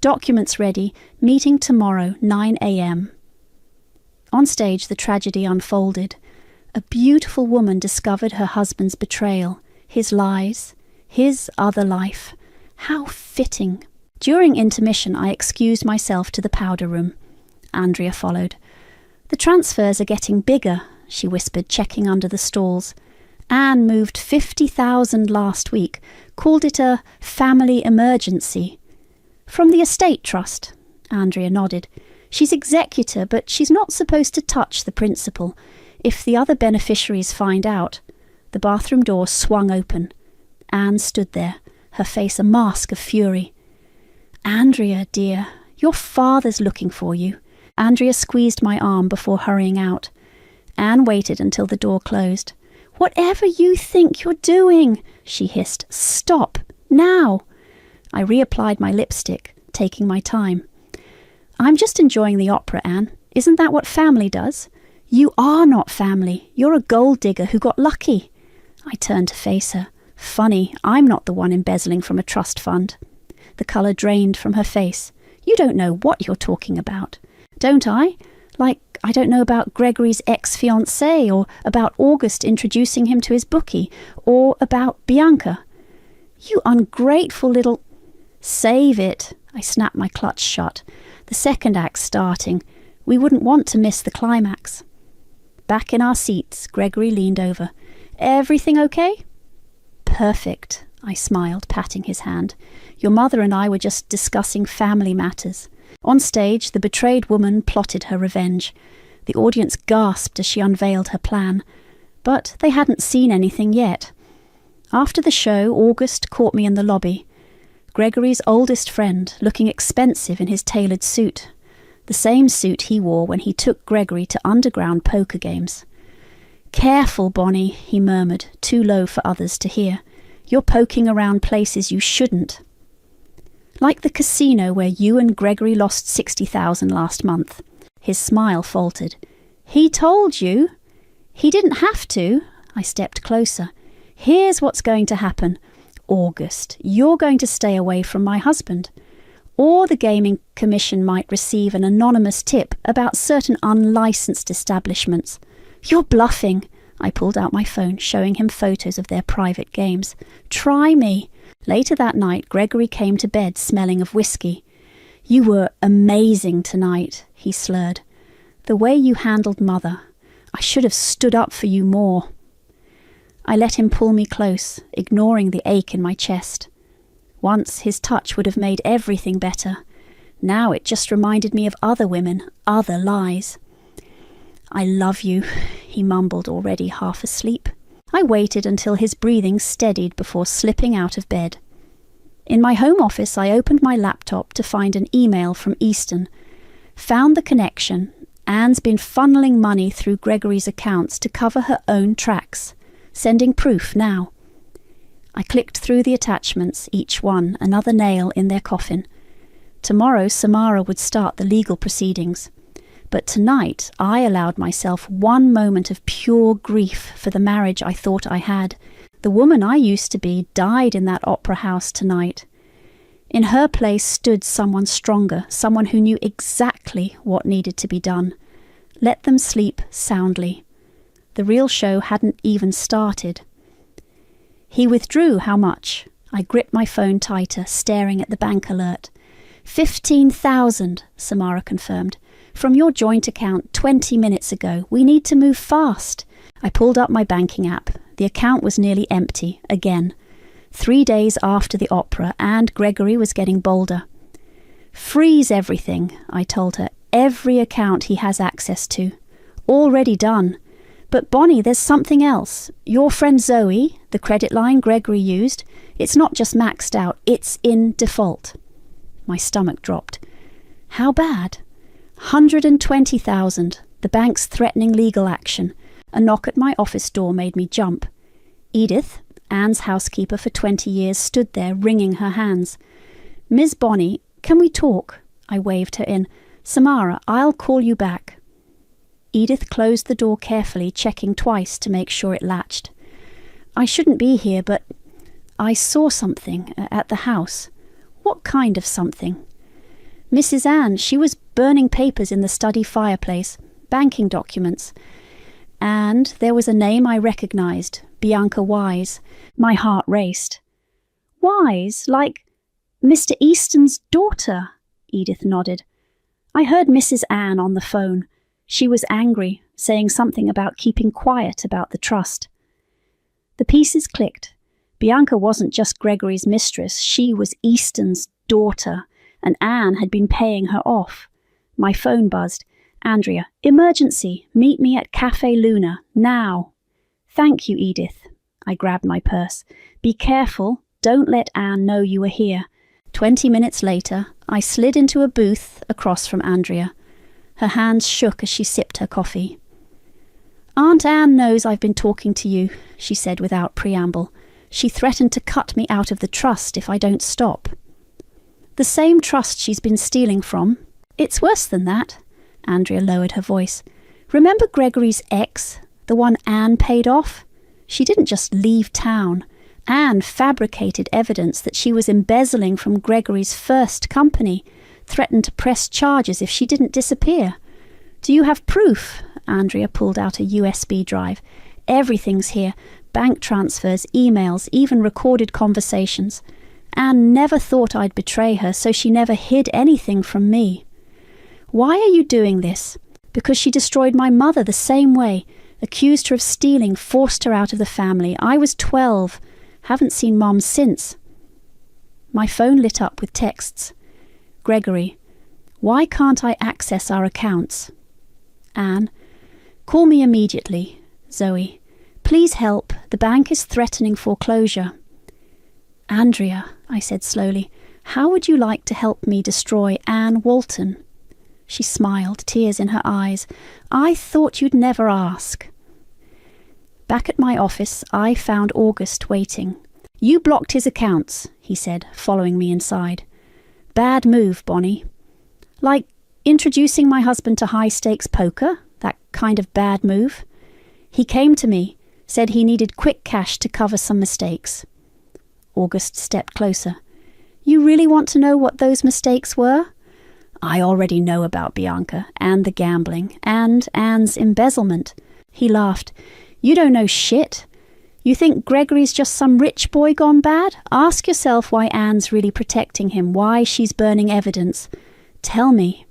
Documents ready, meeting tomorrow, 9 a.m. On stage, the tragedy unfolded. A beautiful woman discovered her husband's betrayal, his lies, his other life. How fitting. During intermission, I excused myself to the powder room. Andrea followed. The transfers are getting bigger, she whispered, checking under the stalls. Anne moved 50,000 last week, called it a family emergency. From the estate trust, Andrea nodded. She's executor, but she's not supposed to touch the principal. If the other beneficiaries find out. The bathroom door swung open. Anne stood there, her face a mask of fury. Andrea, dear, your father's looking for you. Andrea squeezed my arm before hurrying out. Anne waited until the door closed. Whatever you think you're doing, she hissed. Stop, now. I reapplied my lipstick, taking my time. I'm just enjoying the opera, Anne. Isn't that what family does? You are not family. You're a gold digger who got lucky. I turned to face her. Funny, I'm not the one embezzling from a trust fund. The colour drained from her face. You don't know what you're talking about. Don't I? Like, I don't know about Gregory's ex-fiancée, or about August introducing him to his bookie, or about Bianca. You ungrateful little... Save it. I snapped my clutch shut. The second act's starting. We wouldn't want to miss the climax. Back in our seats, Gregory leaned over. Everything okay? Perfect, I smiled, patting his hand. Your mother and I were just discussing family matters. On stage, the betrayed woman plotted her revenge. The audience gasped as she unveiled her plan. But they hadn't seen anything yet. After the show, August caught me in the lobby. Gregory's oldest friend, looking expensive in his tailored suit. The same suit he wore when he took Gregory to underground poker games. Careful, Bonnie, he murmured, too low for others to hear. You're poking around places you shouldn't. Like the casino where you and Gregory lost 60,000 last month. His smile faltered. He told you. He didn't have to. I stepped closer. Here's what's going to happen. August, you're going to stay away from my husband. Or the Gaming Commission might receive an anonymous tip about certain unlicensed establishments. You're bluffing. I pulled out my phone, showing him photos of their private games. Try me. Later that night, Gregory came to bed smelling of whiskey. You were amazing tonight, he slurred. The way you handled Mother. I should have stood up for you more. I let him pull me close, ignoring the ache in my chest. Once his touch would have made everything better. Now it just reminded me of other women, other lies. I love you, he mumbled, already half asleep. I waited until his breathing steadied before slipping out of bed. In my home office, I opened my laptop to find an email from Easton. Found the connection. Anne's been funneling money through Gregory's accounts to cover her own tracks. Sending proof now. I clicked through the attachments, each one another nail in their coffin. Tomorrow, Samara would start the legal proceedings. But tonight, I allowed myself one moment of pure grief for the marriage I thought I had. The woman I used to be died in that opera house tonight. In her place stood someone stronger, someone who knew exactly what needed to be done. Let them sleep soundly. The real show hadn't even started. He withdrew how much? I gripped my phone tighter, staring at the bank alert. 15,000, Samara confirmed. From your joint account 20 minutes ago. We need to move fast. I pulled up my banking app. The account was nearly empty, again. 3 days after the opera, and Gregory was getting bolder. Freeze everything, I told her. Every account he has access to. Already done. But Bonnie, there's something else. Your friend Zoe, the credit line Gregory used, it's not just maxed out, it's in default. My stomach dropped. How bad? 120,000. The bank's threatening legal action. A knock at my office door made me jump. Edith, Anne's housekeeper for 20 years, stood there wringing her hands. Ms. Bonnie, can we talk? I waved her in. Samara, I'll call you back. Edith closed the door carefully, checking twice to make sure it latched. I shouldn't be here, but I saw something at the house. What kind of something? Mrs. Anne, she was burning papers in the study fireplace, banking documents. And there was a name I recognized, Bianca Wise. My heart raced. Wise? Like Mr. Easton's daughter? Edith nodded. I heard Mrs. Anne on the phone. She was angry, saying something about keeping quiet about the trust. The pieces clicked. Bianca wasn't just Gregory's mistress, she was Easton's daughter, and Anne had been paying her off. My phone buzzed. Andrea, emergency, meet me at Cafe Luna, now. Thank you, Edith. I grabbed my purse. Be careful, don't let Anne know you are here. 20 minutes later, I slid into a booth across from Andrea. Her hands shook as she sipped her coffee. Aunt Anne knows I've been talking to you, she said without preamble. She threatened to cut me out of the trust if I don't stop. The same trust she's been stealing from. It's worse than that. Andrea lowered her voice. Remember Gregory's ex, the one Anne paid off? She didn't just leave town. Anne fabricated evidence that she was embezzling from Gregory's first company, threatened to press charges if she didn't disappear. Do you have proof? Andrea pulled out a USB drive. Everything's here. Bank transfers, emails, even recorded conversations. Anne never thought I'd betray her, so she never hid anything from me. Why are you doing this? Because she destroyed my mother the same way, accused her of stealing, forced her out of the family. I was 12. Haven't seen Mom since. My phone lit up with texts. Gregory, why can't I access our accounts? Anne, call me immediately. Zoe, please help. The bank is threatening foreclosure. Andrea, I said slowly, how would you like to help me destroy Anne Walton? She smiled, tears in her eyes. I thought you'd never ask. Back at my office, I found August waiting. You blocked his accounts, he said, following me inside. Bad move, Bonnie. Like introducing my husband to high-stakes poker? That kind of bad move? He came to me, said he needed quick cash to cover some mistakes. August stepped closer. You really want to know what those mistakes were? I already know about Bianca and the gambling and Anne's embezzlement. He laughed. You don't know shit. You think Gregory's just some rich boy gone bad? Ask yourself why Anne's really protecting him, why she's burning evidence. Tell me.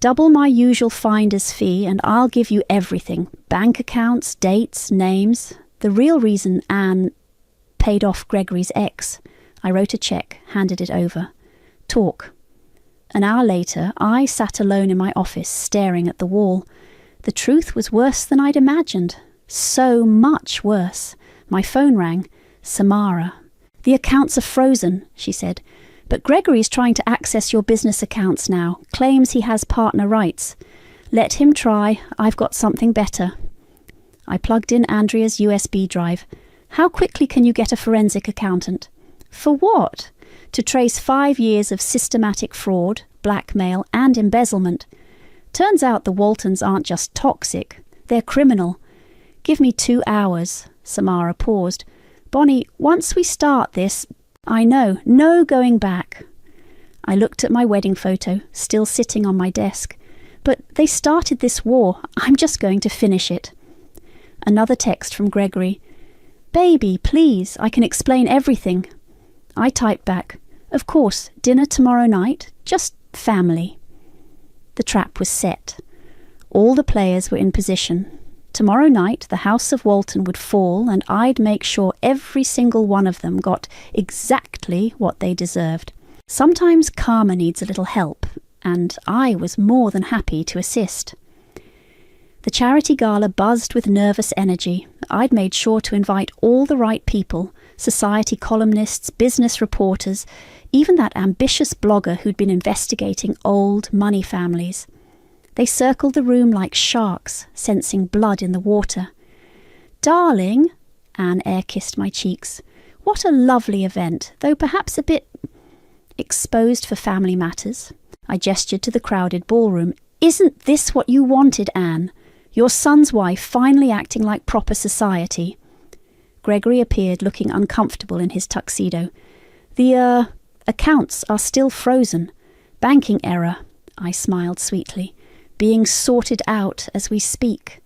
Double my usual finder's fee and I'll give you everything. Bank accounts, dates, names. The real reason Anne paid off Gregory's ex. I wrote a check, handed it over. Talk. An hour later, I sat alone in my office, staring at the wall. The truth was worse than I'd imagined. So much worse. My phone rang. Samara. The accounts are frozen, she said. But Gregory's trying to access your business accounts now. Claims he has partner rights. Let him try. I've got something better. I plugged in Andrea's USB drive. How quickly can you get a forensic accountant? For what? To trace 5 years of systematic fraud, blackmail, and embezzlement. Turns out the Waltons aren't just toxic. They're criminal. Give me 2 hours. Samara paused. Bonnie, once we start this, I know, no going back. I looked at my wedding photo, still sitting on my desk. But they started this war. I'm just going to finish it. Another text from Gregory. Baby, please, I can explain everything. I typed back, of course, dinner tomorrow night, just family. The trap was set. All the players were in position. Tomorrow night the House of Walton would fall and I'd make sure every single one of them got exactly what they deserved. Sometimes karma needs a little help, and I was more than happy to assist. The charity gala buzzed with nervous energy. I'd made sure to invite all the right people, society columnists, business reporters, even that ambitious blogger who'd been investigating old money families. They circled the room like sharks, sensing blood in the water. Darling, Anne air-kissed my cheeks, what a lovely event, though perhaps a bit exposed for family matters. I gestured to the crowded ballroom. Isn't this what you wanted, Anne? Your son's wife finally acting like proper society. Gregory appeared, looking uncomfortable in his tuxedo. The, accounts are still frozen. Banking error, I smiled sweetly. Being sorted out as we speak.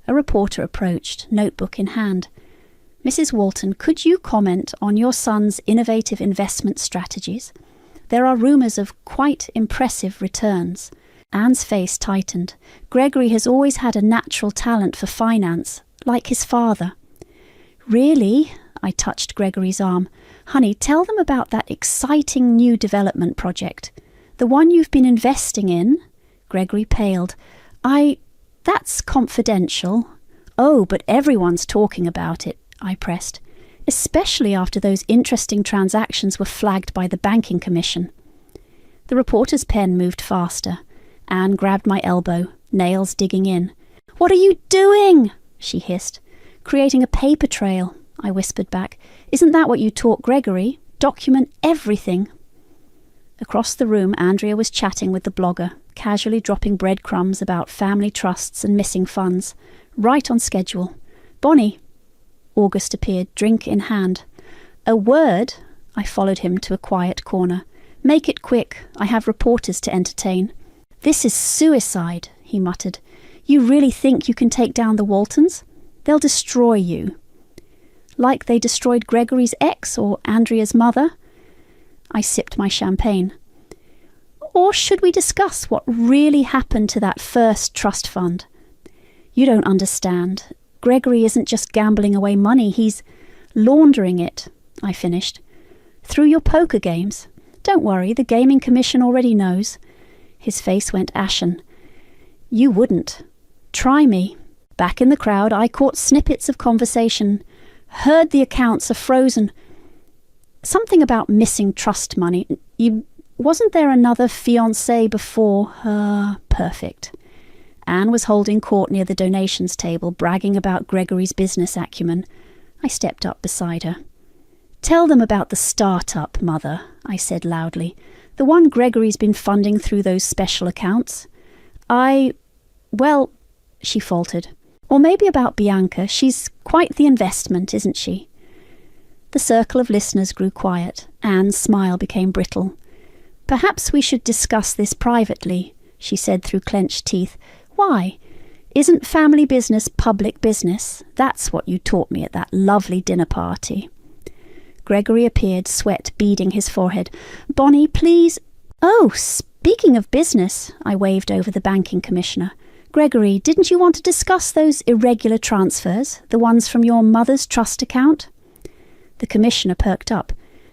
A reporter approached, notebook in hand. Mrs. Walton, could you comment on your son's innovative investment strategies? There are rumours of quite impressive returns. Anne's face tightened. Gregory has always had a natural talent for finance, like his father. Really? I touched Gregory's arm. Honey, tell them about that exciting new development project. The one you've been investing in? Gregory paled. That's confidential. Oh, but everyone's talking about it, I pressed. Especially after those interesting transactions were flagged by the banking commission. The reporter's pen moved faster. Anne grabbed my elbow, nails digging in. What are you doing? She hissed. Creating a paper trail, I whispered back. Isn't that what you taught Gregory? Document everything. Across the room, Andrea was chatting with the blogger, casually dropping breadcrumbs about family trusts and missing funds. Right on schedule. Bonnie. August appeared, drink in hand. A word? I followed him to a quiet corner. Make it quick. I have reporters to entertain. This is suicide, he muttered. You really think you can take down the Waltons? They'll destroy you. Like they destroyed Gregory's ex or Andrea's mother? I sipped my champagne. Or should we discuss what really happened to that first trust fund? You don't understand. Gregory isn't just gambling away money, he's laundering it, I finished. Through your poker games. Don't worry, the Gaming Commission already knows. His face went ashen. You wouldn't. Try me. Back in the crowd, I caught snippets of conversation. Heard the accounts are frozen. Something about missing trust money. Wasn't there another fiancé before her? Perfect. Anne was holding court near the donations table, bragging about Gregory's business acumen. I stepped up beside her. Tell them about the start-up, Mother, I said loudly. The one Gregory's been funding through those special accounts. Well, she faltered. Or maybe about Bianca. She's quite the investment, isn't she? The circle of listeners grew quiet. Anne's smile became brittle. Perhaps we should discuss this privately, she said through clenched teeth. Why? Isn't family business public business? That's what you taught me at that lovely dinner party. Gregory appeared, sweat beading his forehead. Bonnie, please. Oh, speaking of business, I waved over the banking commissioner. Gregory, didn't you want to discuss those irregular transfers, the ones from your mother's trust account? The commissioner perked up.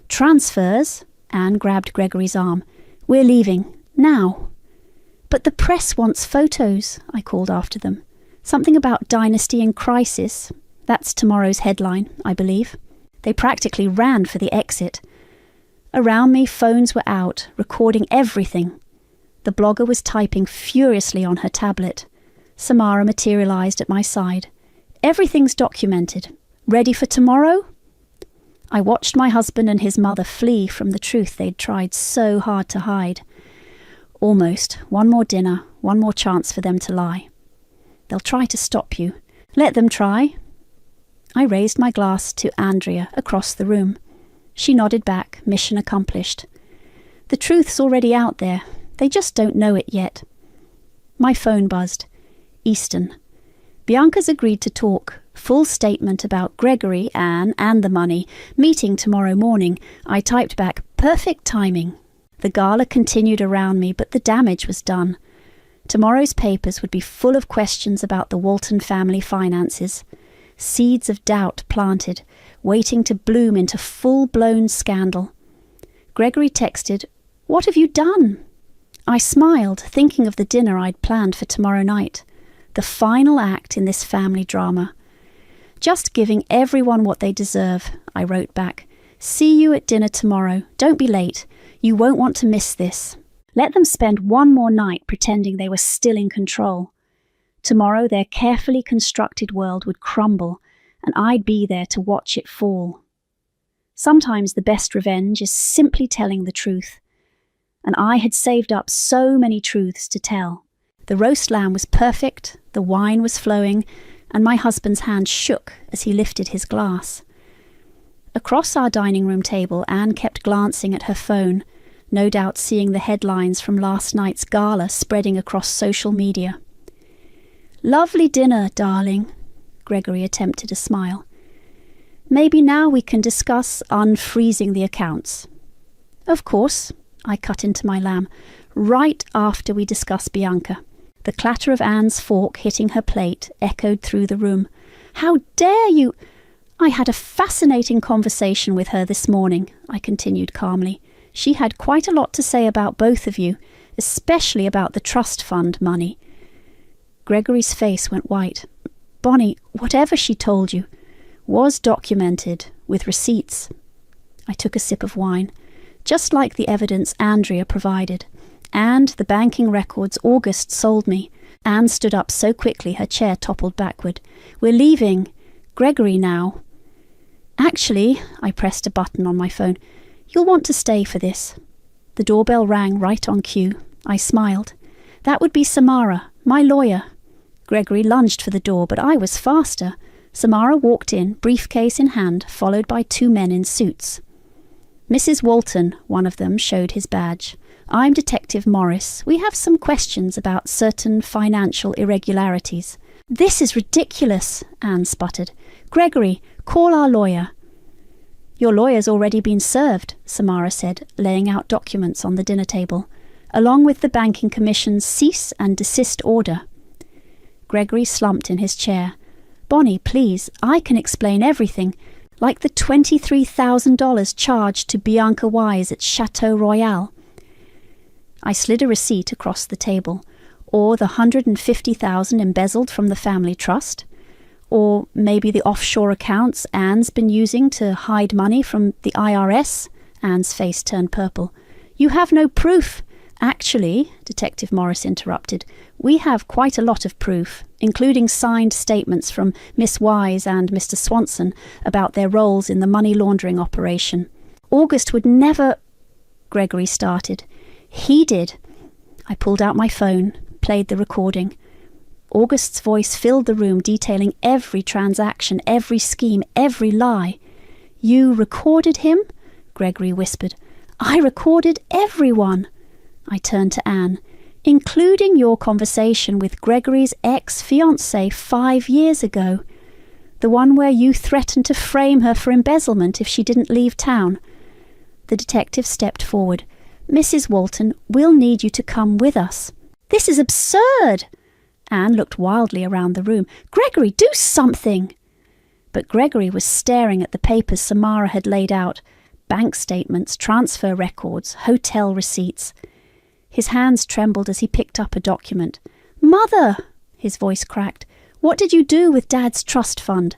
Transfers? Anne grabbed Gregory's arm. We're leaving. Now. But the press wants photos, I called after them. Something about dynasty in crisis. That's tomorrow's headline, I believe. They practically ran for the exit. Around me, phones were out, recording everything. The blogger was typing furiously on her tablet. Samara materialized at my side. Everything's documented. Ready for tomorrow? I watched my husband and his mother flee from the truth they'd tried so hard to hide. Almost. One more dinner, one more chance for them to lie. They'll try to stop you. Let them try. I raised my glass to Andrea across the room. She nodded back, mission accomplished. The truth's already out there. They just don't know it yet. My phone buzzed. Easton. Bianca's agreed to talk. Full statement about Gregory, Anne, and the money. Meeting tomorrow morning. I typed back, perfect timing. The gala continued around me, but the damage was done. Tomorrow's papers would be full of questions about the Walton family finances. Seeds of doubt planted, waiting to bloom into full-blown scandal. Gregory texted, "What have you done?" I smiled, thinking of the dinner I'd planned for tomorrow night. The final act in this family drama. Just giving everyone what they deserve, I wrote back. See you at dinner tomorrow. Don't be late. You won't want to miss this. Let them spend one more night pretending they were still in control. Tomorrow their carefully constructed world would crumble, and I'd be there to watch it fall. Sometimes the best revenge is simply telling the truth. And I had saved up so many truths to tell. The roast lamb was perfect, the wine was flowing, and my husband's hand shook as he lifted his glass. Across our dining room table, Anne kept glancing at her phone, no doubt seeing the headlines from last night's gala spreading across social media. Lovely dinner, darling. Gregory attempted a smile. Maybe now we can discuss unfreezing the accounts. Of course, I cut into my lamb, right after we discuss Bianca. The clatter of Anne's fork hitting her plate echoed through the room. How dare you! I had a fascinating conversation with her this morning, I continued calmly. She had quite a lot to say about both of you, especially about the trust fund money. Gregory's face went white. Bonnie, whatever she told you was documented with receipts. I took a sip of wine, just like the evidence Andrea provided, and the banking records August sold me. Anne stood up so quickly her chair toppled backward. We're leaving. Gregory now. Actually, I pressed a button on my phone. You'll want to stay for this. The doorbell rang right on cue. I smiled. That would be Samara, my lawyer. Gregory lunged for the door, but I was faster. Samara walked in, briefcase in hand, followed by two men in suits. Mrs. Walton, one of them, showed his badge. I'm Detective Morris. We have some questions about certain financial irregularities. This is ridiculous, Anne sputtered. Gregory, call our lawyer. Your lawyer's already been served, Samara said, laying out documents on the dinner table, along with the Banking Commission's cease and desist order. Gregory slumped in his chair. Bonnie, please, I can explain everything, like the $23,000 charged to Bianca Wise at Chateau Royal. I slid a receipt across the table, or the $150,000 embezzled from the family trust, or maybe the offshore accounts Anne's been using to hide money from the IRS. Anne's face turned purple. You have no proof. Actually, Detective Morris interrupted, we have quite a lot of proof, including signed statements from Miss Wise and Mr. Swanson about their roles in the money laundering operation. August would never... Gregory started. He did. I pulled out my phone, played the recording. August's voice filled the room, detailing every transaction, every scheme, every lie. You recorded him? Gregory whispered. I recorded everyone. I turned to Anne. including your conversation with Gregory's ex-fiancée 5 years ago, the one where you threatened to frame her for embezzlement if she didn't leave town. The detective stepped forward. Mrs. Walton, we'll need you to come with us. This is absurd! Anne looked wildly around the room. Gregory, do something! But Gregory was staring at the papers Samara had laid out. Bank statements, transfer records, hotel receipts. His hands trembled as he picked up a document. Mother! His voice cracked. What did you do with Dad's trust fund?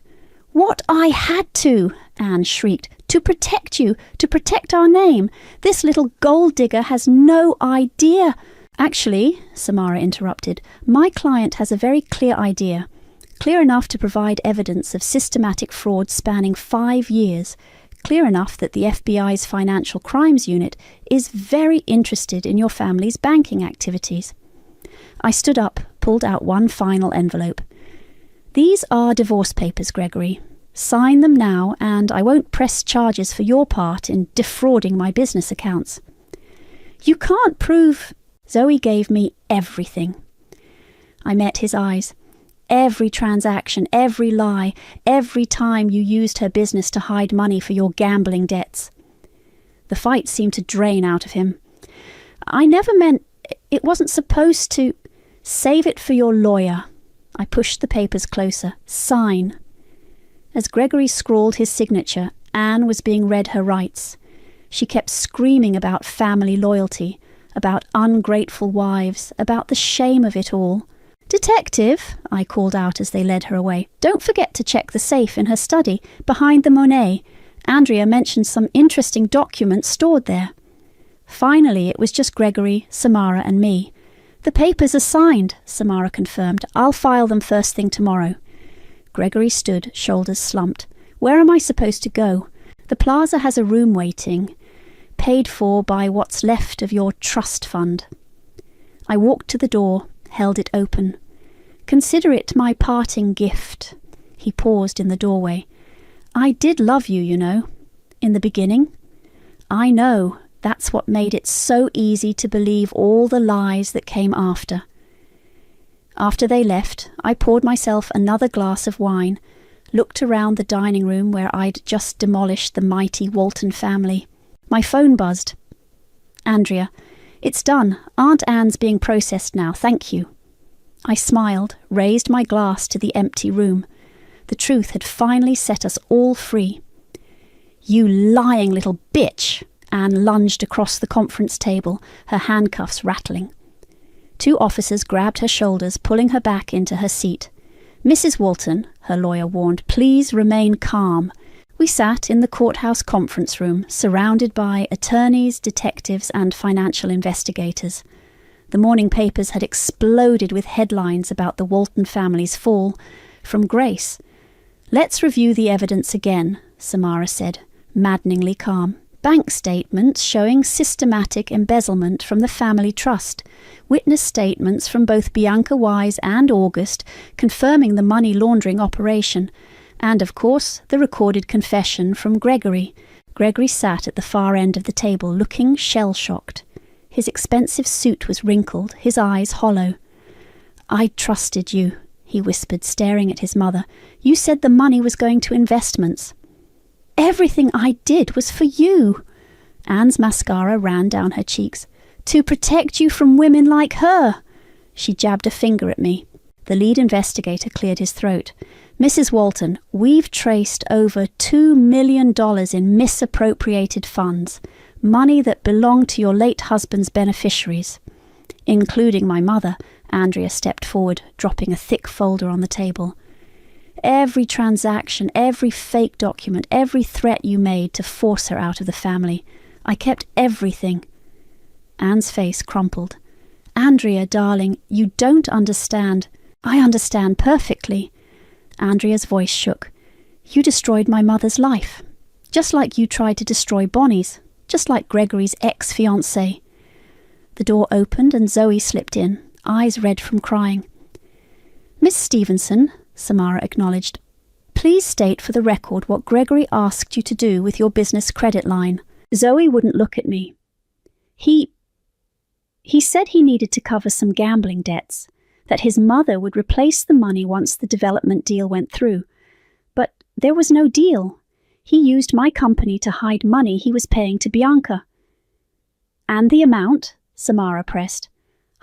What I had to, Anne shrieked. To protect you, to protect our name. This little gold digger has no idea. Actually, Samara interrupted, my client has a very clear idea. Clear enough to provide evidence of systematic fraud spanning 5 years. Clear enough that the FBI's Financial Crimes Unit is very interested in your family's banking activities. I stood up, pulled out one final envelope. These are divorce papers, Gregory. Sign them now, and I won't press charges for your part in defrauding my business accounts. You can't prove... Zoe gave me everything. I met his eyes. Every transaction, every lie, every time you used her business to hide money for your gambling debts. The fight seemed to drain out of him. I never meant... It wasn't supposed to... Save it for your lawyer. I pushed the papers closer. Sign. As Gregory scrawled his signature, Anne was being read her rights. She kept screaming about family loyalty, about ungrateful wives, about the shame of it all. Detective, I called out as they led her away, don't forget to check the safe in her study, behind the Monet. Andrea mentioned some interesting documents stored there. Finally, it was just Gregory, Samara and me. The papers are signed, Samara confirmed. I'll file them first thing tomorrow. Gregory stood, shoulders slumped. Where am I supposed to go? The plaza has a room waiting, paid for by what's left of your trust fund. I walked to the door, held it open. Consider it my parting gift. He paused in the doorway. I did love you, you know, in the beginning. I know, that's what made it so easy to believe all the lies that came after. After they left, I poured myself another glass of wine, looked around the dining room where I'd just demolished the mighty Walton family. My phone buzzed. Andrea, it's done. Aunt Anne's being processed now, thank you. I smiled, raised my glass to the empty room. The truth had finally set us all free. You lying little bitch! Anne lunged across the conference table, her handcuffs rattling. 2 officers grabbed her shoulders, pulling her back into her seat. Mrs. Walton, her lawyer warned, please remain calm. We sat in the courthouse conference room, surrounded by attorneys, detectives, and financial investigators. The morning papers had exploded with headlines about the Walton family's fall from grace. Let's review the evidence again, Samara said, maddeningly calm. Bank statements showing systematic embezzlement from the family trust. Witness statements from both Bianca Wise and August confirming the money laundering operation. And, of course, the recorded confession from Gregory. Gregory sat at the far end of the table, looking shell-shocked. His expensive suit was wrinkled, his eyes hollow. I trusted you, he whispered, staring at his mother. You said the money was going to investments. Everything I did was for you. Anne's mascara ran down her cheeks. To protect you from women like her. She jabbed a finger at me. The lead investigator cleared his throat. Mrs. Walton, we've traced over $2 million in misappropriated funds, money that belonged to your late husband's beneficiaries, including my mother. Andrea stepped forward, dropping a thick folder on the table. Every transaction, every fake document, every threat you made to force her out of the family. I kept everything. Anne's face crumpled. Andrea, darling, you don't understand. I understand perfectly. Andrea's voice shook. You destroyed my mother's life, just like you tried to destroy Bonnie's, just like Gregory's ex-fiancée. The door opened and Zoe slipped in, eyes red from crying. Miss Stevenson, Samara acknowledged, please state for the record what Gregory asked you to do with your business credit line. Zoe wouldn't look at me. He He said he needed to cover some gambling debts, that his mother would replace the money once the development deal went through. But there was no deal. He used my company to hide money he was paying to Bianca. And the amount? Samara pressed.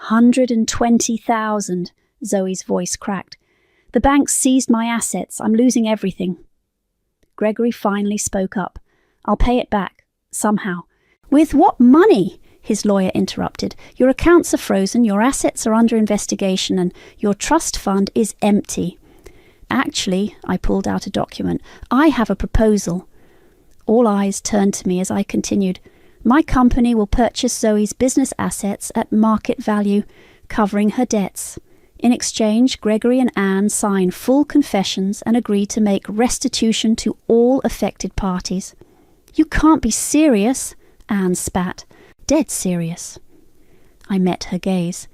120,000, Zoe's voice cracked. The bank seized my assets. I'm losing everything. Gregory finally spoke up. I'll pay it back, somehow. With what money? His lawyer interrupted. Your accounts are frozen, your assets are under investigation, and your trust fund is empty. Actually, I pulled out a document. I have a proposal. All eyes turned to me as I continued. My company will purchase Zoe's business assets at market value, covering her debts. In exchange, Gregory and Anne sign full confessions and agree to make restitution to all affected parties. You can't be serious, Anne spat. Dead serious. I met her gaze.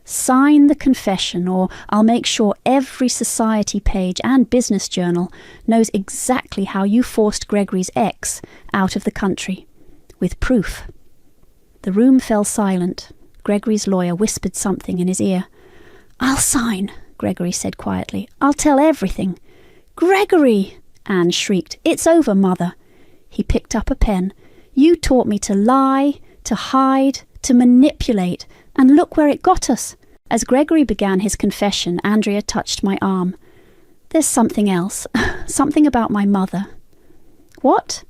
Sign the confession, or I'll make sure every society page and business journal knows exactly how you forced Gregory's ex out of the country. With proof. The room fell silent. Gregory's lawyer whispered something in his ear. I'll sign, Gregory said quietly. I'll tell everything. Gregory! Anne shrieked. It's over, Mother. He picked up a pen. You taught me to lie, to hide, to manipulate, and look where it got us. As Gregory began his confession, Andrea touched my arm. There's something else. Something about my mother. What?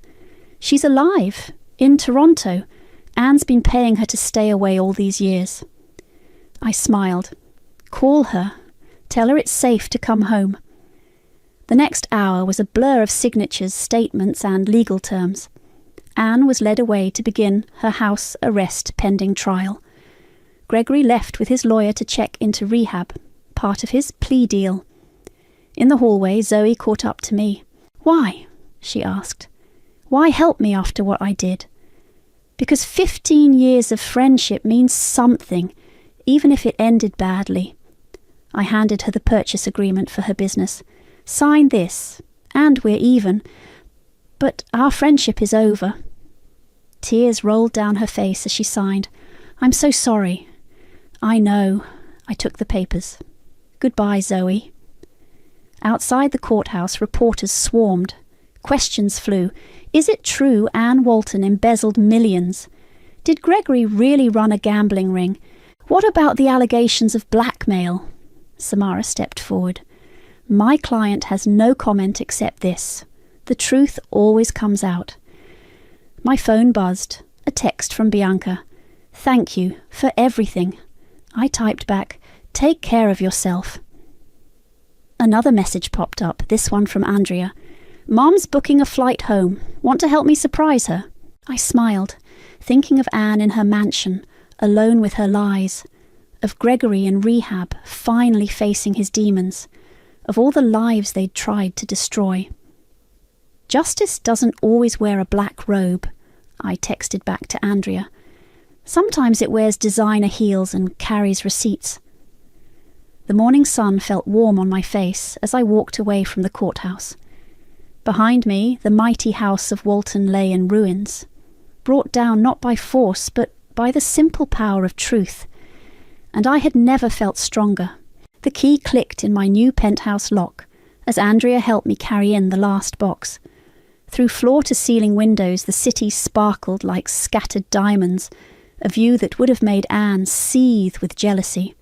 She's alive. In Toronto. Anne's been paying her to stay away all these years. I smiled. Call her. Tell her it's safe to come home. The next hour was a blur of signatures, statements, and legal terms. Anne was led away to begin her house arrest pending trial. Gregory left with his lawyer to check into rehab, part of his plea deal. In the hallway, Zoe caught up to me. Why? She asked. Why help me after what I did? Because 15 years of friendship means something, even if it ended badly. I handed her the purchase agreement for her business. Sign this, and we're even. But our friendship is over. Tears rolled down her face as she signed. I'm so sorry. I know. I took the papers. Goodbye, Zoe. Outside the courthouse, reporters swarmed. Questions flew. Is it true Anne Walton embezzled millions? Did Gregory really run a gambling ring? What about the allegations of blackmail? Samara stepped forward. My client has no comment except this. The truth always comes out. My phone buzzed. A text from Bianca. Thank you for everything. I typed back, take care of yourself. Another message popped up, this one from Andrea. Mom's booking a flight home. Want to help me surprise her? I smiled, thinking of Anne in her mansion, alone with her lies, of Gregory in rehab, finally facing his demons, of all the lives they'd tried to destroy. Justice doesn't always wear a black robe, I texted back to Andrea. Sometimes it wears designer heels and carries receipts. The morning sun felt warm on my face as I walked away from the courthouse. Behind me, the mighty house of Walton lay in ruins, brought down not by force but by the simple power of truth. And I had never felt stronger. The key clicked in my new penthouse lock as Andrea helped me carry in the last box. Through floor-to-ceiling windows, the city sparkled like scattered diamonds, a view that would have made Anne seethe with jealousy.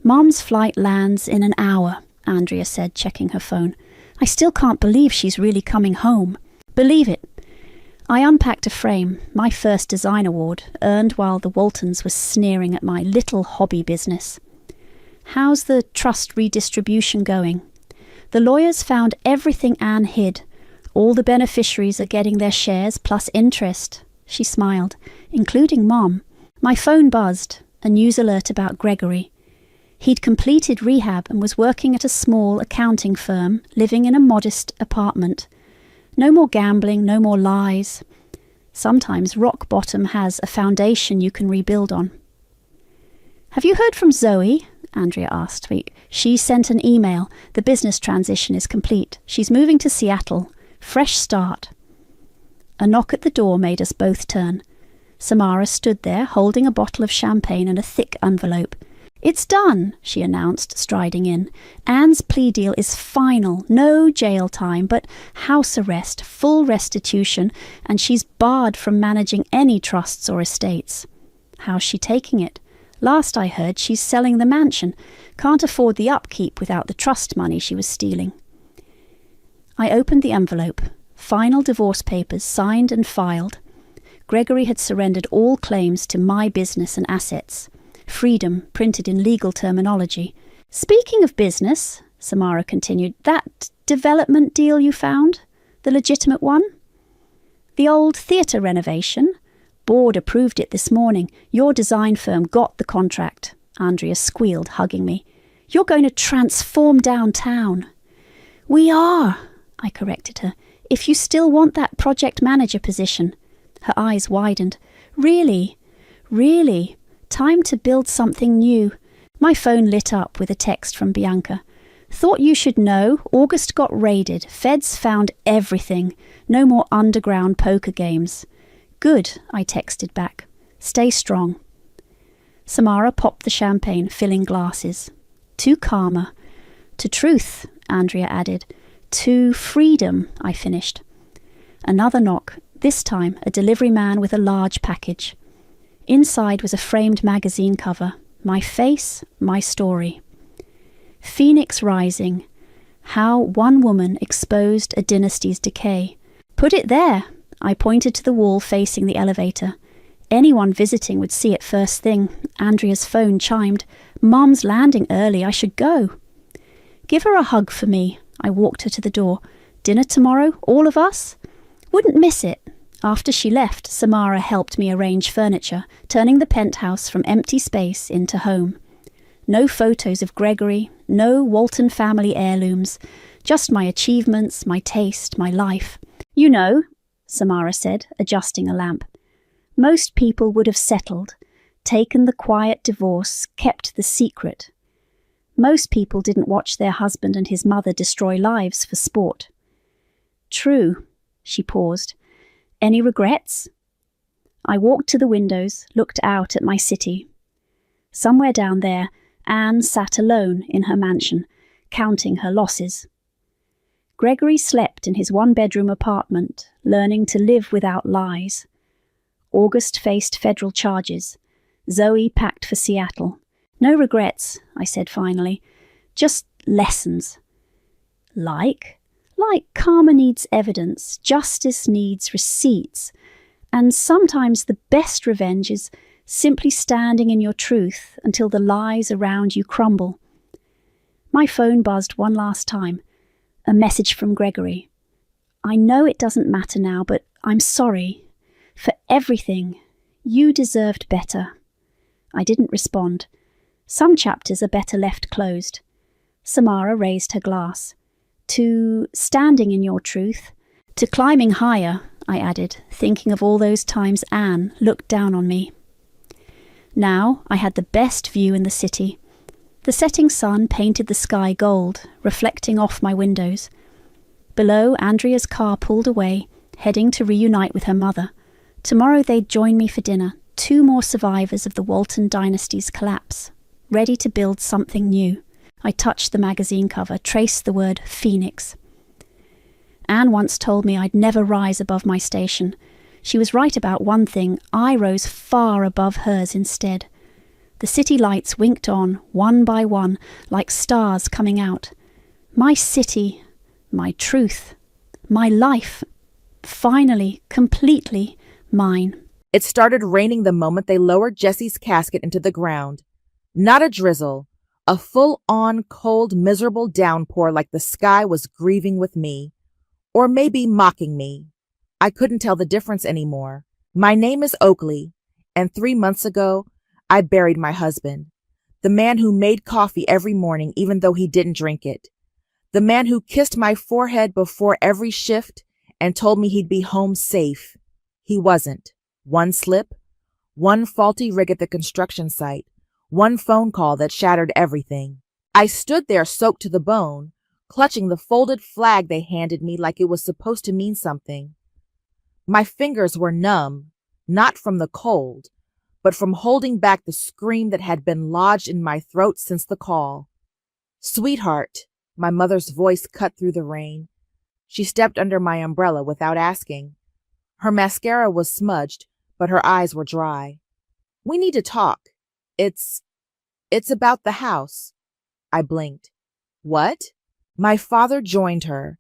Mom's flight lands in an hour, Andrea said, checking her phone. I still can't believe she's really coming home. Believe it. I unpacked a frame, my first design award, earned while the Waltons were sneering at my little hobby business. How's the trust redistribution going? The lawyers found everything Anne hid. All the beneficiaries are getting their shares plus interest. She smiled, including Mom. My phone buzzed, a news alert about Gregory. He'd completed rehab and was working at a small accounting firm, living in a modest apartment. No more gambling, no more lies. Sometimes rock bottom has a foundation you can rebuild on. Have you heard from Zoe? Andrea asked me. She sent an email. The business transition is complete. She's moving to Seattle. Fresh start. A knock at the door made us both turn. Samara stood there, holding a bottle of champagne and a thick envelope. "It's done," she announced, striding in. "Anne's plea deal is final. No jail time, but house arrest, full restitution, and she's barred from managing any trusts or estates." "How's she taking it?" "Last I heard, she's selling the mansion. Can't afford the upkeep without the trust money she was stealing." I opened the envelope. Final divorce papers signed and filed. Gregory had surrendered all claims to my business and assets. Freedom printed in legal terminology. "Speaking of business," Samara continued, "that development deal you found? The legitimate one?" "The old theatre renovation? Board approved it this morning. Your design firm got the contract," Andrea squealed, hugging me. "You're going to transform downtown." "We are," I corrected her, "if you still want that project manager position." Her eyes widened. "Really? Really? Time to build something new." My phone lit up with a text from Bianca. "Thought you should know. August got raided. Feds found everything. No more underground poker games." "Good," I texted back. "Stay strong." Samara popped the champagne, filling glasses. "To karma." "To truth," Andrea added. "To freedom," I finished. Another knock, this time a delivery man with a large package. Inside was a framed magazine cover. My face, my story. Phoenix Rising. How one woman exposed a dynasty's decay. "Put it there." I pointed to the wall facing the elevator. Anyone visiting would see it first thing. Andrea's phone chimed. "Mom's landing early. I should go." "Give her a hug for me." I walked her to the door. "Dinner tomorrow? All of us?" "Wouldn't miss it." After she left, Samara helped me arrange furniture, turning the penthouse from empty space into home. No photos of Gregory, no Walton family heirlooms, just my achievements, my taste, my life. "You know," Samara said, adjusting a lamp, "most people would have settled, taken the quiet divorce, kept the secret. Most people didn't watch their husband and his mother destroy lives for sport." "True," she paused. "Any regrets?" I walked to the windows, looked out at my city. Somewhere down there, Anne sat alone in her mansion, counting her losses. Gregory slept in his one-bedroom apartment, learning to live without lies. August faced federal charges. Zoe packed for Seattle. "No regrets," I said finally. "Just lessons." Like karma needs evidence, justice needs receipts, and sometimes the best revenge is simply standing in your truth until the lies around you crumble. My phone buzzed one last time. A message from Gregory. "I know it doesn't matter now, but I'm sorry. For everything. You deserved better." I didn't respond. Some chapters are better left closed. Samara raised her glass. "To standing in your truth. To climbing higher," I added, thinking of all those times Anne looked down on me. Now I had the best view in the city. The setting sun painted the sky gold, reflecting off my windows. Below, Andrea's car pulled away, heading to reunite with her mother. Tomorrow they'd join me for dinner, 2 more survivors of the Walton dynasty's collapse, ready to build something new. I touched the magazine cover, traced the word Phoenix. Anne once told me I'd never rise above my station. She was right about one thing. I rose far above hers instead. The city lights winked on, one by one, like stars coming out. My city, my truth, my life, finally, completely mine. It started raining the moment they lowered Jesse's casket into the ground. Not a drizzle, a full-on, cold, miserable downpour like the sky was grieving with me. Or maybe mocking me. I couldn't tell the difference anymore. My name is Oakley, and 3 months ago, I buried my husband. The man who made coffee every morning even though he didn't drink it. The man who kissed my forehead before every shift and told me he'd be home safe. He wasn't. One slip, one faulty rig at the construction site, one phone call that shattered everything. I stood there soaked to the bone, clutching the folded flag they handed me like it was supposed to mean something. My fingers were numb, not from the cold, but from holding back the scream that had been lodged in my throat since the call. "Sweetheart," my mother's voice cut through the rain. She stepped under my umbrella without asking. Her mascara was smudged, but her eyes were dry. "We need to talk. It's about the house." I blinked. "What?" My father joined her,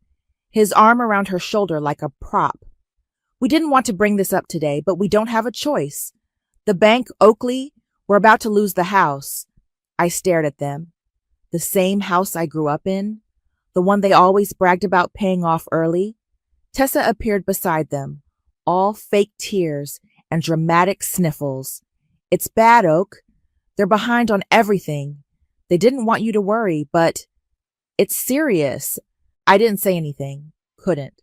his arm around her shoulder like a prop. "We didn't want to bring this up today, but we don't have a choice. The bank, Oakley, we're about to lose the house." I stared at them. The same house I grew up in? The one they always bragged about paying off early? Tessa appeared beside them, all fake tears and dramatic sniffles. "It's bad, Oak. They're behind on everything. They didn't want you to worry, but it's serious." I didn't say anything. Couldn't.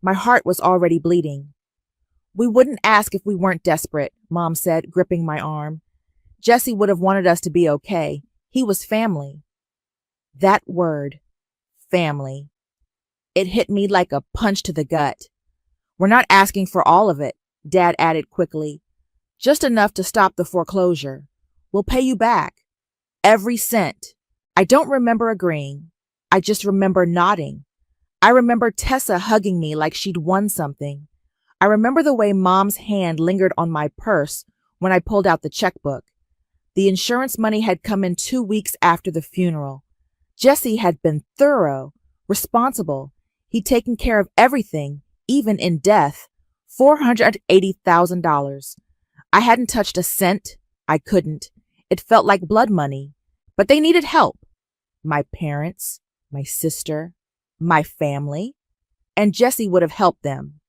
My heart was already bleeding. "We wouldn't ask if we weren't desperate," Mom said, gripping my arm. "Jesse would have wanted us to be okay. He was family." That word, family. It hit me like a punch to the gut. "We're not asking for all of it," Dad added quickly. "Just enough to stop the foreclosure. We'll pay you back. Every cent." I don't remember agreeing. I just remember nodding. I remember Tessa hugging me like she'd won something. I remember the way Mom's hand lingered on my purse when I pulled out the checkbook. The insurance money had come in 2 weeks after the funeral. Jesse had been thorough, responsible. He'd taken care of everything, even in death. $480,000. I hadn't touched a cent. I couldn't. It felt like blood money. But they needed help. My parents, my sister, my family. And Jesse would have helped them.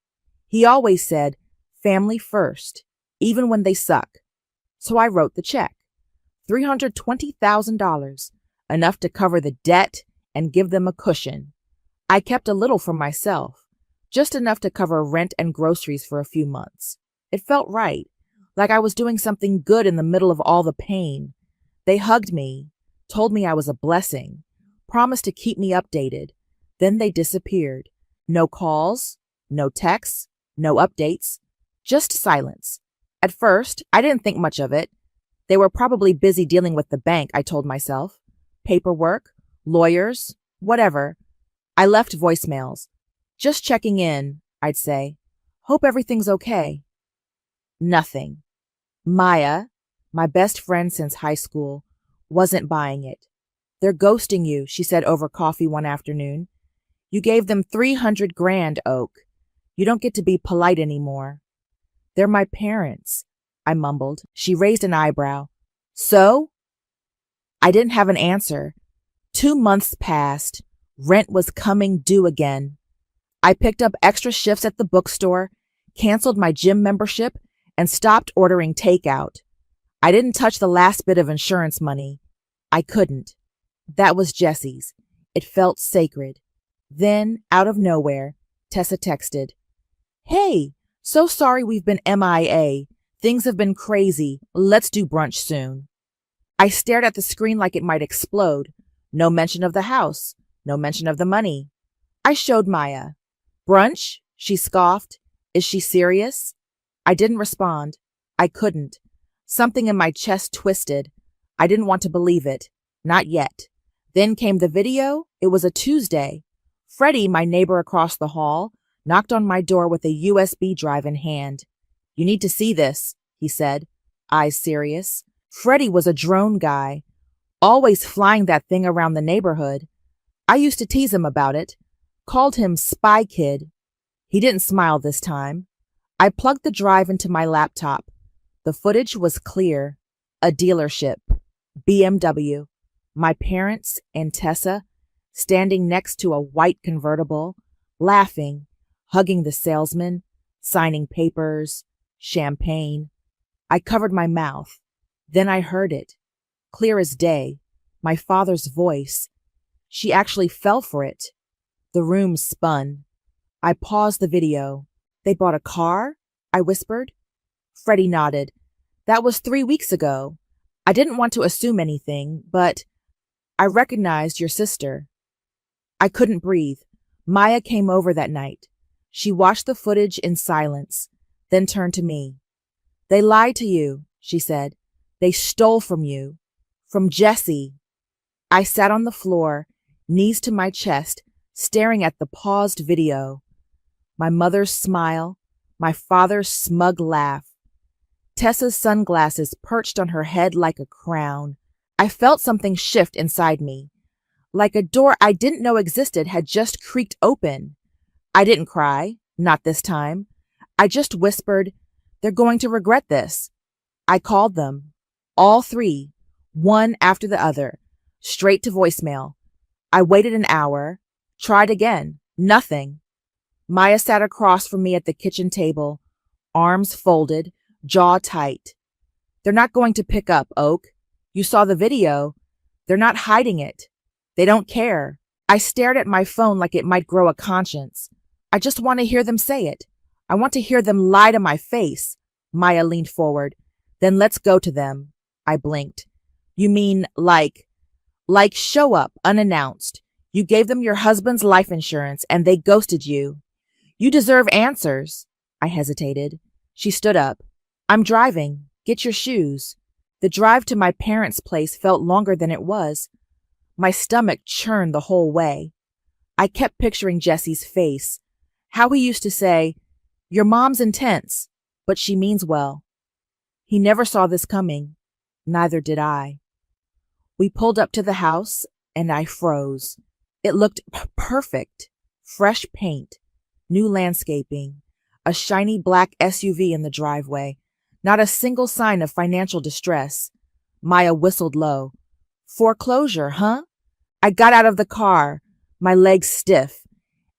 He always said, family first, even when they suck. So I wrote the check. $320,000, enough to cover the debt and give them a cushion. I kept a little for myself, just enough to cover rent and groceries for a few months. It felt right, like I was doing something good in the middle of all the pain. They hugged me, told me I was a blessing, promised to keep me updated. Then they disappeared. No calls, no texts, no updates, just silence. At first, I didn't think much of it. They were probably busy dealing with the bank, I told myself. Paperwork, lawyers, whatever. I left voicemails. "Just checking in," I'd say. "Hope everything's okay." Nothing. Maya, my best friend since high school, wasn't buying it. "They're ghosting you," she said over coffee one afternoon. "You gave them 300 grand, Oak. You don't get to be polite anymore." "They're my parents," I mumbled. She raised an eyebrow. "So?" I didn't have an answer. 2 months passed. Rent was coming due again. I picked up extra shifts at the bookstore, canceled my gym membership, and stopped ordering takeout. I didn't touch the last bit of insurance money. I couldn't. That was Jesse's. It felt sacred. Then, out of nowhere, Tessa texted, "Hey, so sorry we've been MIA. Things have been crazy. Let's do brunch soon." I stared at the screen like it might explode. No mention of the house. No mention of the money. I showed Maya. "Brunch?" she scoffed. "Is she serious?" I didn't respond. I couldn't. Something in my chest twisted. I didn't want to believe it. Not yet. Then came the video. It was a Tuesday. Freddie, my neighbor across the hall, knocked on my door with a USB drive in hand. "You need to see this," he said, eyes serious. Freddie was a drone guy, always flying that thing around the neighborhood. I used to tease him about it, called him Spy Kid. He didn't smile this time. I plugged the drive into my laptop. The footage was clear. A dealership. BMW. My parents and Tessa standing next to a white convertible, laughing, hugging the salesman, signing papers, champagne. I covered my mouth. Then I heard it. Clear as day. My father's voice. She actually fell for it. The room spun. I paused the video. "They bought a car?" I whispered. Freddie nodded. "That was 3 weeks ago. I didn't want to assume anything, but I recognized your sister." I couldn't breathe. Maya came over that night. She watched the footage in silence, then turned to me. They lied to you, she said. They stole from you. From Jesse. I sat on the floor, knees to my chest, staring at the paused video. My mother's smile, my father's smug laugh. Tessa's sunglasses perched on her head like a crown. I felt something shift inside me, like a door I didn't know existed had just creaked open. I didn't cry, not this time. I just whispered, "They're going to regret this." I called them, all three, one after the other, straight to voicemail. I waited an hour, tried again, nothing. Maya sat across from me at the kitchen table, arms folded, jaw tight. "They're not going to pick up, Oak. You saw the video. They're not hiding it. They don't care." I stared at my phone like it might grow a conscience. "I just want to hear them say it. I want to hear them lie to my face." Maya leaned forward. "Then let's go to them." I blinked. "You mean like show up unannounced. You gave them your husband's life insurance and they ghosted you. You deserve answers." I hesitated. She stood up. "I'm driving. Get your shoes." The drive to my parents' place felt longer than it was. My stomach churned the whole way. I kept picturing Jesse's face, how he used to say, "Your mom's intense, but she means well." He never saw this coming. Neither did I. We pulled up to the house, and I froze. It looked perfect. Fresh paint, new landscaping, a shiny black SUV in the driveway. Not a single sign of financial distress. Maya whistled low. "Foreclosure, huh?" I got out of the car, my legs stiff.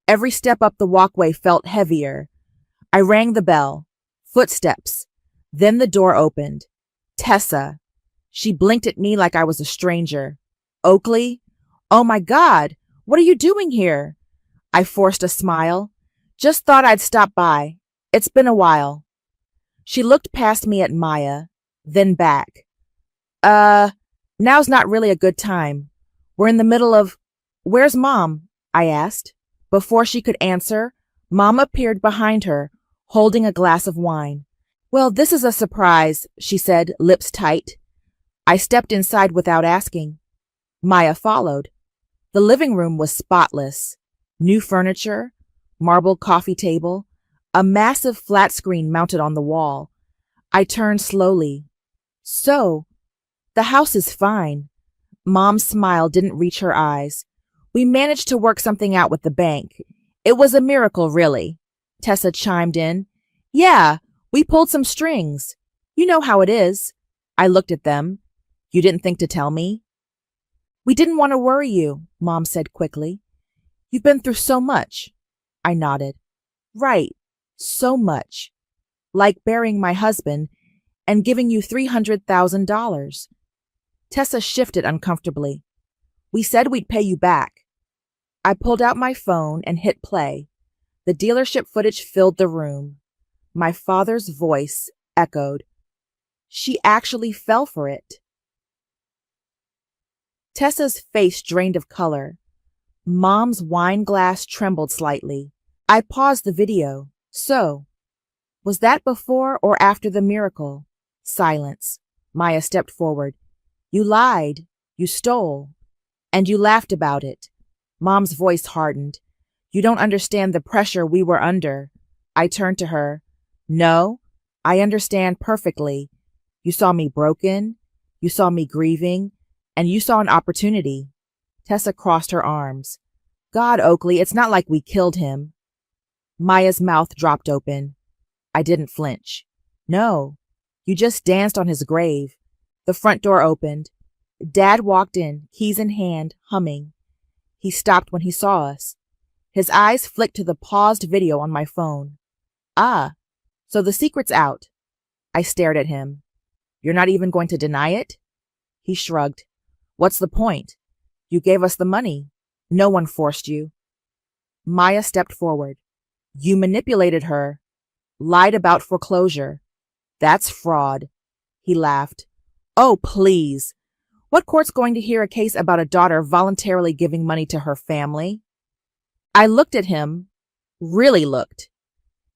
Every step up the walkway felt heavier. I rang the bell. Footsteps. Then the door opened. Tessa. She blinked at me like I was a stranger. "Oakley? Oh my God, what are you doing here?" I forced a smile. "Just thought I'd stop by. It's been a while." She looked past me at Maya, then back. Now's not really a good time. We're in the middle of—" "Where's Mom?" I asked. Before she could answer, Mom appeared behind her, holding a glass of wine. "Well, this is a surprise," she said, lips tight. I stepped inside without asking. Maya followed. The living room was spotless. New furniture, marble coffee table, a massive flat screen mounted on the wall. I turned slowly. "So, the house is fine." Mom's smile didn't reach her eyes. "We managed to work something out with the bank. It was a miracle, really." Tessa chimed in. "Yeah, we pulled some strings. You know how it is." I looked at them. "You didn't think to tell me?" "We didn't want to worry you," Mom said quickly. "You've been through so much." I nodded. "Right, so much. Like burying my husband and giving you $300,000. Tessa shifted uncomfortably. "We said we'd pay you back." I pulled out my phone and hit play. The dealership footage filled the room. My father's voice echoed. "She actually fell for it." Tessa's face drained of color. Mom's wine glass trembled slightly. I paused the video. "So, was that before or after the miracle?" Silence. Maya stepped forward. "You lied. You stole. And you laughed about it." Mom's voice hardened. "You don't understand the pressure we were under." I turned to her. "No, I understand perfectly. You saw me broken. You saw me grieving. And you saw an opportunity." Tessa crossed her arms. "God, Oakley, it's not like we killed him." Maya's mouth dropped open. I didn't flinch. "No, you just danced on his grave." The front door opened. Dad walked in, keys in hand, humming. He stopped when he saw us. His eyes flicked to the paused video on my phone. "Ah, so the secret's out." I stared at him. "You're not even going to deny it?" He shrugged. "What's the point? You gave us the money. No one forced you." Maya stepped forward. "You manipulated her. Lied about foreclosure. That's fraud." He laughed. "Oh, please. What court's going to hear a case about a daughter voluntarily giving money to her family?" I looked at him, really looked,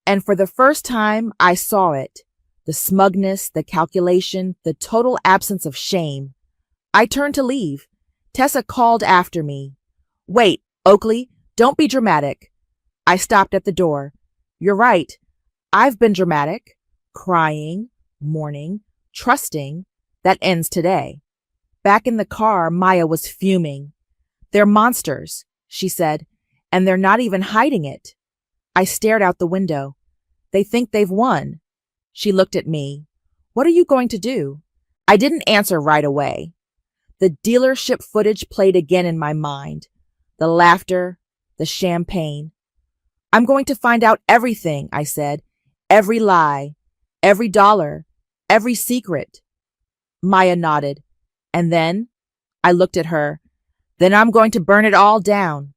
and for the first time I saw it. The smugness, the calculation, the total absence of shame. I turned to leave. Tessa called after me. "Wait, Oakley, don't be dramatic." I stopped at the door. "You're right. I've been dramatic. Crying, mourning, trusting. That ends today." Back in the car, Maya was fuming. "They're monsters," she said, "and they're not even hiding it." I stared out the window. "They think they've won." She looked at me. "What are you going to do?" I didn't answer right away. The dealership footage played again in my mind. The laughter, the champagne. "I'm going to find out everything," I said. "Every lie, every dollar, every secret." Maya nodded. "And then?" I looked at her. "Then I'm going to burn it all down."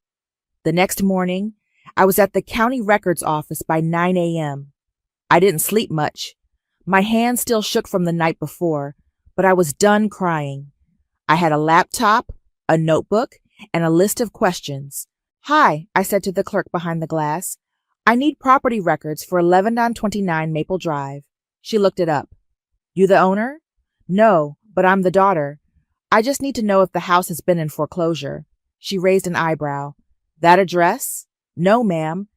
The next morning, I was at the county records office by 9 a.m. I didn't sleep much. My hands still shook from the night before, but I was done crying. I had a laptop, a notebook, and a list of questions. "Hi," I said to the clerk behind the glass. "I need property records for 11929 Maple Drive." She looked it up. "You the owner?" "No, but I'm the daughter. I just need to know if the house has been in foreclosure." She raised an eyebrow. "That address?" "No, ma'am.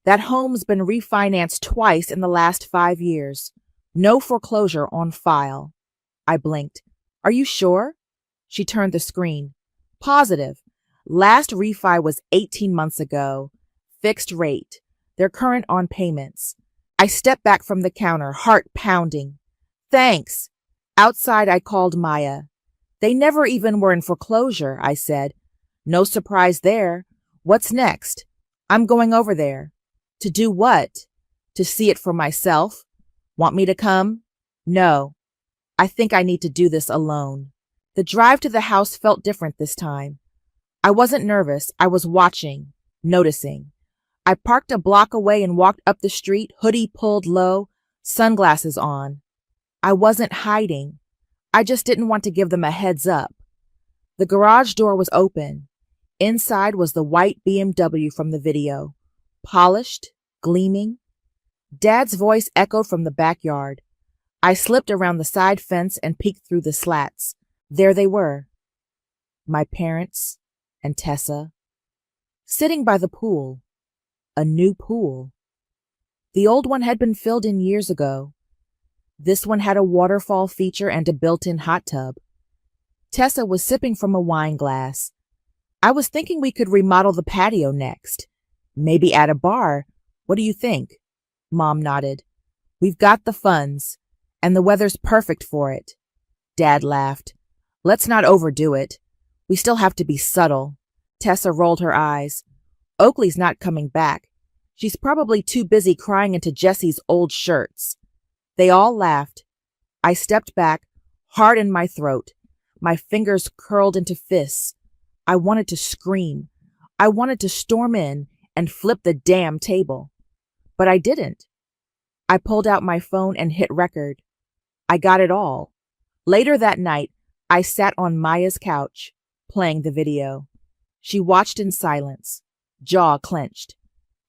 That home's been refinanced twice in the last 5 years. No foreclosure on file." I blinked. "Are you sure?" She turned the screen. "Positive. Last refi was 18 months ago. Fixed rate. They're current on payments." I stepped back from the counter, heart pounding. "Thanks." Outside, I called Maya. "They never even were in foreclosure," I said. "No surprise there. What's next?" "I'm going over there." "To do what?" "To see it for myself." "Want me to come?" "No. I think I need to do this alone." The drive to the house felt different this time. I wasn't nervous. I was watching, noticing. I parked a block away and walked up the street, hoodie pulled low, sunglasses on. I wasn't hiding. I just didn't want to give them a heads up. The garage door was open. Inside was the white BMW from the video, polished, gleaming. Dad's voice echoed from the backyard. I slipped around the side fence and peeked through the slats. There they were, my parents and Tessa, sitting by the pool, a new pool. The old one had been filled in years ago. This one had a waterfall feature and a built-in hot tub. Tessa was sipping from a wine glass. I was thinking we could remodel the patio next. Maybe add a bar. What do you think? Mom nodded. We've got the funds, and the weather's perfect for it. Dad laughed. Let's not overdo it. We still have to be subtle. Tessa rolled her eyes. Oakley's not coming back. She's probably too busy crying into Jessie's old shirts. They all laughed. I stepped back, heart in my throat. My fingers curled into fists. I wanted to scream. I wanted to storm in and flip the damn table. But I didn't. I pulled out my phone and hit record. I got it all. Later that night, I sat on Maya's couch, playing the video. She watched in silence, jaw clenched.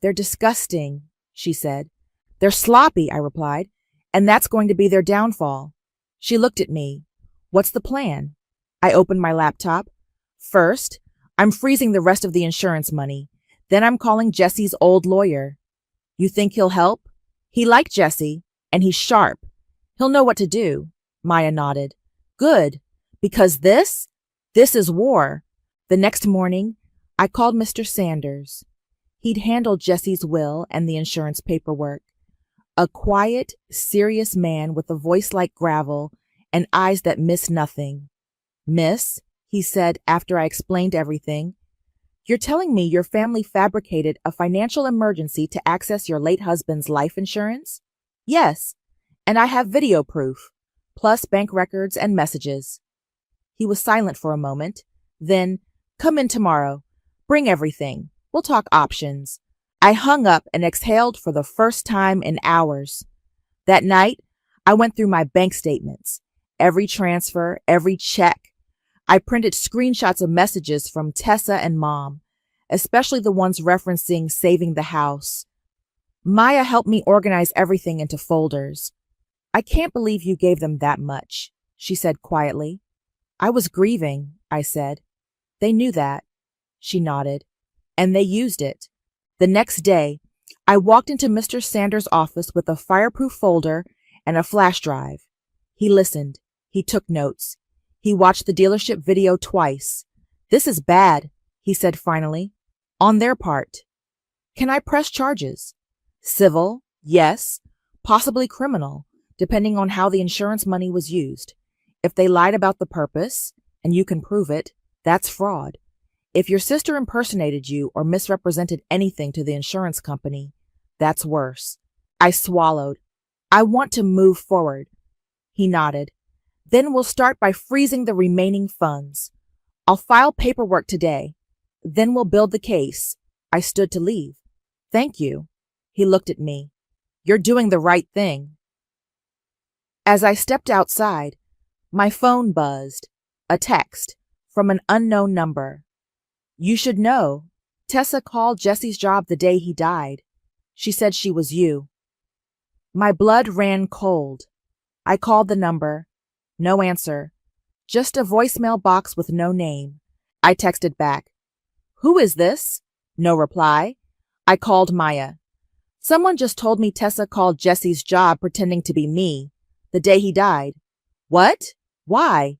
They're disgusting, she said. They're sloppy, I replied, and that's going to be their downfall. She looked at me. What's the plan? I opened my laptop. First, I'm freezing the rest of the insurance money. Then I'm calling Jesse's old lawyer. You think he'll help? He liked Jesse, and he's sharp. He'll know what to do. Maya nodded. Good, because this is war. The next morning, I called Mr. Sanders. He'd handled Jesse's will and the insurance paperwork. A quiet, serious man with a voice like gravel and eyes that miss nothing. Miss, he said after I explained everything, you're telling me your family fabricated a financial emergency to access your late husband's life insurance? Yes, and I have video proof, plus bank records and messages. He was silent for a moment. Then, come in tomorrow. Bring everything. We'll talk options. I hung up and exhaled for the first time in hours. That night, I went through my bank statements, every transfer, every check. I printed screenshots of messages from Tessa and Mom, especially the ones referencing saving the house. Maya helped me organize everything into folders. I can't believe you gave them that much, she said quietly. I was grieving, I said. They knew that. She nodded. And they used it. The next day, I walked into Mr. Sanders' office with a fireproof folder and a flash drive. He listened. He took notes. He watched the dealership video twice. This is bad, he said finally. On their part. Can I press charges? Civil, yes. Possibly criminal, depending on how the insurance money was used. If they lied about the purpose, and you can prove it, that's fraud. If your sister impersonated you or misrepresented anything to the insurance company, that's worse. I swallowed. I want to move forward. He nodded. Then we'll start by freezing the remaining funds. I'll file paperwork today. Then we'll build the case. I stood to leave. Thank you. He looked at me. You're doing the right thing. As I stepped outside, my phone buzzed. A text from an unknown number. You should know. Tessa called Jesse's job the day he died. She said she was you. My blood ran cold. I called the number. No answer. Just a voicemail box with no name. I texted back. Who is this? No reply. I called Maya. Someone just told me Tessa called Jesse's job pretending to be me, the day he died. What? Why?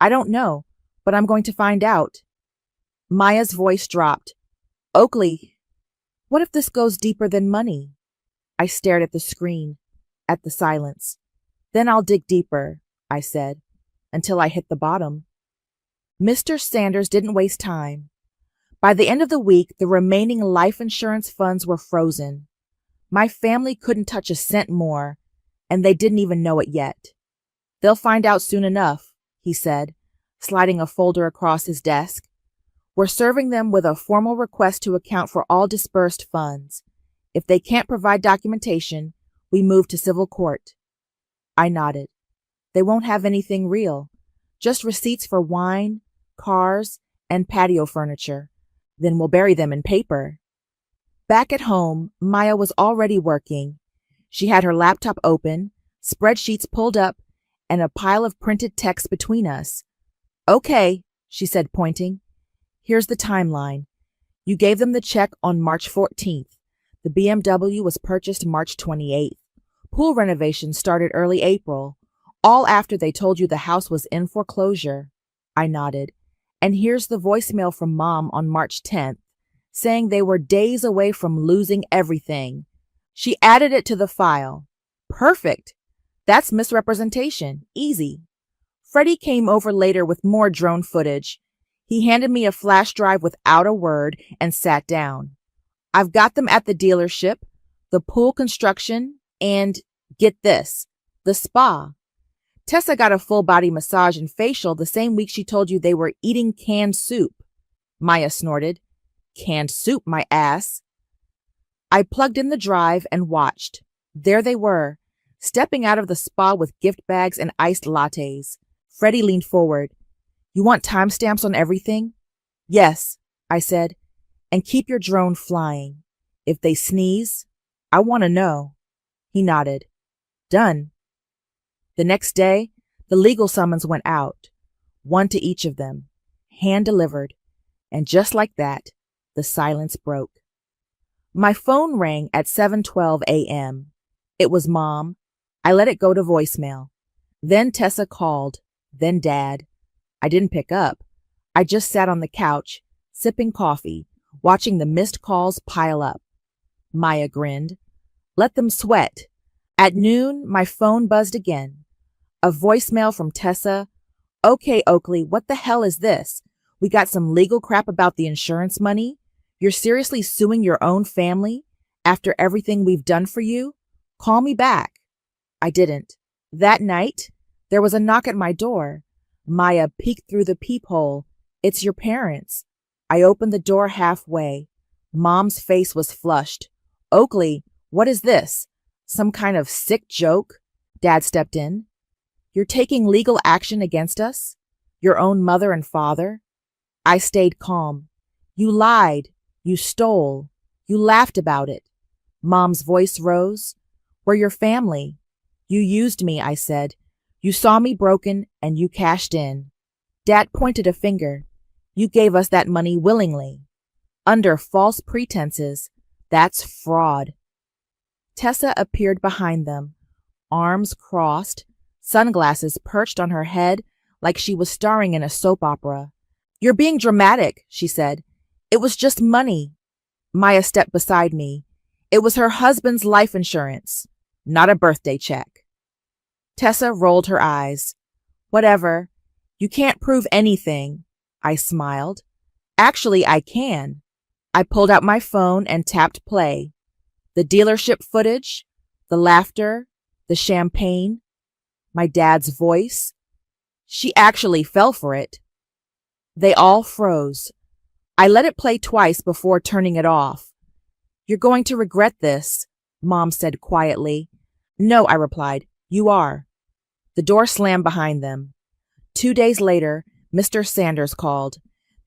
I don't know, but I'm going to find out. Maya's voice dropped. Oakley, what if this goes deeper than money? I stared at the screen, at the silence. Then I'll dig deeper, I said, until I hit the bottom. Mr. Sanders didn't waste time. By the end of the week, the remaining life insurance funds were frozen. My family couldn't touch a cent more, and they didn't even know it yet. They'll find out soon enough, he said, sliding a folder across his desk. We're serving them with a formal request to account for all dispersed funds. If they can't provide documentation, we move to civil court. I nodded. They won't have anything real, just receipts for wine, cars, and patio furniture. Then we'll bury them in paper. Back at home, Maya was already working. She had her laptop open, spreadsheets pulled up, and a pile of printed text between us. Okay, she said, pointing. Here's the timeline. You gave them the check on March 14th. The BMW was purchased March 28th. Pool renovations started early April, all after they told you the house was in foreclosure. I nodded. And here's the voicemail from Mom on March 10th, saying they were days away from losing everything. She added it to the file. Perfect. That's misrepresentation. Easy. Freddie came over later with more drone footage. He handed me a flash drive without a word and sat down. I've got them at the dealership, the pool construction, and, get this, the spa. Tessa got a full-body massage and facial the same week she told you they were eating canned soup. Maya snorted. Canned soup, my ass. I plugged in the drive and watched. There they were, stepping out of the spa with gift bags and iced lattes. Freddie leaned forward. You want timestamps on everything? Yes, I said, and keep your drone flying. If they sneeze, I want to know. He nodded. Done. The next day, the legal summons went out, one to each of them, hand-delivered, and just like that, the silence broke. My phone rang at 7:12 a.m. It was Mom. I let it go to voicemail. Then Tessa called, then Dad. I didn't pick up. I just sat on the couch, sipping coffee, watching the missed calls pile up. Maya grinned. Let them sweat. At noon, my phone buzzed again. A voicemail from Tessa. Okay, Oakley, what the hell is this? We got some legal crap about the insurance money? You're seriously suing your own family after everything we've done for you? Call me back. I didn't. That night, there was a knock at my door. Maya peeked through the peephole. It's your parents. I opened the door halfway. Mom's face was flushed. Oakley, what is this? Some kind of sick joke? Dad stepped in. You're taking legal action against us? Your own mother and father? I stayed calm. You lied. You stole. You laughed about it. Mom's voice rose. We're your family. You used me, I said. You saw me broken and you cashed in. Dad pointed a finger. You gave us that money willingly. Under false pretenses. That's fraud. Tessa appeared behind them, arms crossed, sunglasses perched on her head like she was starring in a soap opera. You're being dramatic, she said. It was just money. Maya stepped beside me. It was her husband's life insurance, not a birthday check. Tessa rolled her eyes. Whatever. You can't prove anything. I smiled. Actually, I can. I pulled out my phone and tapped play. The dealership footage, the laughter, the champagne, my dad's voice. She actually fell for it. They all froze. I let it play twice before turning it off. You're going to regret this, Mom said quietly. No, I replied. You are. The door slammed behind them. 2 days later, Mr. Sanders called.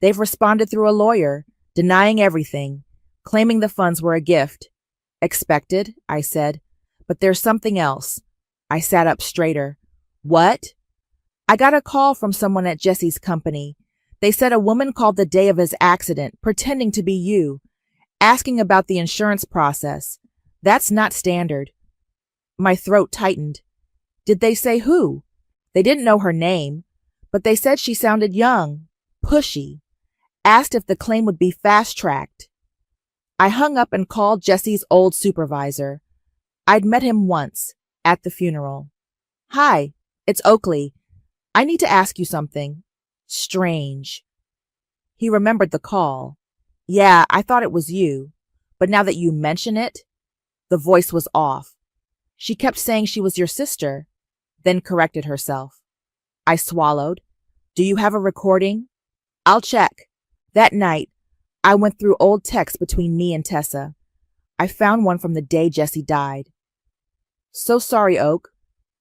They've responded through a lawyer, denying everything, claiming the funds were a gift. Expected, I said. But there's something else. I sat up straighter. What? I got a call from someone at Jesse's company. They said a woman called the day of his accident, pretending to be you, asking about the insurance process. That's not standard. My throat tightened. Did they say who? They didn't know her name, but they said she sounded young, pushy, asked if the claim would be fast-tracked. I hung up and called Jesse's old supervisor. I'd met him once, at the funeral. Hi, it's Oakley. I need to ask you something. Strange. He remembered the call. Yeah, I thought it was you, but now that you mention it, the voice was off. She kept saying she was your sister, then corrected herself. I swallowed. Do you have a recording? I'll check. That night, I went through old texts between me and Tessa. I found one from the day Jesse died. So sorry, Oak.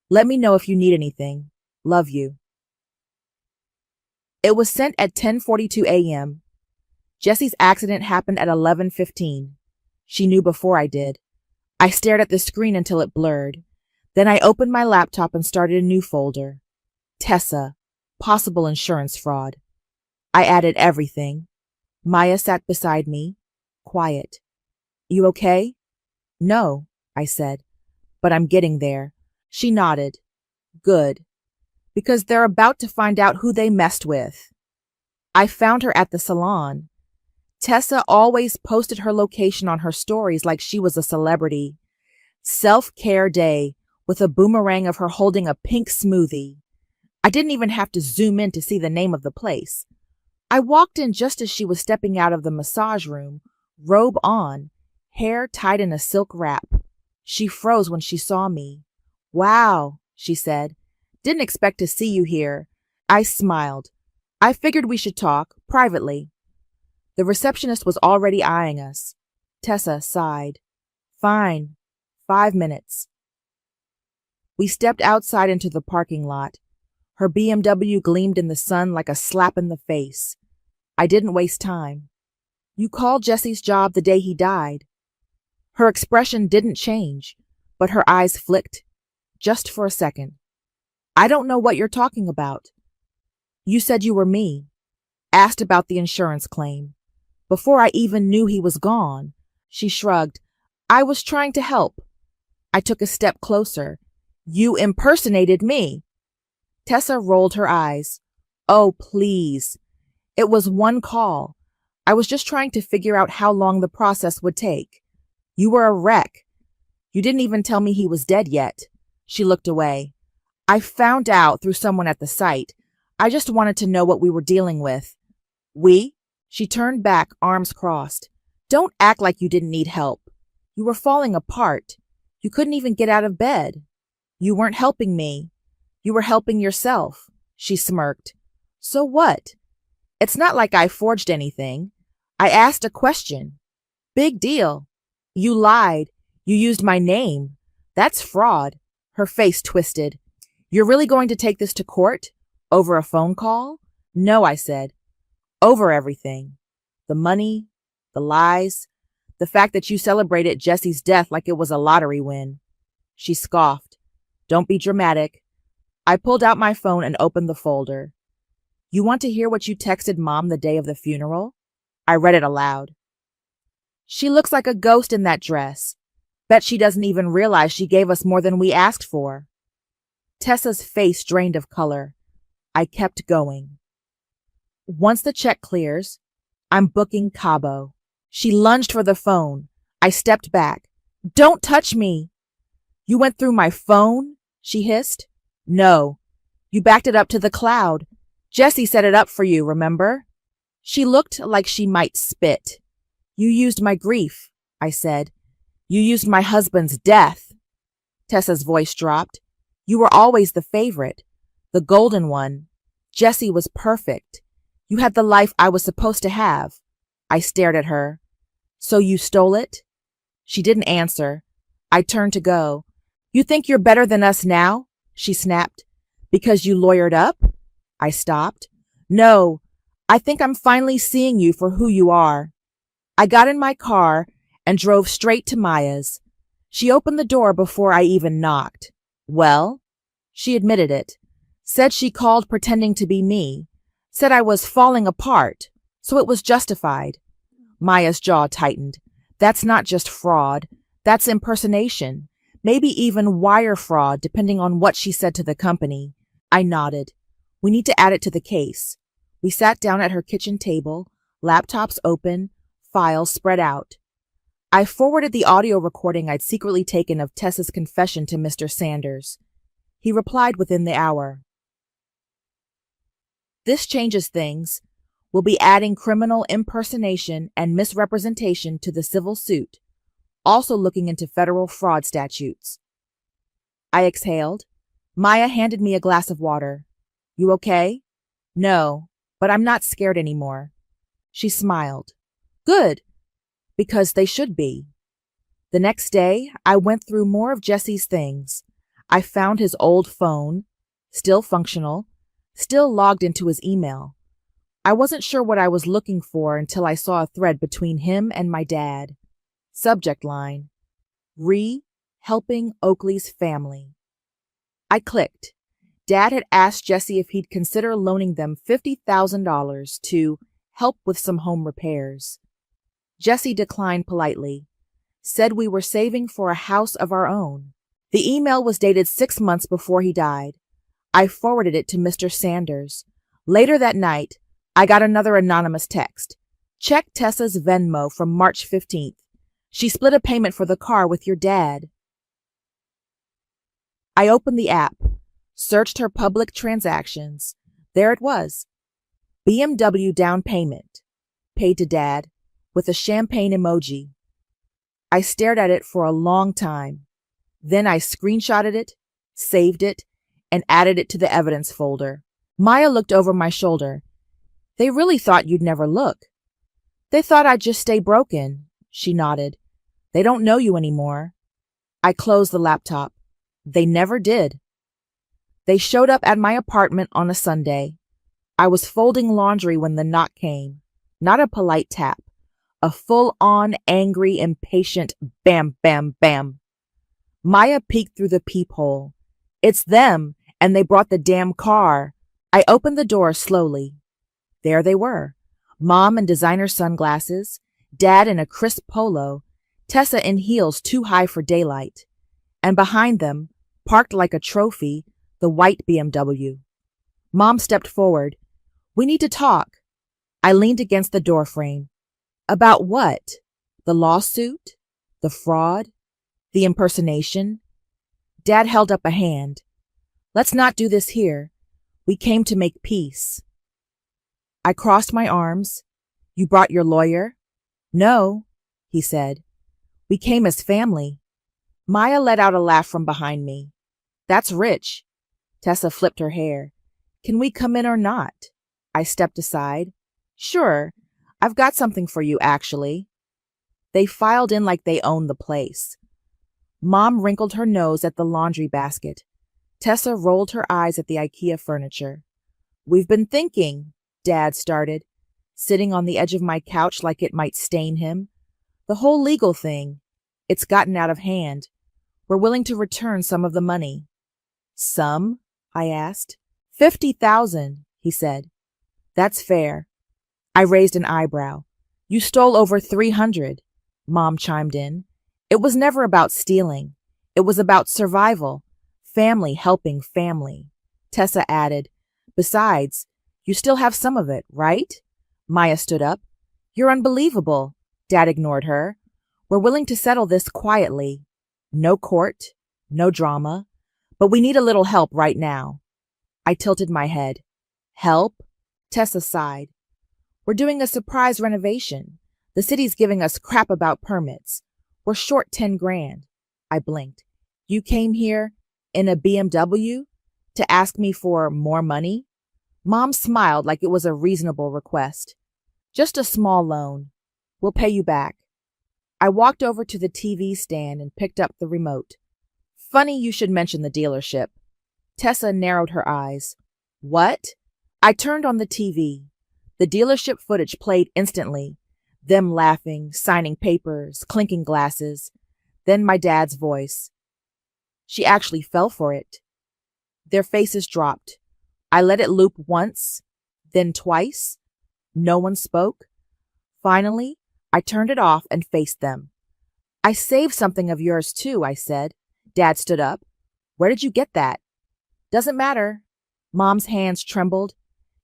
Let me know if you need anything. Love you. It was sent at 10:42 a.m. Jesse's accident happened at 11:15. She knew before I did. I stared at the screen until it blurred. Then I opened my laptop and started a new folder. Tessa, possible insurance fraud. I added everything. Maya sat beside me, quiet. You okay? No, I said, but I'm getting there. She nodded. Good. Because they're about to find out who they messed with. I found her at the salon. Tessa always posted her location on her stories like she was a celebrity. Self-care day, with a boomerang of her holding a pink smoothie. I didn't even have to zoom in to see the name of the place. I walked in just as she was stepping out of the massage room, robe on, hair tied in a silk wrap. She froze when she saw me. Wow, she said. Didn't expect to see you here. I smiled. I figured we should talk, privately. The receptionist was already eyeing us. Tessa sighed. Fine. 5 minutes. We stepped outside into the parking lot. Her BMW gleamed in the sun like a slap in the face. I didn't waste time. You called Jesse's job the day he died. Her expression didn't change, but her eyes flicked, just for a second. I don't know what you're talking about. You said you were me. Asked about the insurance claim. Before I even knew he was gone. She shrugged. I was trying to help. I took a step closer. You impersonated me. Tessa rolled her eyes. Oh, please. It was one call. I was just trying to figure out how long the process would take. You were a wreck. You didn't even tell me he was dead yet. She looked away. I found out through someone at the site. I just wanted to know what we were dealing with. We? She turned back, arms crossed. Don't act like you didn't need help. You were falling apart. You couldn't even get out of bed. You weren't helping me. You were helping yourself. She smirked. So what? It's not like I forged anything. I asked a question. Big deal. You lied. You used my name. That's fraud. Her face twisted. You're really going to take this to court? Over a phone call? No, I said. Over everything. The money, the lies, the fact that you celebrated Jesse's death like it was a lottery win. She scoffed. Don't be dramatic. I pulled out my phone and opened the folder. You want to hear what you texted Mom the day of the funeral? I read it aloud. She looks like a ghost in that dress. Bet she doesn't even realize she gave us more than we asked for. Tessa's face drained of color. I kept going. Once the check clears, I'm booking Cabo. She lunged for the phone. I stepped back. Don't touch me. You went through my phone? She hissed. No. You backed it up to the cloud. Jesse set it up for you, remember? She looked like she might spit. You used my grief, I said. You used my husband's death. Tessa's voice dropped. You were always the favorite, the golden one. Jesse was perfect. You had the life I was supposed to have. I stared at her. So you stole it? She didn't answer. I turned to go. You think you're better than us now? She snapped. Because you lawyered up? I stopped. No, I think I'm finally seeing you for who you are. I got in my car and drove straight to Maya's. She opened the door before I even knocked. Well, she admitted it. Said she called pretending to be me. Said I was falling apart, so it was justified. Maya's jaw tightened. That's not just fraud. That's impersonation. Maybe even wire fraud, depending on what she said to the company. I nodded. We need to add it to the case. We sat down at her kitchen table, laptops open, files spread out. I forwarded the audio recording I'd secretly taken of Tessa's confession to Mr. Sanders. He replied within the hour. This changes things. We'll be adding criminal impersonation and misrepresentation to the civil suit, also looking into federal fraud statutes. I exhaled. Maya handed me a glass of water. You okay? No, but I'm not scared anymore. She smiled. Good, because they should be. The next day, I went through more of Jesse's things. I found his old phone, still functional, still logged into his email. I wasn't sure what I was looking for until I saw a thread between him and my dad. Subject line, helping Oakley's family. I clicked. Dad had asked Jesse if he'd consider loaning them $50,000 to help with some home repairs. Jesse declined politely, said we were saving for a house of our own. The email was dated 6 months before he died. I forwarded it to Mr. Sanders. Later that night, I got another anonymous text. Check Tessa's Venmo from March 15th. She split a payment for the car with your dad. I opened the app, searched her public transactions. There it was. BMW down payment, paid to Dad, with a champagne emoji. I stared at it for a long time. Then I screenshotted it, saved it, and added it to the evidence folder. Maya looked over my shoulder. They really thought you'd never look. They thought I'd just stay broken. She nodded. They don't know you anymore. I closed the laptop. They never did. They showed up at my apartment on a Sunday. I was folding laundry when the knock came. Not a polite tap. A full-on, angry, impatient bam, bam, bam. Maya peeked through the peephole. It's them, and they brought the damn car. I opened the door slowly. There they were. Mom in designer sunglasses, Dad in a crisp polo, Tessa in heels too high for daylight. And behind them, parked like a trophy, the white BMW. Mom stepped forward. We need to talk. I leaned against the doorframe. About what? The lawsuit? The fraud? The impersonation? Dad held up a hand. Let's not do this here. We came to make peace. I crossed my arms. You brought your lawyer? No, he said. We came as family. Maya let out a laugh from behind me. That's rich. Tessa flipped her hair. Can we come in or not? I stepped aside. Sure, I've got something for you, actually. They filed in like they owned the place. Mom wrinkled her nose at the laundry basket. Tessa rolled her eyes at the IKEA furniture. We've been thinking, Dad started, sitting on the edge of my couch like it might stain him. The whole legal thing. It's gotten out of hand. We're willing to return some of the money. Some? I asked. 50,000, he said. That's fair. I raised an eyebrow. You stole over 300, Mom chimed in. It was never about stealing. It was about survival. Family helping family. Tessa added, Besides, you still have some of it, right? Maya stood up. You're unbelievable. Dad ignored her. We're willing to settle this quietly. No court, no drama, but we need a little help right now. I tilted my head. Help? Tessa sighed. We're doing a surprise renovation. The city's giving us crap about permits. We're short 10 grand. I blinked. You came here in a BMW to ask me for more money? Mom smiled like it was a reasonable request. Just a small loan. We'll pay you back. I walked over to the TV stand and picked up the remote. Funny you should mention the dealership. Tessa narrowed her eyes. What? I turned on the TV. The dealership footage played instantly. Them laughing, signing papers, clinking glasses. Then my dad's voice. She actually fell for it. Their faces dropped. I let it loop once, then twice. No one spoke. Finally, I turned it off and faced them. I saved something of yours too, I said. Dad stood up. Where did you get that? Doesn't matter. Mom's hands trembled.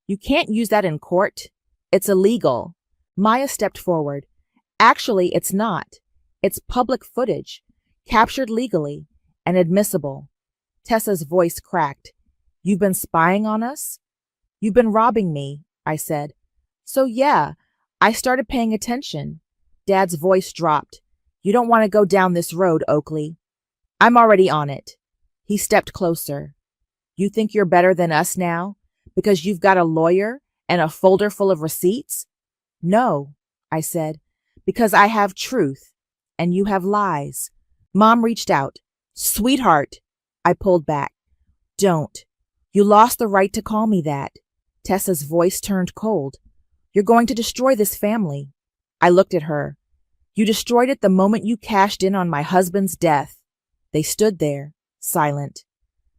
You can't use that in court. It's illegal. Maya stepped forward. Actually, it's not. It's public footage, captured legally and admissible. Tessa's voice cracked. You've been spying on us? You've been robbing me, I said. So yeah, I started paying attention. Dad's voice dropped. You don't want to go down this road, Oakley. I'm already on it. He stepped closer. You think you're better than us now because you've got a lawyer and a folder full of receipts? No, I said, because I have truth and you have lies. Mom reached out. Sweetheart, I pulled back. Don't. You lost the right to call me that. Tessa's voice turned cold. You're going to destroy this family. I looked at her. You destroyed it the moment you cashed in on my husband's death. They stood there, silent.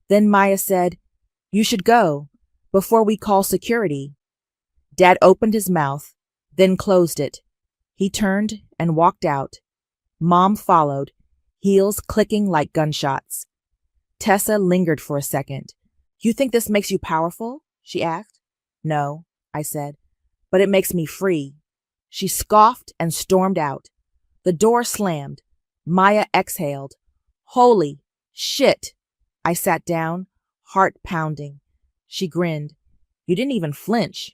Then Maya said, You should go, before we call security. Dad opened his mouth, then closed it. He turned and walked out. Mom followed, heels clicking like gunshots. Tessa lingered for a second. You think this makes you powerful? She asked. No, I said, but it makes me free. She scoffed and stormed out. The door slammed. Maya exhaled. Holy shit! I sat down, heart pounding. She grinned. You didn't even flinch.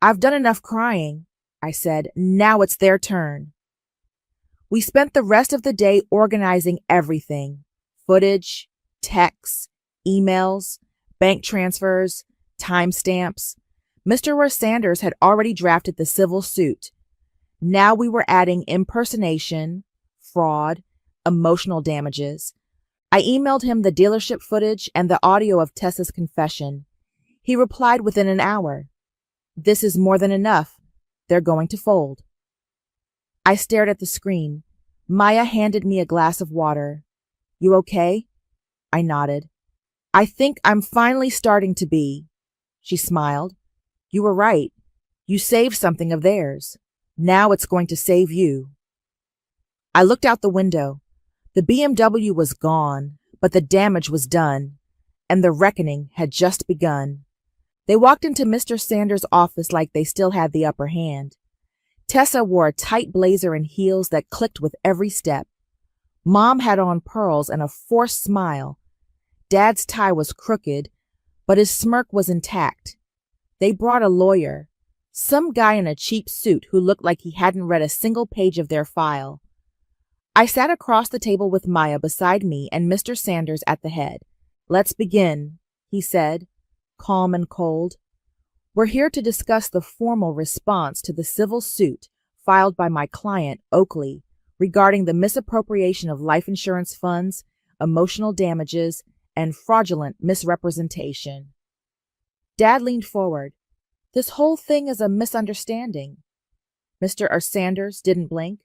I've done enough crying, I said. Now it's their turn. We spent the rest of the day organizing everything. Footage, texts, emails, bank transfers, timestamps. Mr. Sanders had already drafted the civil suit. Now we were adding impersonation, fraud, emotional damages. I emailed him the dealership footage and the audio of Tessa's confession. He replied within an hour. This is more than enough. They're going to fold. I stared at the screen. Maya handed me a glass of water. You okay? I nodded. I think I'm finally starting to be. She smiled. You were right. You saved something of theirs. Now it's going to save you. I looked out the window. The BMW was gone, but the damage was done, and the reckoning had just begun. They walked into Mr. Sanders' office like they still had the upper hand. Tessa wore a tight blazer and heels that clicked with every step. Mom had on pearls and a forced smile. Dad's tie was crooked, but his smirk was intact. They brought a lawyer, some guy in a cheap suit who looked like he hadn't read a single page of their file. I sat across the table with Maya beside me and Mr. Sanders at the head. Let's begin, he said, calm and cold. We're here to discuss the formal response to the civil suit filed by my client, Oakley, regarding the misappropriation of life insurance funds, emotional damages, and fraudulent misrepresentation. Dad leaned forward. This whole thing is a misunderstanding. Mr. Sanders didn't blink.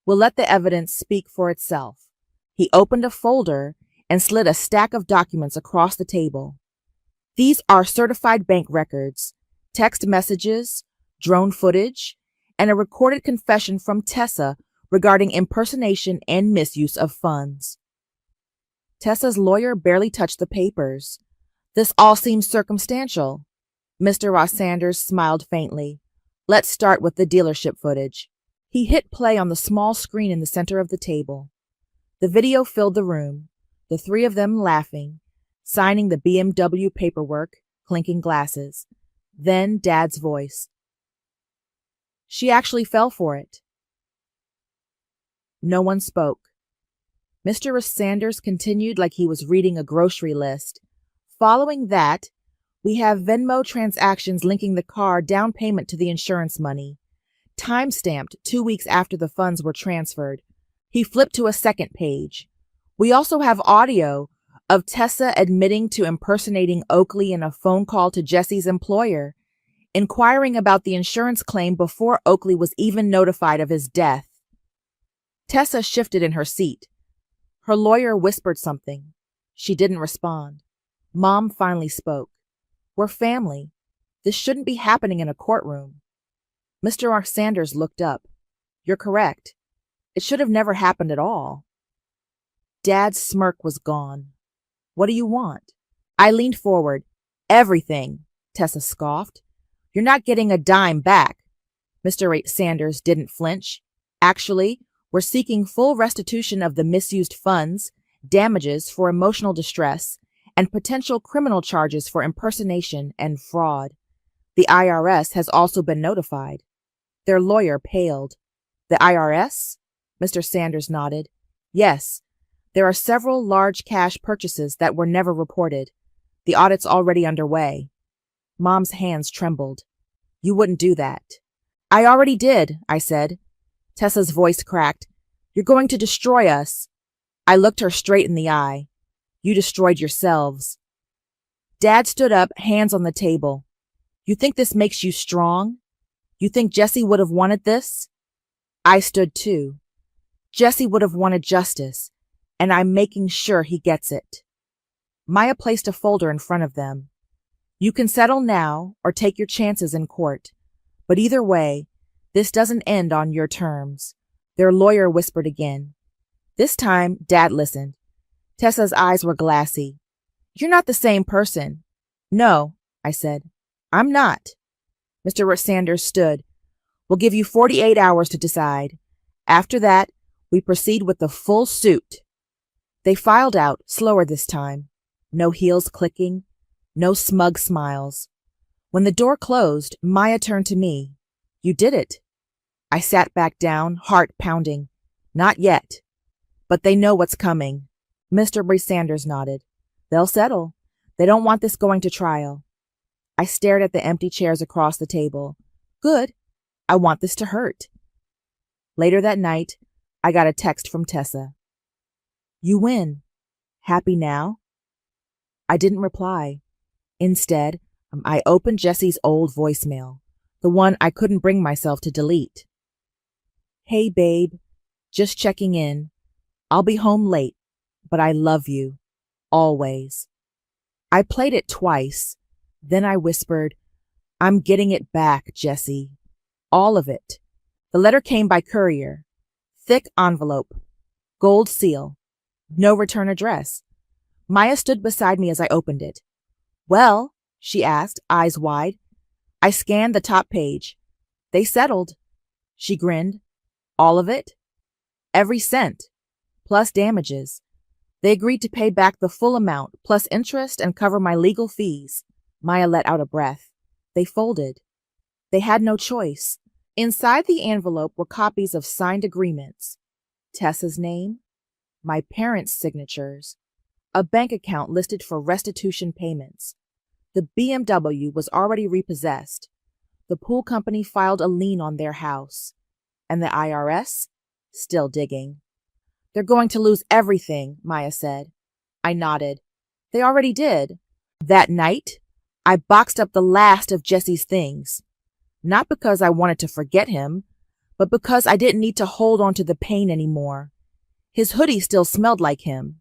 We'll let the evidence speak for itself. He opened a folder and slid a stack of documents across the table. These are certified bank records, text messages, drone footage, and a recorded confession from Tessa regarding impersonation and misuse of funds. Tessa's lawyer barely touched the papers. This all seems circumstantial. Mr. Ross Sanders smiled faintly. Let's start with the dealership footage. He hit play on the small screen in the center of the table. The video filled the room, the three of them laughing, signing the BMW paperwork, clinking glasses. Then Dad's voice. She actually fell for it. No one spoke. Mr. Sanders continued like he was reading a grocery list. Following that, we have Venmo transactions linking the car down payment to the insurance money, time-stamped 2 weeks after the funds were transferred. He flipped to a second page. We also have audio of Tessa admitting to impersonating Oakley in a phone call to Jesse's employer, inquiring about the insurance claim before Oakley was even notified of his death. Tessa shifted in her seat. Her lawyer whispered something. She didn't respond. Mom finally spoke. We're family. This shouldn't be happening in a courtroom. Mr. R. Sanders looked up. You're correct. It should have never happened at all. Dad's smirk was gone. What do you want? I leaned forward. Everything, Tessa scoffed. You're not getting a dime back. Mr. Sanders didn't flinch. Actually, we're seeking full restitution of the misused funds, damages for emotional distress, and potential criminal charges for impersonation and fraud. The IRS has also been notified. Their lawyer paled. The IRS? Mr. Sanders nodded. Yes, there are several large cash purchases that were never reported. The audit's already underway. Mom's hands trembled. You wouldn't do that. I already did, I said. Tessa's voice cracked. You're going to destroy us. I looked her straight in the eye. You destroyed yourselves. Dad stood up, hands on the table. You think this makes you strong? You think Jesse would have wanted this? I stood too. Jesse would have wanted justice, and I'm making sure he gets it. Maya placed a folder in front of them. You can settle now or take your chances in court, but either way, this doesn't end on your terms. Their lawyer whispered again. This time, Dad listened. Tessa's eyes were glassy. You're not the same person. No, I said. I'm not. Mr. Sanders stood. We'll give you 48 hours to decide. After that, we proceed with the full suit. They filed out, slower this time. No heels clicking, no smug smiles. When the door closed, Maya turned to me. You did it. I sat back down, heart pounding. Not yet. But they know what's coming. Mr. Sanders nodded. They'll settle. They don't want this going to trial. I stared at the empty chairs across the table. Good. I want this to hurt. Later that night, I got a text from Tessa. You win. Happy now? I didn't reply. Instead, I opened Jesse's old voicemail, the one I couldn't bring myself to delete. Hey, babe. Just checking in. I'll be home late, but I love you. Always. I played it twice. Then I whispered, I'm getting it back, Jesse. All of it. The letter came by courier. Thick envelope. Gold seal. No return address. Maya stood beside me as I opened it. Well, she asked, eyes wide. I scanned the top page. They settled. She grinned. All of it? Every cent. Plus damages. They agreed to pay back the full amount, plus interest, and cover my legal fees. Maya let out a breath. They folded. They had no choice. Inside the envelope were copies of signed agreements. Tessa's name, my parents' signatures, a bank account listed for restitution payments. The BMW was already repossessed. The pool company filed a lien on their house. And the IRS? Still digging. They're going to lose everything, Maya said. I nodded. They already did. That night, I boxed up the last of Jesse's things. Not because I wanted to forget him, but because I didn't need to hold on to the pain anymore. His hoodie still smelled like him.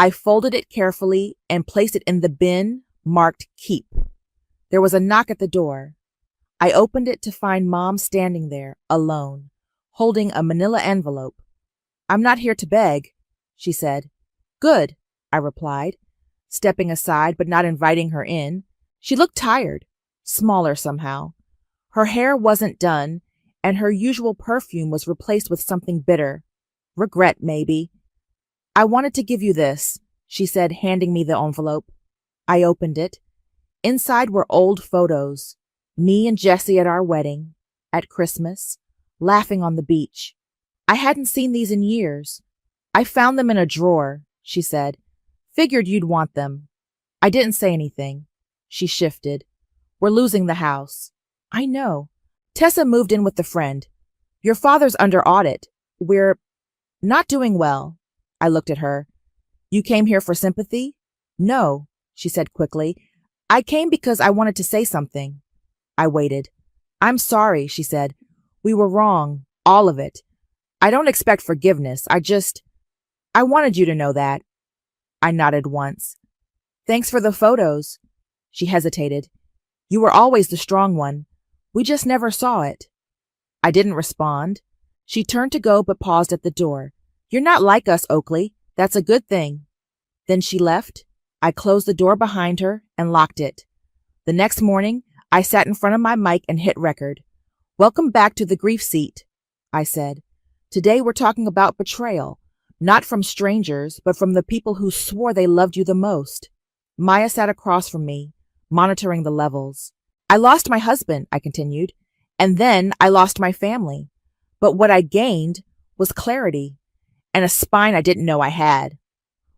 I folded it carefully and placed it in the bin marked Keep. There was a knock at the door. I opened it to find Mom standing there, alone, holding a manila envelope. "I'm not here to beg," she said. "Good," I replied, stepping aside but not inviting her in. She looked tired, smaller somehow. Her hair wasn't done, and her usual perfume was replaced with something bitter. Regret, maybe. "I wanted to give you this," she said, handing me the envelope. I opened it. Inside were old photos. Me and Jessie at our wedding, at Christmas, laughing on the beach. I hadn't seen these in years. "I found them in a drawer," she said. "Figured you'd want them." I didn't say anything. She shifted. "We're losing the house." "I know. Tessa moved in with a friend. Your father's under audit. We're not doing well." I looked at her. "You came here for sympathy?" "No," she said quickly. "I came because I wanted to say something." I waited. "I'm sorry," she said. "We were wrong, all of it. I don't expect forgiveness. I wanted you to know that." I nodded once. "Thanks for the photos." She hesitated. "You were always the strong one. We just never saw it." I didn't respond. She turned to go but paused at the door. "You're not like us, Oakley. That's a good thing." Then she left. I closed the door behind her and locked it. The next morning, I sat in front of my mic and hit record. "Welcome back to the grief seat," I said. "Today we're talking about betrayal, not from strangers, but from the people who swore they loved you the most." Maya sat across from me, monitoring the levels. "I lost my husband," I continued, "and then I lost my family. But what I gained was clarity and a spine I didn't know I had."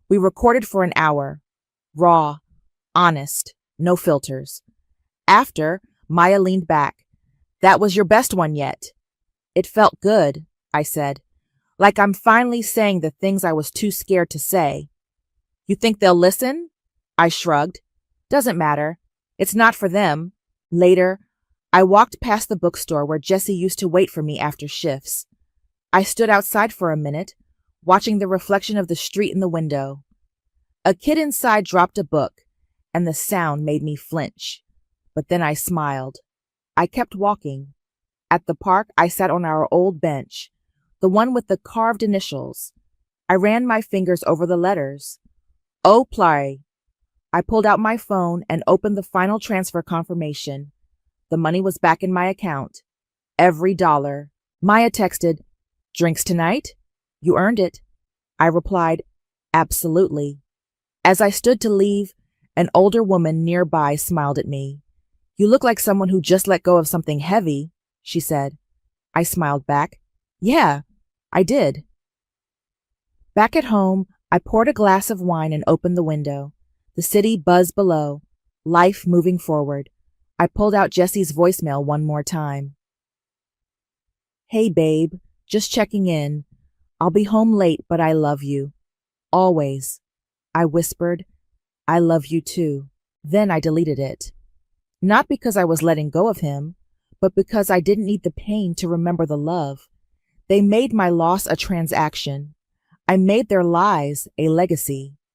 We recorded for an hour. Raw, honest, no filters. After, Maya leaned back. "That was your best one yet." "It felt good," I said. "Like I'm finally saying the things I was too scared to say." "You think they'll listen?" I shrugged. "Doesn't matter. It's not for them." Later, I walked past the bookstore where Jessie used to wait for me after shifts. I stood outside for a minute, watching the reflection of the street in the window. A kid inside dropped a book, and the sound made me flinch. But then I smiled. I kept walking. At the park, I sat on our old bench, the one with the carved initials. I ran my fingers over the letters. "O Plare." I pulled out my phone and opened the final transfer confirmation. The money was back in my account. Every dollar. Maya texted, "Drinks tonight? You earned it." I replied, "Absolutely." As I stood to leave, an older woman nearby smiled at me. "You look like someone who just let go of something heavy," she said. I smiled back. "Yeah, I did." Back at home, I poured a glass of wine and opened the window. The city buzzed below, life moving forward. I pulled out Jessie's voicemail one more time. "Hey, babe, just checking in. I'll be home late, but I love you. Always." I whispered, "I love you too." Then I deleted it. Not because I was letting go of him, but because I didn't need the pain to remember the love. They made my loss a transaction. I made their lies a legacy.